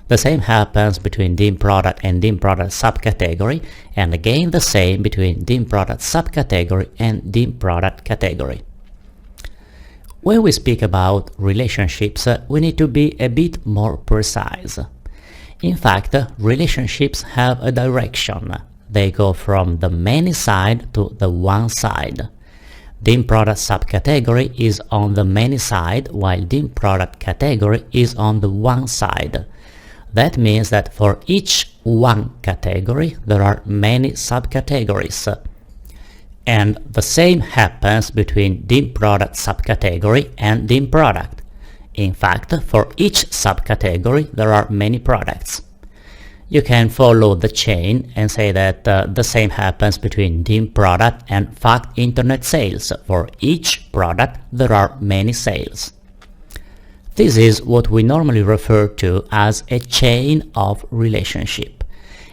The same happens between DIM product and DIM product subcategory, and again the same between DIM product subcategory and DIM product category. When we speak about relationships, we need to be a bit more precise. In fact, relationships have a direction. They go from the many side to the one side. DIM product subcategory is on the many side, while DIM product category is on the one side. That means that for each one category there are many subcategories. And the same happens between DIM product subcategory and DIM product. In fact, for each subcategory there are many products. You can follow the chain and say that the same happens between DIM product and fact internet sales. For each product there are many sales. This is what we normally refer to as a chain of relationship.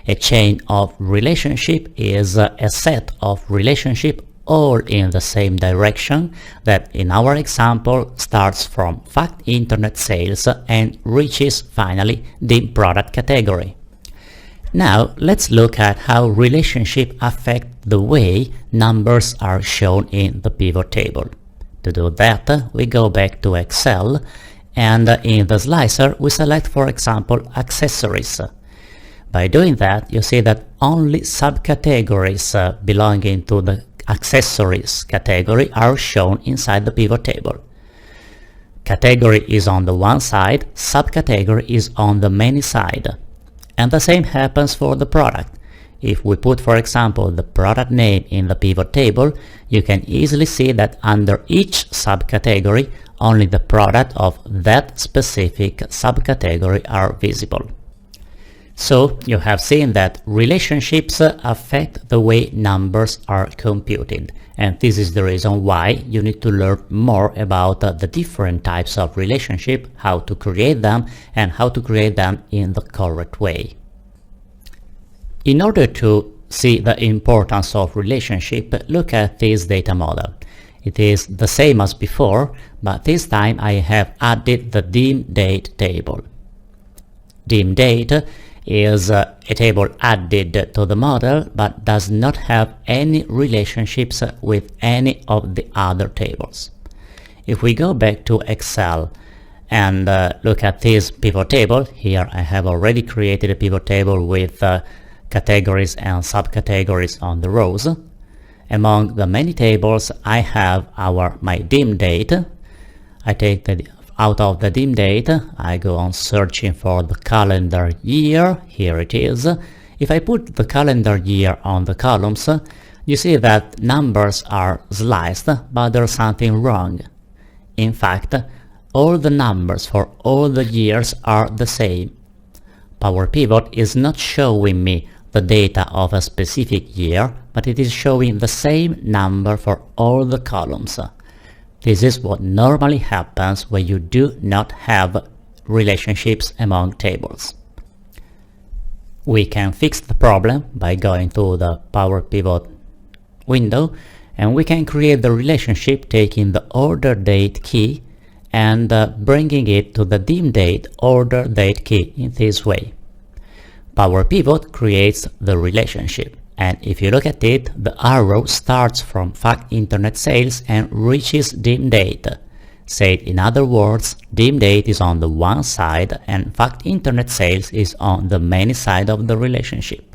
A chain of relationship is a set of relationships all in the same direction that in our example starts from fact internet sales and reaches finally DIM product category. Now let's look at how relationships affect the way numbers are shown in the pivot table. To do that, we go back to Excel, and in the slicer we select, for example, accessories. By doing that, you see that only subcategories belonging to the accessories category are shown inside the pivot table. Category is on the one side, subcategory is on the many side. And the same happens for the product. If we put, for example, the product name in the pivot table, you can easily see that under each subcategory, only the product of that specific subcategory are visible. So you have seen that relationships affect the way numbers are computed, and this is the reason why you need to learn more about the different types of relationship, how to create them, and how to create them in the correct way. In order to see the importance of relationship, look at this data model. It is the same as before, but this time I have added the DIM date table. DIM date is a table added to the model but does not have any relationships with any of the other tables. If we go back to Excel and look at this pivot table, here I have already created a pivot table with categories and subcategories on the rows. Among the many tables I have my dim date. I take out of the dim date, I go on searching for the calendar year. Here it is. If I put the calendar year on the columns, you see that numbers are sliced, but there's something wrong. In fact, all the numbers for all the years are the same. Power Pivot is not showing me the data of a specific year, but it is showing the same number for all the columns. This is what normally happens when you do not have relationships among tables. We can fix the problem by going to the Power Pivot window, and we can create the relationship taking the order date key and bringing it to the dim date order date key in this way. Power Pivot creates the relationship, and if you look at it, the arrow starts from fact internet sales and reaches dim date. Said in other words, dim date is on the one side and fact internet sales is on the many side of the relationship.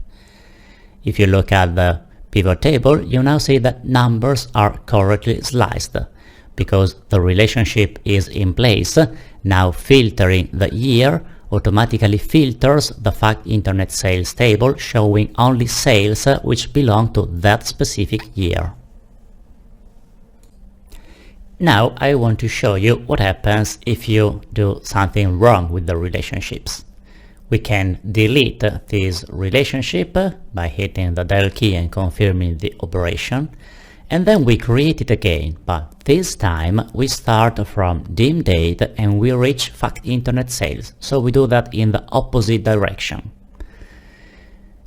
If you look at the pivot table, you now see that numbers are correctly sliced. Because the relationship is in place, now filtering the year automatically filters the fact internet sales table, showing only sales which belong to that specific year. Now I want to show you what happens if you do something wrong with the relationships. We can delete this relationship by hitting the del key and confirming the operation, and then we create it again, but this time we start from dim date and we reach fact internet sales, so we do that in the opposite direction.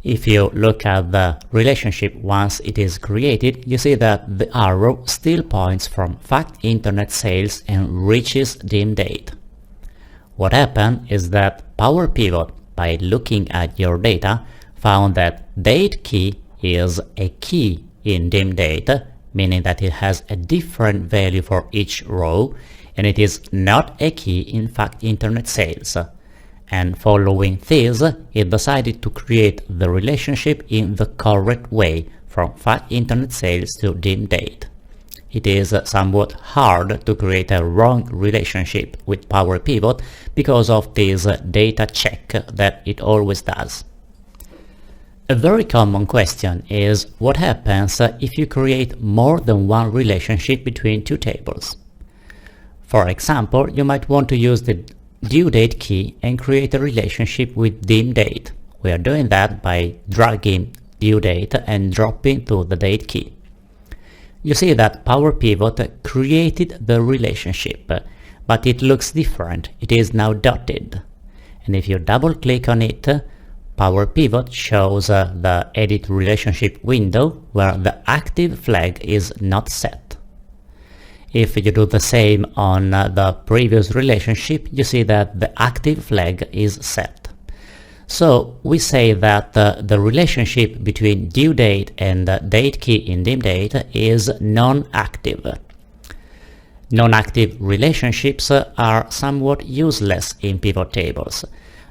If you look at the relationship once it is created, you see that the arrow still points from fact internet sales and reaches dim date. What happened is that Power Pivot, by looking at your data, found that date key is a key in dim date, meaning that it has a different value for each row, and it is not a key in fact internet sales. And following this, it decided to create the relationship in the correct way, from fact internet sales to dim date. It is somewhat hard to create a wrong relationship with Power Pivot because of this data check that it always does. A very common question is what happens if you create more than one relationship between two tables. For example, you might want to use the due date key and create a relationship with dim date. We are doing that by dragging due date and dropping to the date key. You see that Power Pivot created the relationship, but it looks different. It is now dotted. And if you double click on it, Power Pivot shows the Edit Relationship window where the active flag is not set. If you do the same on the previous relationship, you see that the active flag is set. So we say that the relationship between due date and date key in dim date is non-active. Non-active relationships are somewhat useless in pivot tables,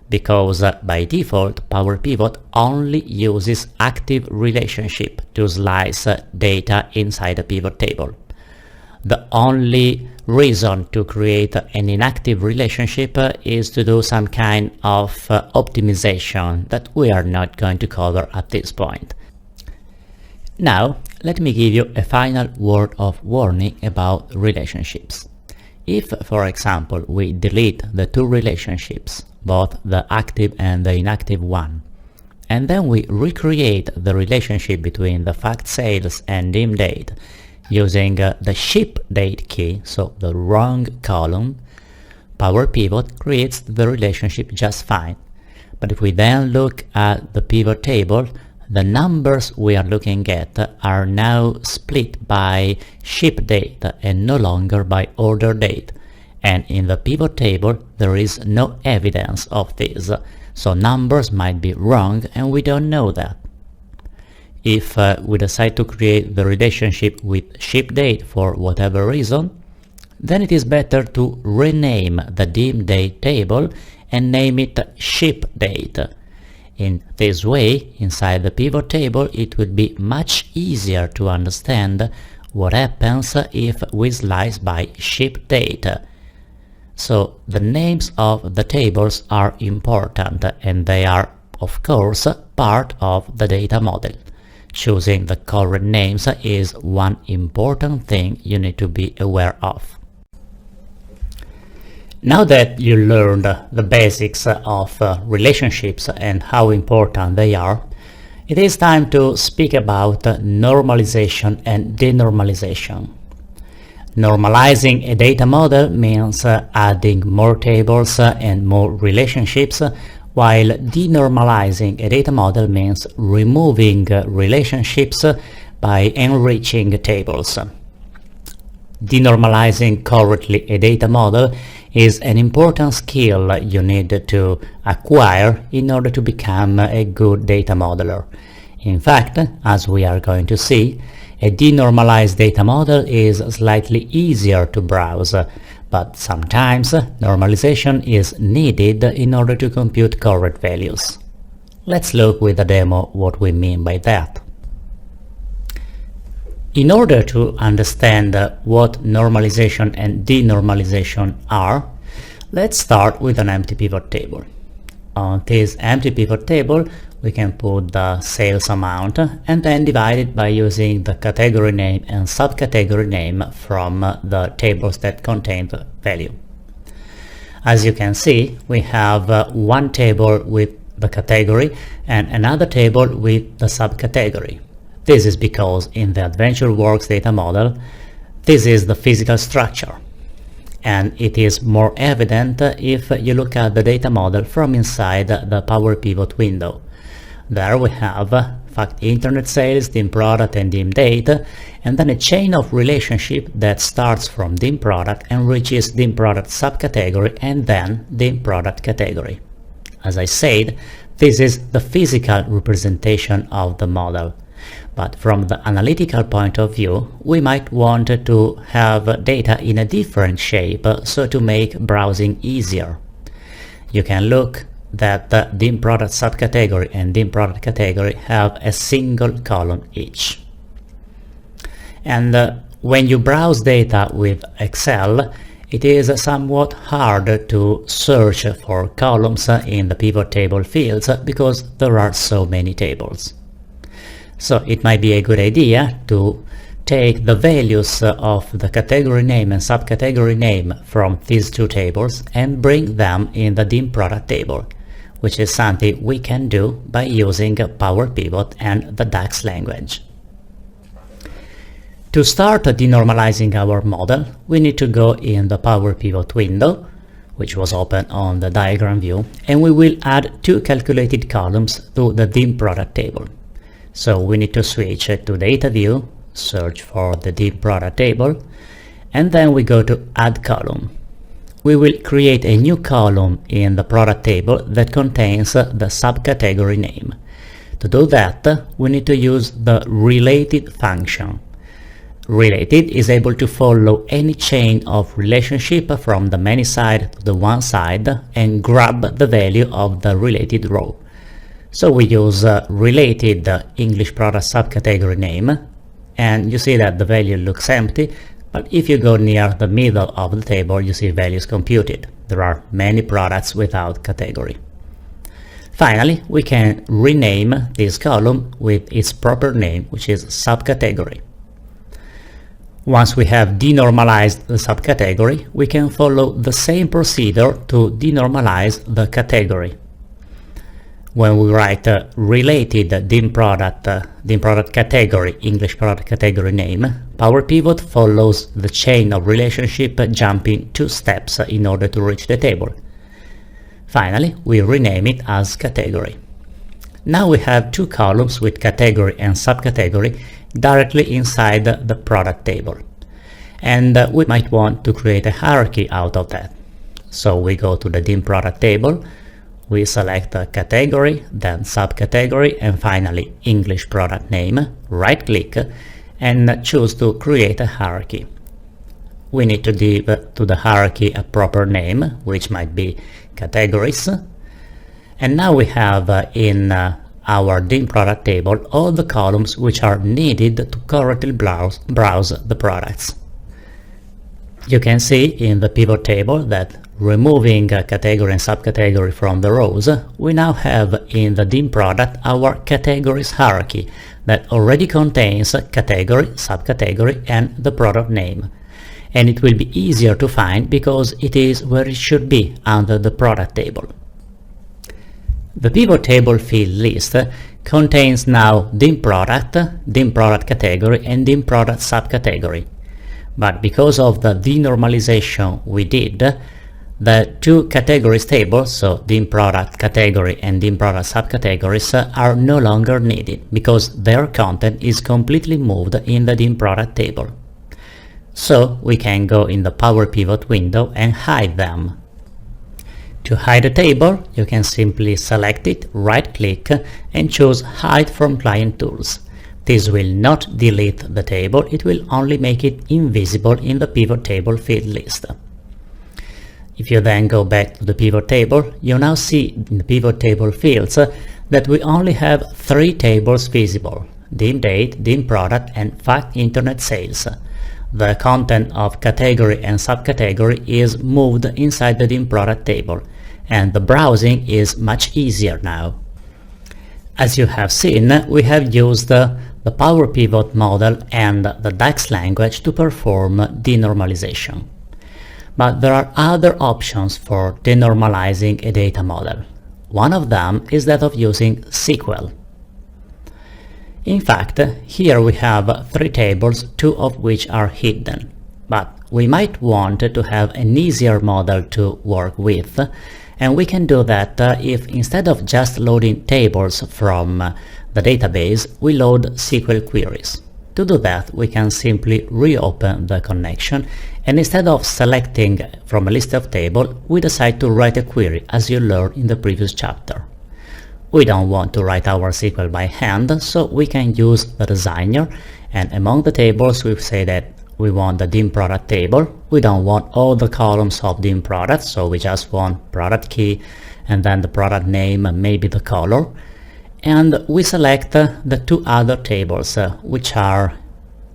because by default Power Pivot only uses active relationship to slice data inside a pivot table. The only reason to create an inactive relationship is to do some kind of optimization that we are not going to cover at this point. Now, let me give you a final word of warning about relationships. If, for example, we delete the two relationships, both the active and the inactive one, and then we recreate the relationship between the fact sales and dim date using the ship date key, so the wrong column, Power Pivot creates the relationship just fine. But if we then look at the pivot table, the numbers we are looking at are now split by ship date and no longer by order date. And in the pivot table there is no evidence of this. so numbers might be wrong and we don't know that. If we decide to create the relationship with shipDate for whatever reason, then it is better to rename the dimDate table and name it shipDate. In this way, inside the pivot table, it would be much easier to understand what happens if we slice by shipDate. So the names of the tables are important and they are, of course, part of the data model. Choosing the correct names is one important thing you need to be aware of. Now that you learned the basics of relationships and how important they are, it is time to speak about normalization and denormalization. Normalizing a data model means adding more tables and more relationships, while denormalizing a data model means removing relationships by enriching tables. Denormalizing correctly a data model is an important skill you need to acquire in order to become a good data modeler. In fact, as we are going to see, a denormalized data model is slightly easier to browse, but sometimes normalization is needed in order to compute correct values. Let's look with a demo what we mean by that. In order to understand what normalization and denormalization are, let's start with an empty pivot table. On this empty pivot table, we can put the sales amount and then divide it by using the category name and subcategory name from the tables that contain the value. As you can see, we have one table with the category and another table with the subcategory. This is because in the AdventureWorks data model, this is the physical structure, and it is more evident if you look at the data model from inside the Power Pivot window. There we have fact internet sales, dim product and dim date, and then a chain of relationship that starts from dim product and reaches dim product subcategory and then dim product category. As I said, this is the physical representation of the model. But from the analytical point of view, we might want to have data in a different shape so to make browsing easier. You can look that the dim product subcategory and dim product category have a single column each. And when you browse data with Excel, it is somewhat hard to search for columns in the pivot table fields because there are so many tables. So it might be a good idea to take the values of the category name and subcategory name from these two tables and bring them in the dim product table, which is something we can do by using Power Pivot and the DAX language. To start denormalizing our model, we need to go in the Power Pivot window, which was open on the diagram view, and we will add two calculated columns to the dim product table. So we need to switch to Data View, search for the dim product table, and then we go to Add Column. We will create a new column in the product table that contains the subcategory name. To do that, we need to use the related function. Related is able to follow any chain of relationship from the many side to the one side and grab the value of the related row. So we use related English product subcategory name, and you see that the value looks empty, but if you go near the middle of the table, you see values computed. There are many products without category. Finally, we can rename this column with its proper name, which is subcategory. Once we have denormalized the subcategory, we can follow the same procedure to denormalize the category. When we write related dim product category, English product category name, Power Pivot follows the chain of relationship jumping 2 steps in order to reach the table. Finally, we rename it as category. Now we have 2 columns with category and subcategory directly inside the product table. And we might want to create a hierarchy out of that. So we go to the dim product table, We select a category, then subcategory, and finally English product name, right-click, and choose to create a hierarchy. We need to give to the hierarchy a proper name, which might be categories. And now we have in our dim product table all the columns which are needed to correctly browse the products. You can see in the pivot table that removing a category and subcategory from the rows, we now have in the dim product our categories hierarchy that already contains category, subcategory, and the product name. And it will be easier to find because it is where it should be under the product table. The pivot table field list contains now dim product category, and dim product subcategory. But because of the denormalization we did, the two categories tables, so dim product category and dim product subcategories, are no longer needed because their content is completely moved in the dim product table. So we can go in the Power Pivot window and hide them. To hide a table, you can simply select it, right-click, and choose Hide from Client Tools. This will not delete the table, it will only make it invisible in the pivot table field list. If you then go back to the pivot table, you now see in the pivot table fields that we only have 3 tables visible: dim date, dim product, and fact internet sales. The content of category and subcategory is moved inside the dim product table, and the browsing is much easier now. As you have seen, we have used the Power Pivot model and the DAX language to perform denormalization. But there are other options for denormalizing a data model. One of them is that of using SQL. In fact, here we have 3 tables, 2 of which are hidden. But we might want to have an easier model to work with, and we can do that if instead of just loading tables from the database, we load SQL queries. To do that, we can simply reopen the connection, and instead of selecting from a list of tables, we decide to write a query, as you learned in the previous chapter. We don't want to write our SQL by hand, so we can use the designer, and among the tables we say that we want the dim product table. We don't want all the columns of dim product, so we just want product key and then the product name and maybe the color. And we select the 2 other tables, which are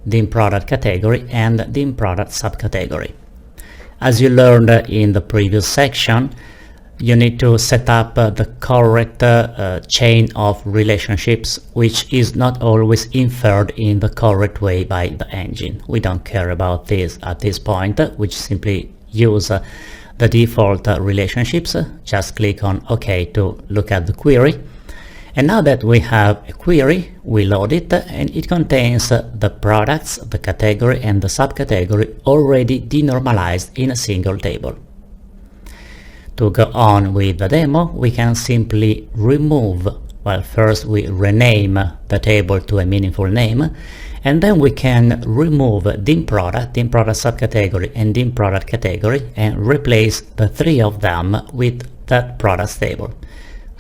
dim product category and dim product subcategory. As you learned in the previous section, you need to set up the correct chain of relationships, which is not always inferred in the correct way by the engine. We don't care about this at this point. We simply use the default relationships. Just click on OK to look at the query. And now that we have a query, we load it, and it contains the products, the category, and the subcategory already denormalized in a single table. To go on with the demo, we can simply remove, well, first we rename the table to a meaningful name, and then we can remove dim product subcategory, and dim product category, and replace the 3 of them with that products table.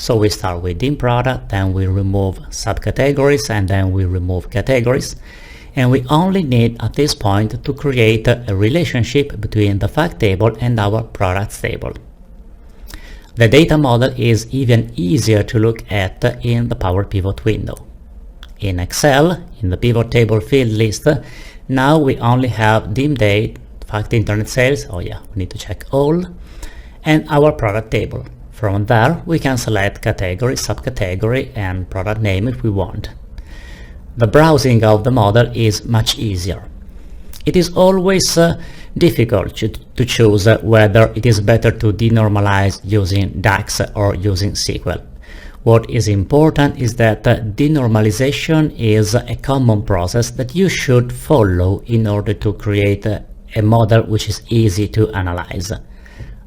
So we start with dim product, then we remove subcategories, and then we remove categories. And we only need at this point to create a relationship between the fact table and our products table. The data model is even easier to look at in the Power Pivot window. In Excel, in the pivot table field list, now we only have dim date, fact internet sales, oh yeah, we need to check all, and our product table. From there, we can select category, subcategory, and product name if we want. The browsing of the model is much easier. It is always difficult to choose whether it is better to denormalize using DAX or using SQL. What is important is that denormalization is a common process that you should follow in order to create a model which is easy to analyze.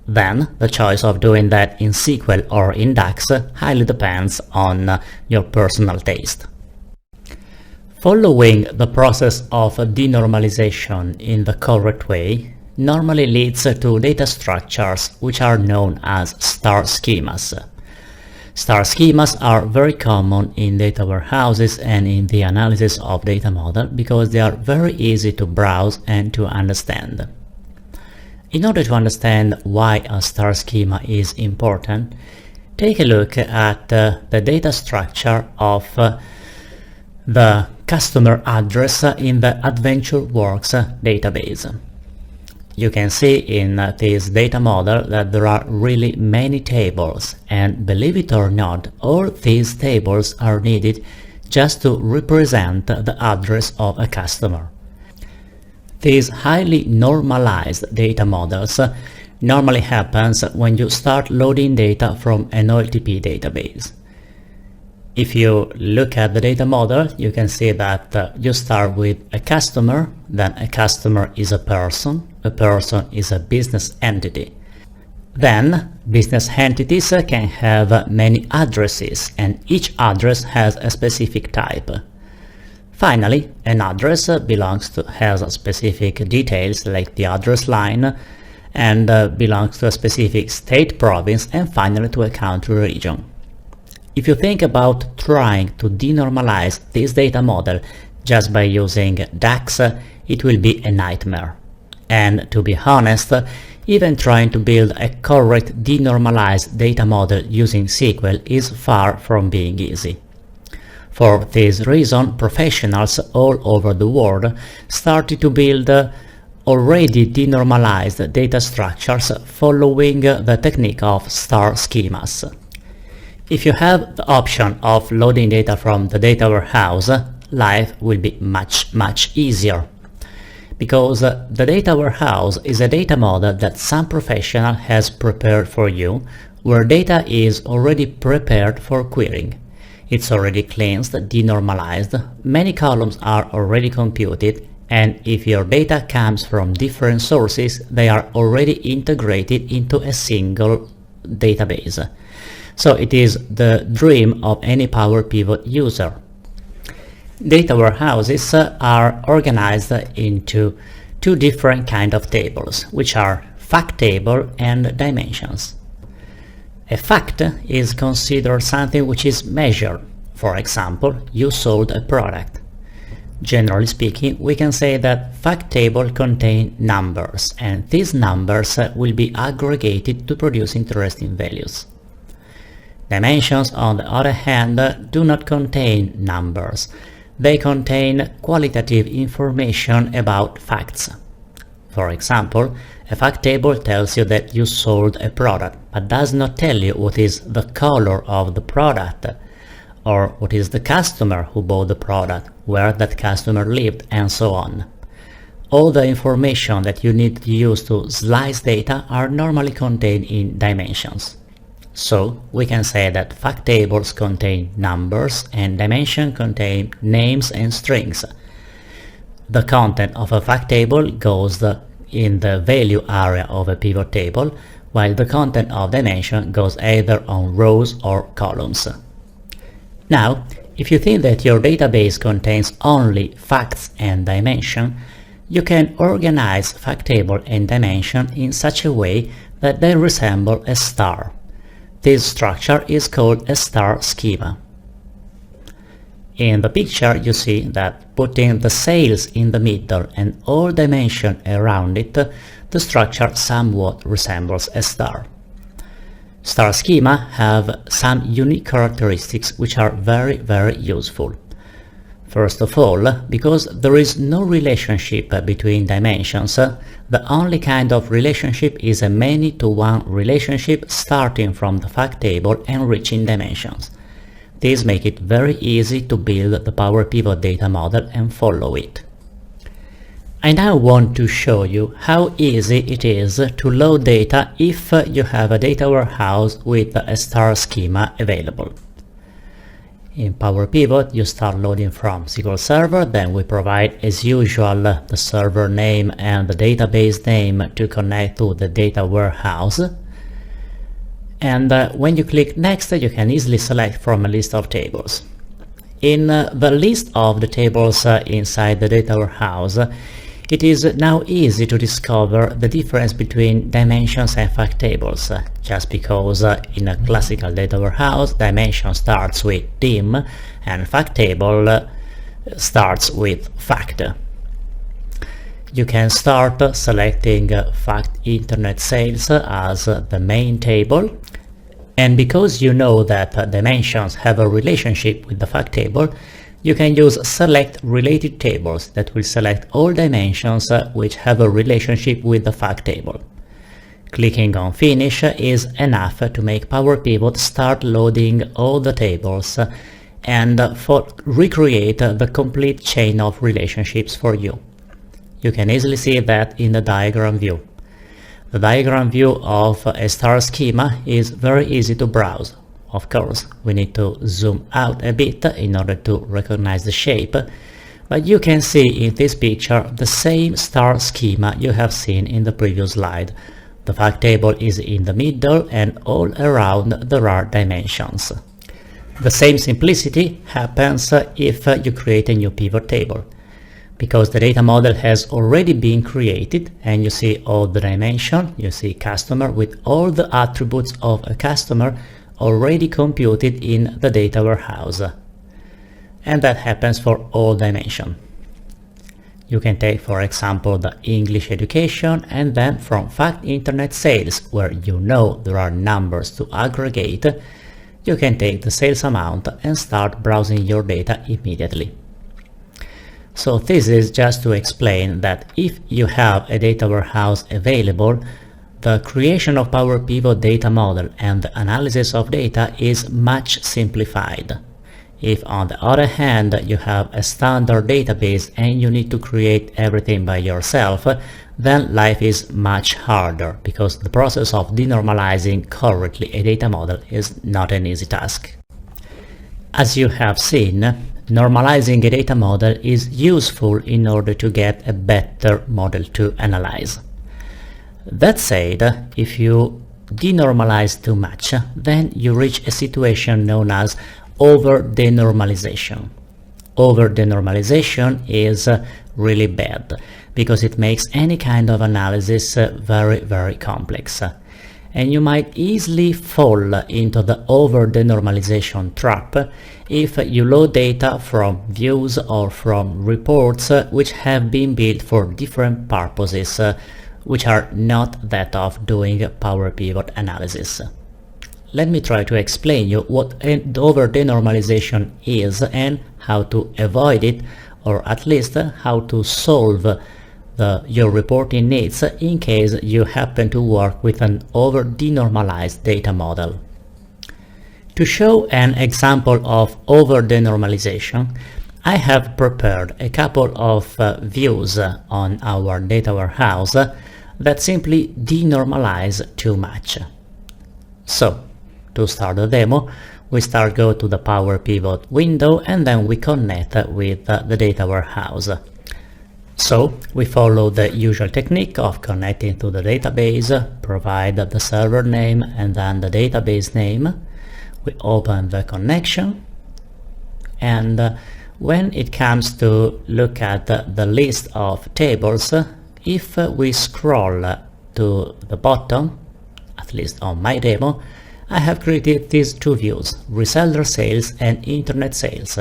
Then, the choice of doing that in SQL or in DAX highly depends on your personal taste. Following the process of denormalization in the correct way normally leads to data structures which are known as star schemas. Star schemas are very common in data warehouses and in the analysis of data model because they are very easy to browse and to understand. In order to understand why a star schema is important, take a look at the data structure of the customer address in the AdventureWorks database. You can see in this data model that there are really many tables, and believe it or not, all these tables are needed just to represent the address of a customer. These highly normalized data models normally happens when you start loading data from an OLTP database. If you look at the data model, you can see that you start with a customer, then a customer is a person is a business entity. Then business entities can have many addresses, and each address has a specific type. Finally, an address has specific details like the address line, and belongs to a specific state, province, and finally to a country region. If you think about trying to denormalize this data model just by using DAX, it will be a nightmare. And to be honest, even trying to build a correct denormalized data model using SQL is far from being easy. For this reason, professionals all over the world started to build already denormalized data structures following the technique of star schemas. If you have the option of loading data from the data warehouse, life will be much easier. Because the data warehouse is a data model that some professional has prepared for you, where data is already prepared for querying. It's already cleansed, denormalized, many columns are already computed, and if your data comes from different sources, they are already integrated into a single database. So it is the dream of any Power Pivot user. Data warehouses are organized into two different kinds of tables, which are fact table and dimensions. A fact is considered something which is measured. For example, you sold a product. Generally speaking, we can say that fact table contain numbers, and these numbers will be aggregated to produce interesting values. Dimensions, on the other hand, do not contain numbers. They contain qualitative information about facts. For example, a fact table tells you that you sold a product, but does not tell you what is the color of the product, or what is the customer who bought the product, where that customer lived, and so on. All the information that you need to use to slice data are normally contained in dimensions. So we can say that fact tables contain numbers and dimensions contain names and strings. The content of a fact table goes in the value area of a pivot table, while the content of dimension goes either on rows or columns. Now, if you think that your database contains only facts and dimension, you can organize fact table and dimension in such a way that they resemble a star. This structure is called a star schema. In the picture you see that putting the sales in the middle and all dimension around it, the structure somewhat resembles a star. Star schema have some unique characteristics which are very useful. First of all, because there is no relationship between dimensions, the only kind of relationship is a many-to-one relationship starting from the fact table and reaching dimensions. This makes it very easy to build the Power Pivot data model and follow it. I now want to show you how easy it is to load data if you have a data warehouse with a star schema available. In Power Pivot, you start loading from SQL Server, then we provide as usual the server name and the database name to connect to the data warehouse. And when you click Next, you can easily select from a list of tables. In the list of the tables inside the data warehouse, It is now easy to discover the difference between dimensions and fact tables, just because in a classical data warehouse, dimension starts with dim and fact table starts with fact. You can start selecting fact internet sales as the main table, and because you know that dimensions have a relationship with the fact table, you can use select related tables that will select all dimensions which have a relationship with the fact table. Clicking on finish is enough to make Power Pivot start loading all the tables and recreate the complete chain of relationships for you. You can easily see that in the diagram view. The diagram view of a star schema is very easy to browse. Of course, we need to zoom out a bit in order to recognize the shape, but you can see in this picture the same star schema you have seen in the previous slide. The fact table is in the middle and all around there are dimensions. The same simplicity happens if you create a new pivot table. Because the data model has already been created and you see all the dimension, you see customer with all the attributes of a customer already computed in the data warehouse. And that happens for all dimension. You can take, for example, the English education, and then from fact internet sales, where you know there are numbers to aggregate, you can take the sales amount and start browsing your data immediately. So this is just to explain that if you have a data warehouse available, the creation of Power Pivot data model and the analysis of data is much simplified. If on the other hand you have a standard database and you need to create everything by yourself, then life is much harder, because the process of denormalizing correctly a data model is not an easy task. As you have seen, normalizing a data model is useful in order to get a better model to analyze. That said, if you denormalize too much, then you reach a situation known as over-denormalization. Over-denormalization is really bad, because it makes any kind of analysis very complex. And you might easily fall into the over-denormalization trap if you load data from views or from reports which have been built for different purposes, which are not that of doing Power Pivot analysis. Let me try to explain you what over-denormalization is and how to avoid it, or at least how to solve your reporting needs in case you happen to work with an over-denormalized data model. To show an example of over-denormalization, I have prepared a couple of views on our data warehouse that simply denormalize too much. So, to start the demo, we go to the Power Pivot window and then we connect with the data warehouse. So, we follow the usual technique of connecting to the database, provide the server name and then the database name. We open the connection, and when it comes to look at the list of tables, if we scroll to the bottom, at least on my demo, I have created these two views, reseller sales and internet sales.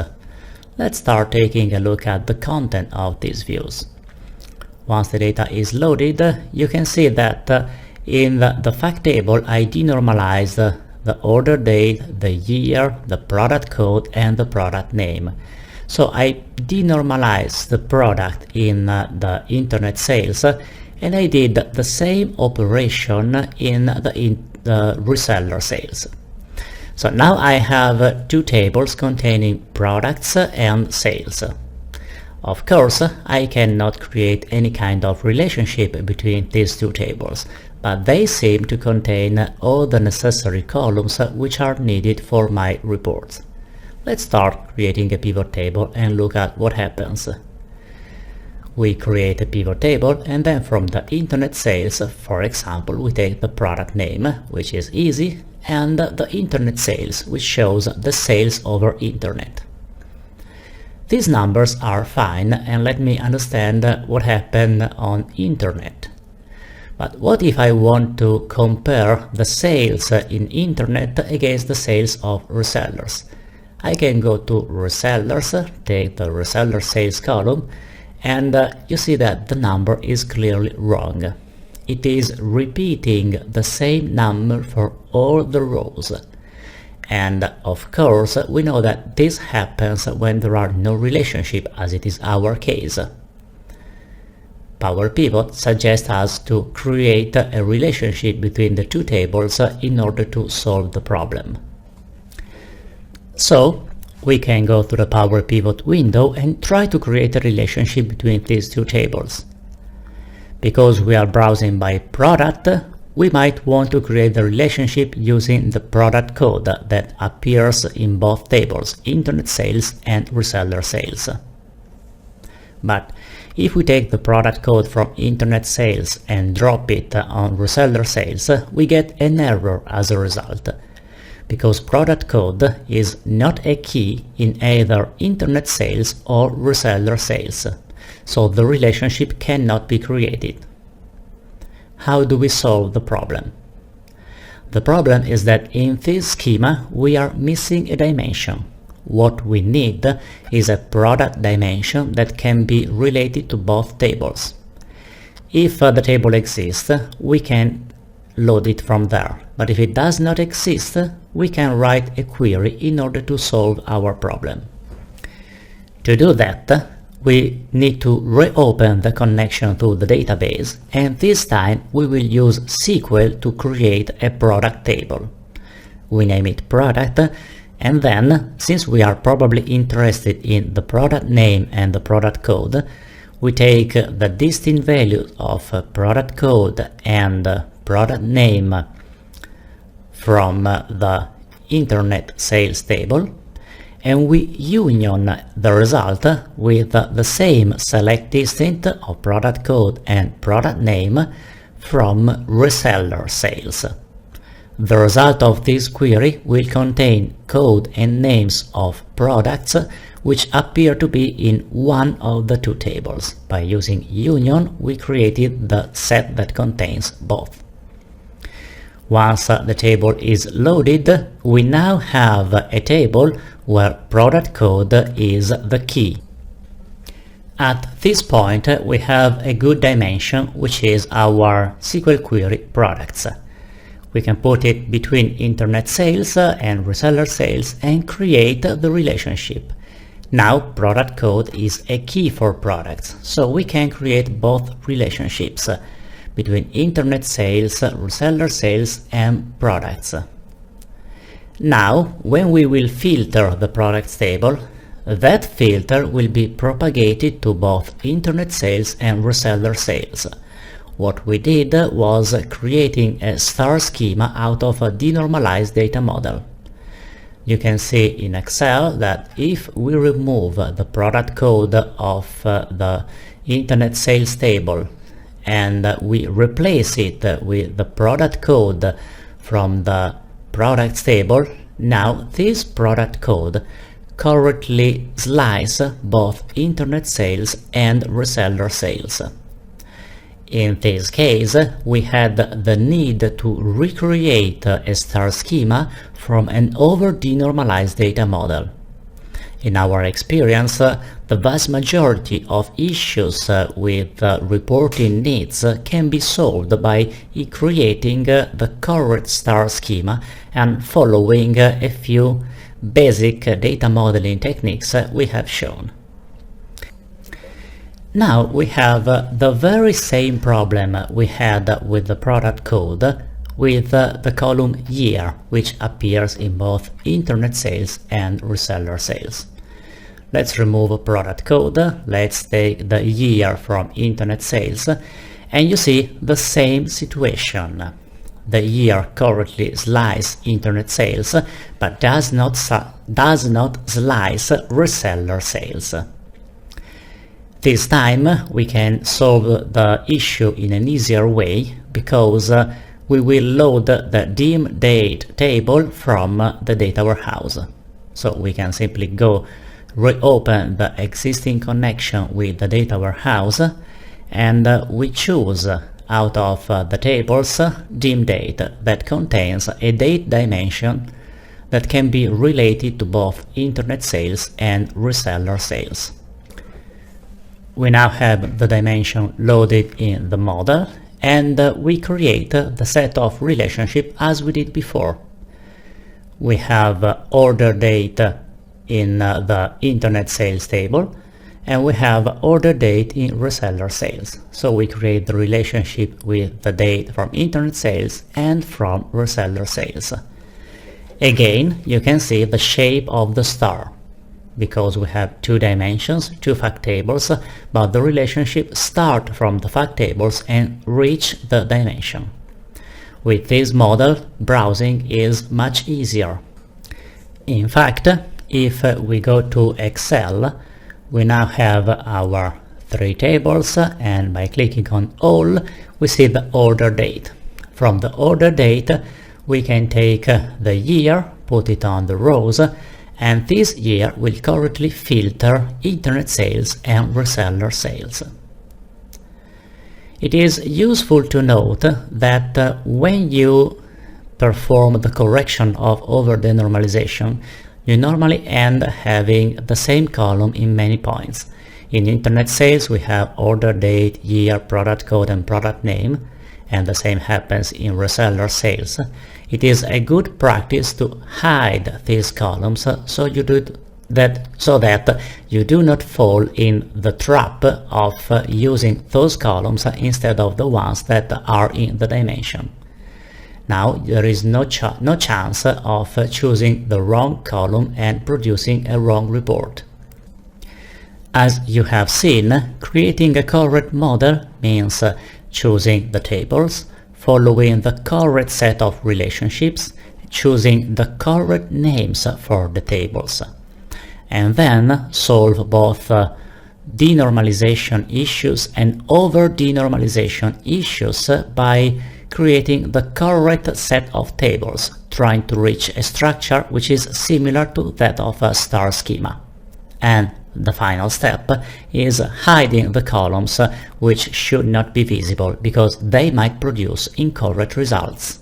Let's start taking a look at the content of these views. Once the data is loaded, you can see that in the fact table I denormalized the order date, the year, the product code and the product name. So I denormalized the product in the internet sales, and I did the same operation in the reseller sales. So now I have two tables containing products and sales. Of course, I cannot create any kind of relationship between these two tables, but they seem to contain all the necessary columns which are needed for my reports. Let's start creating a pivot table and look at what happens. We create a pivot table, and then from the internet sales, for example, we take the product name, which is easy, and the internet sales, which shows the sales over internet. These numbers are fine, and let me understand what happened on internet. But what if I want to compare the sales in internet against the sales of resellers? I can go to resellers, take the reseller sales column, and you see that the number is clearly wrong. It is repeating the same number for all the rows. And of course, we know that this happens when there are no relationship, as it is our case. PowerPivot suggests us to create a relationship between the two tables in order to solve the problem. So, we can go to the PowerPivot window and try to create a relationship between these two tables. Because we are browsing by product, we might want to create the relationship using the product code that appears in both tables, internet sales and reseller sales. But if we take the product code from internet sales and drop it on reseller sales, we get an error as a result, because product code is not a key in either internet sales or reseller sales, so the relationship cannot be created. How do we solve the problem? The problem is that in this schema we are missing a dimension. What we need is a product dimension that can be related to both tables. If the table exists, we can load it from there, but if it does not exist, we can write a query in order to solve our problem. To do that, we need to reopen the connection to the database, and this time we will use SQL to create a product table. We name it product, and then, since we are probably interested in the product name and the product code, we take the distinct values of product code and product name from the internet sales table, and we union the result with the same select distinct of product code and product name from reseller sales. The result of this query will contain code and names of products which appear to be in one of the two tables. By using union, we created the set that contains both. Once the table is loaded, we now have a table where product code is the key. At this point, we have a good dimension, which is our SQL query products. We can put it between internet sales and reseller sales and create the relationship. Now product code is a key for products, so we can create both relationships between internet sales, reseller sales and products. Now, when we will filter the products table, that filter will be propagated to both internet sales and reseller sales. What we did was creating a star schema out of a denormalized data model. You can see in Excel that if we remove the product code of the internet sales table and we replace it with the product code from the products table, now this product code correctly slices both internet sales and reseller sales. In this case, we had the need to recreate a star schema from an over-denormalized data model. In our experience, the vast majority of issues with reporting needs can be solved by creating the correct star schema and following a few basic data modeling techniques we have shown. Now we have the very same problem we had with the product code with the column year, which appears in both internet sales and reseller sales. Let's remove product code, let's take the year from internet sales, and you see the same situation. The year correctly slices internet sales, but does not slice reseller sales. This time we can solve the issue in an easier way, because we will load the dim date table from the Datawarehouse. So we can simply go reopen the existing connection with the Datawarehouse, and we choose out of the tables dim date that contains a date dimension that can be related to both internet sales and reseller sales. We now have the dimension loaded in the model, and we create the set of relationship as we did before. We have order date in the internet sales table, and we have order date in reseller sales. So we create the relationship with the date from internet sales and from reseller sales. Again, you can see the shape of the star, because we have two dimensions, two fact tables, but the relationship starts from the fact tables and reach the dimension. With this model, browsing is much easier. In fact, if we go to Excel, we now have our three tables, and by clicking on all, we see the order date. From the order date, we can take the year, put it on the rows, and this year will correctly filter internet sales and reseller sales. It is useful to note that when you perform the correction of over-denormalization, you normally end having the same column in many points. In internet sales, we have order date, year, product code, and product name, and the same happens in reseller sales. It is a good practice to hide these columns so that you do not fall in the trap of using those columns instead of the ones that are in the dimension. Now there is no chance of choosing the wrong column and producing a wrong report. As you have seen, creating a correct model means choosing the tables, following the correct set of relationships, choosing the correct names for the tables, and then solve both denormalization issues and over-denormalization issues by creating the correct set of tables, trying to reach a structure which is similar to that of a star schema. And the final step is hiding the columns which should not be visible because they might produce incorrect results.